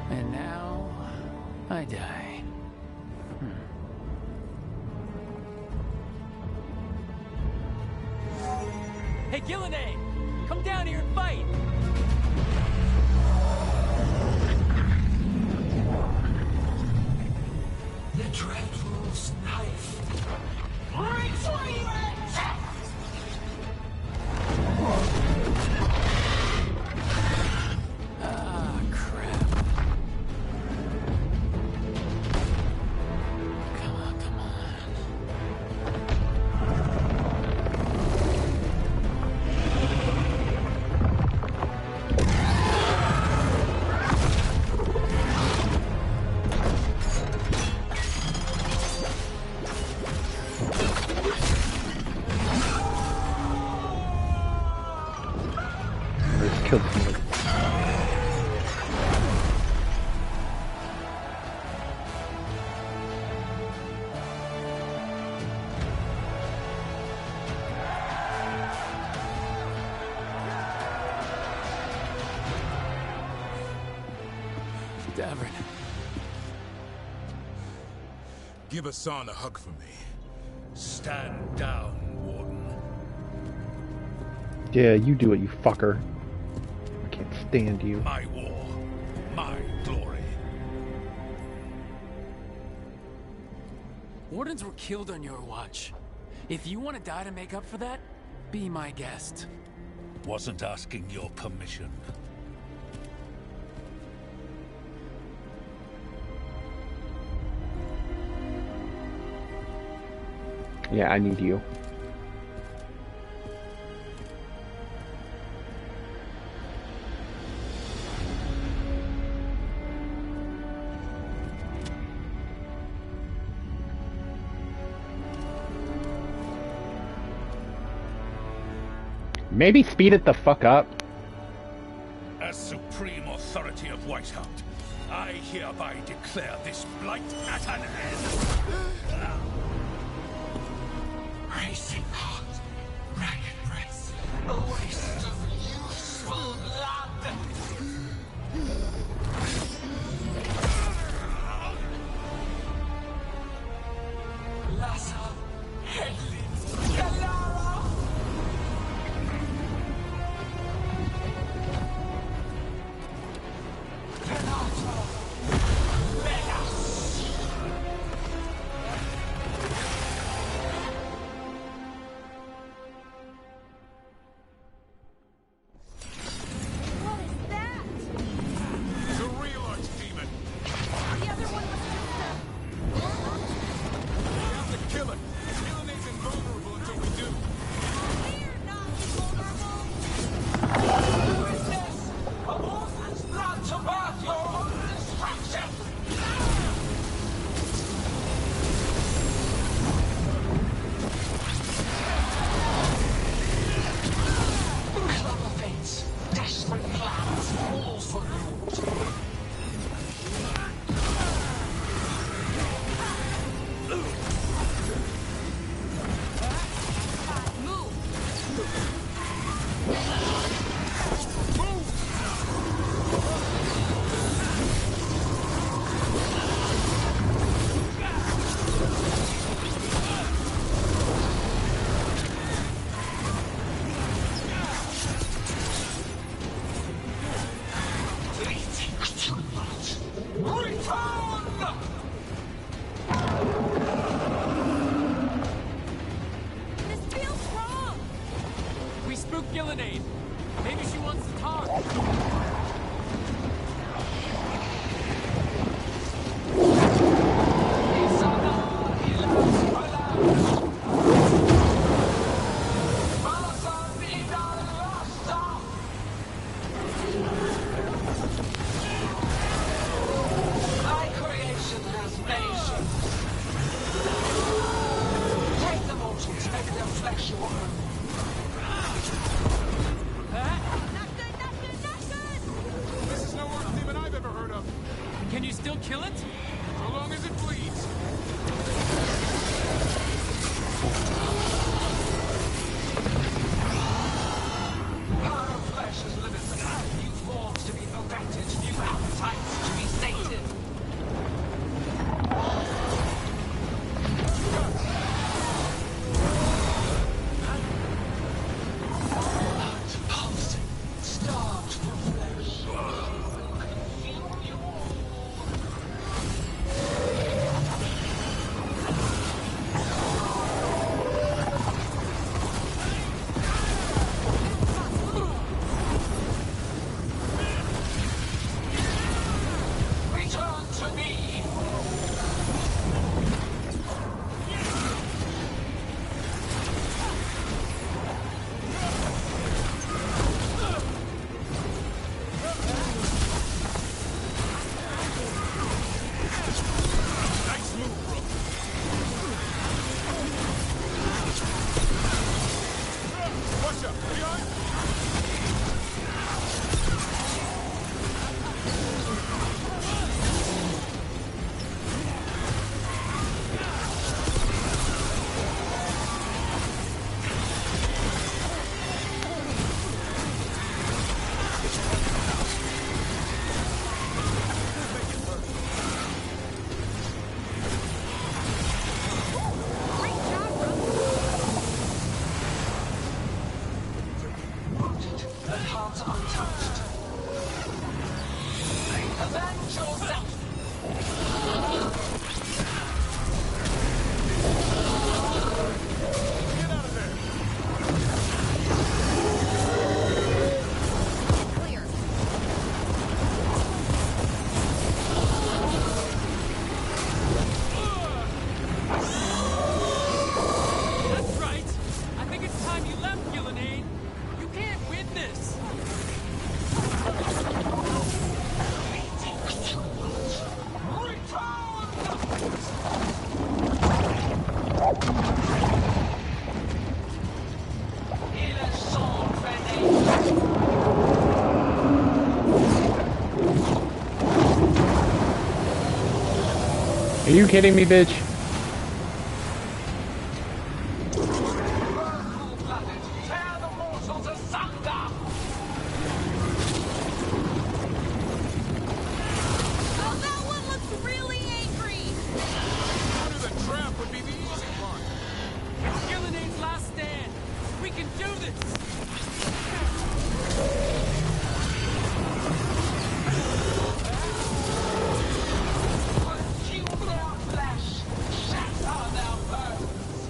And now, I die. Hey, Gillinade! Come down here and fight! The Dreadful's knife. Retreat! Ah, crap. Come on, come on. Just killed somebody. Davrin. Give Hassan a hug for me. Stand down, Warden. Yeah, you do it, you fucker. I can't stand you. My war, my glory. Wardens were killed on your watch. If you want to die to make up for that, be my guest. Wasn't asking your permission. Yeah, I need you. Maybe speed it the fuck up. As supreme authority of Whitehound, I hereby declare this blight at an end. Racing heart, ragged breath, a waste of useful blood. Lassa, Headley, Galara. Penata, Melas. Gillenade. Maybe she wants to talk. My creation has nations. Take the mortals, make their flesh your own. This is no Earth demon I've ever heard of. Can you still kill it? So long as it bleeds. Power of flesh is limitless. New forms to be perfected, new appetites to be sated. Heart pulsing, starved for flesh. Consume you all. Return to me! Nice move, bro. Watch out! Behind! Wounded, but heart untouched. Avenge yourself! Get out of there! Clear. That's right. I think it's time you left, Gillenade. You can't win this. Il est sans fainéant. Are you kidding me, bitch? Cold-blooded, tear the mortals asunder! Oh, that one looks really angry. Under the trap would be the easy part. It's Gillenade's last stand. We can do this. Consume their flesh, shatter their bones.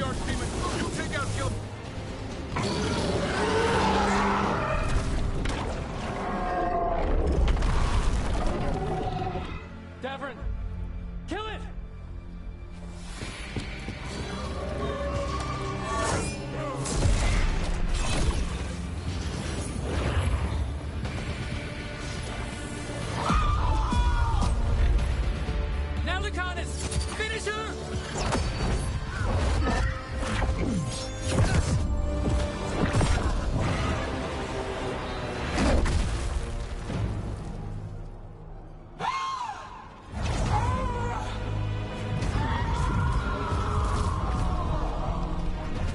Archdemon! You take out Gil... Davrin! Kill it! Now, Lucanus! Finish her!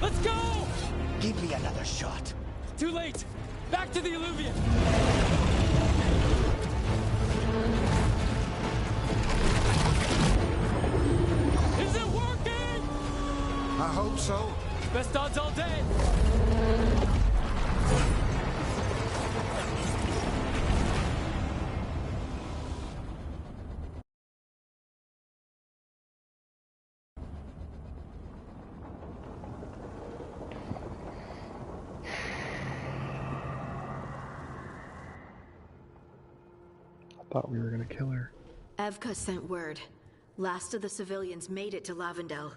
Let's go! Give me another shot. Too late! Back to the Illuvian! Is it working? I hope so. Best odds all day! Thought we were gonna kill her. Evka sent word. Last of the civilians made it to Lavendel.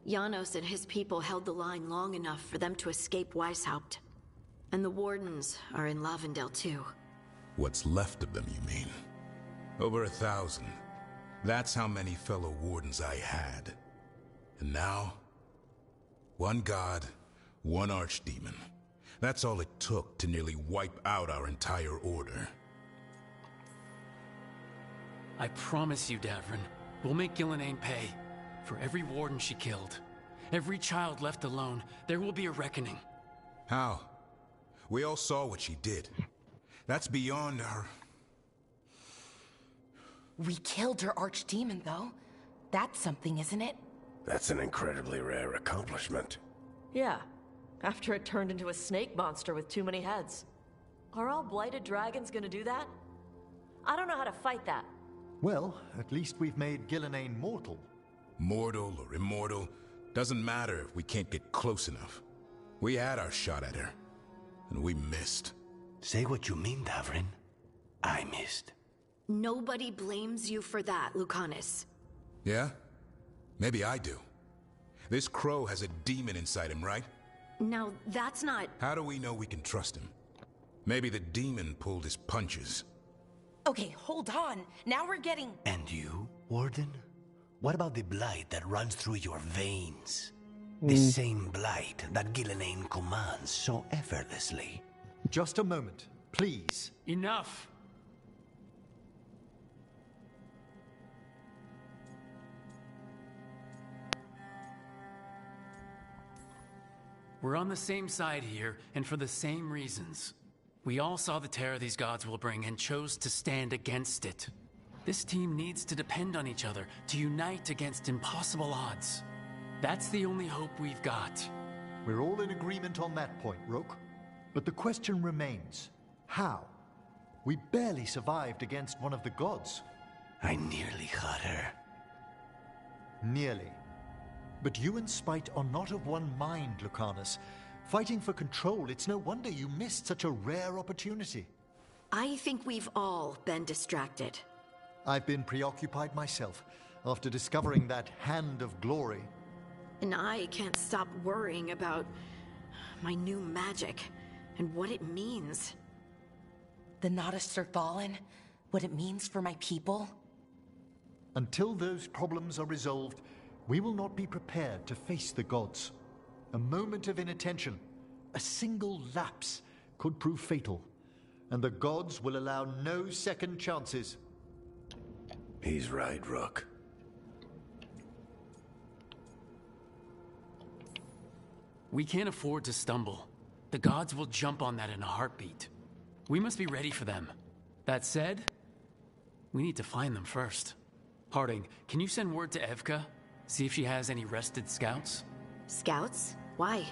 Janos and his people held the line long enough for them to escape Weishaupt. And the Wardens are in Lavendel too. What's left of them, you mean? Over 1,000. That's how many fellow Wardens I had. And now, one god, one archdemon. That's all it took to nearly wipe out our entire order. I promise you, Davrin, we'll make Gillenane pay. For every warden she killed, every child left alone, there will be a reckoning. How? We all saw what she did. That's beyond our... We killed her archdemon, though. That's something, isn't it? That's an incredibly rare accomplishment. Yeah, after it turned into a snake monster with too many heads. Are all blighted dragons gonna do that? I don't know how to fight that. Well, at least we've made Gillenane mortal. Mortal or immortal, doesn't matter if we can't get close enough. We had our shot at her, and we missed. Say what you mean, Davrin. I missed. Nobody blames you for that, Lucanus. Yeah? Maybe I do. This crow has a demon inside him, right? Now, that's not... How do we know we can trust him? Maybe the demon pulled his punches. Okay, hold on. Now we're getting... And you, Warden? What about the blight that runs through your veins? The same blight that Gillenane commands so effortlessly. Just a moment, please. Enough! We're on the same side here, and for the same reasons. We all saw the terror these gods will bring and chose to stand against it. This team needs to depend on each other to unite against impossible odds. That's the only hope we've got. We're all in agreement on that point, Rook. But the question remains, how? We barely survived against one of the gods. I nearly got her. Nearly. But you and Spite are not of one mind, Lucanus. Fighting for control, it's no wonder you missed such a rare opportunity. I think we've all been distracted. I've been preoccupied myself, after discovering that Hand of Glory. And I can't stop worrying about my new magic and what it means. The Nodists are fallen? What it means for my people? Until those problems are resolved, we will not be prepared to face the gods. A moment of inattention, a single lapse, could prove fatal, and the gods will allow no second chances. He's right, Rook. We can't afford to stumble. The gods will jump on that in a heartbeat. We must be ready for them. That said, we need to find them first. Harding, can you send word to Evka? See if she has any rested scouts? Scouts? Why?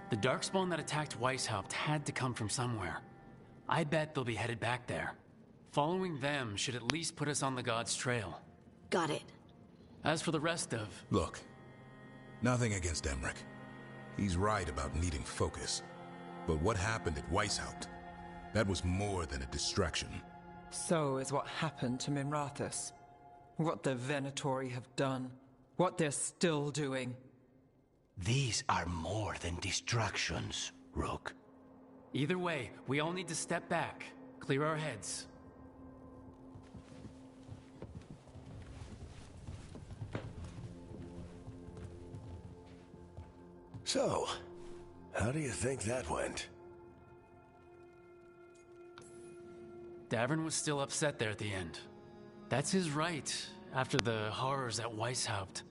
The Darkspawn that attacked Weishaupt had to come from somewhere. I bet they'll be headed back there. Following them should at least put us on the gods' trail. Got it. As for the rest of... Look, Nothing against Emmerich. He's right about needing focus. But what happened at Weishaupt? That was more than a distraction. So is what happened to Minrathous. What the Venatori have done. What they're still doing. These are more than distractions, Rook. Either way, we all need to step back, clear our heads. So, how do you think that went? Davern was still upset there at the end. That's his right, after the horrors at Weishaupt.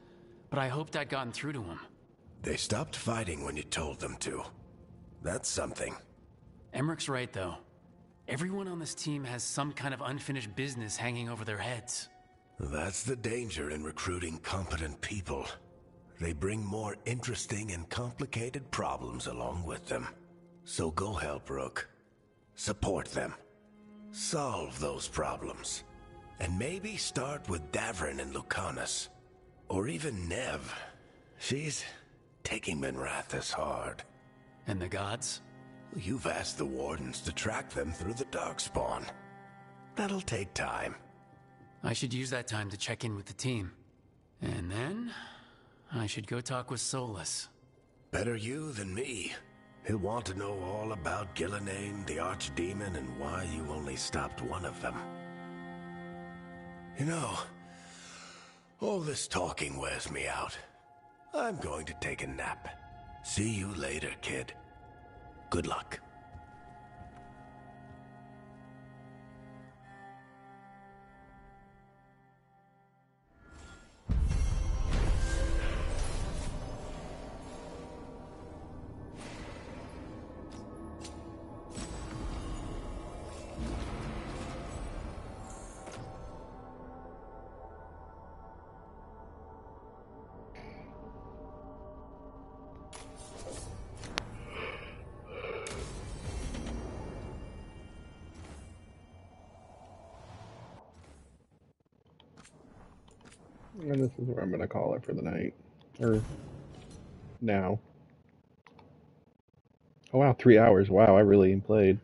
But I hoped I'd gotten through to him. They stopped fighting when you told them to. That's something. Emmerich's right, though. Everyone on this team has some kind of unfinished business hanging over their heads. That's the danger in recruiting competent people. They bring more interesting and complicated problems along with them. So go help Rook. Support them. Solve those problems. And maybe start with Davern and Lucanus. Or even Nev. She's taking Minrathous hard. And the gods? You've asked the Wardens to track them through the Darkspawn. That'll take time. I should use that time to check in with the team. And then I should go talk with Solus. Better you than me. He'll want to know all about Gillenane, the Archdemon, and why you only stopped one of them. You know, all this talking wears me out. I'm going to take a nap. See you later, kid. Good luck. And this is where I'm going to call it for the night. Or now. Oh wow, 3 hours. Wow, I really played.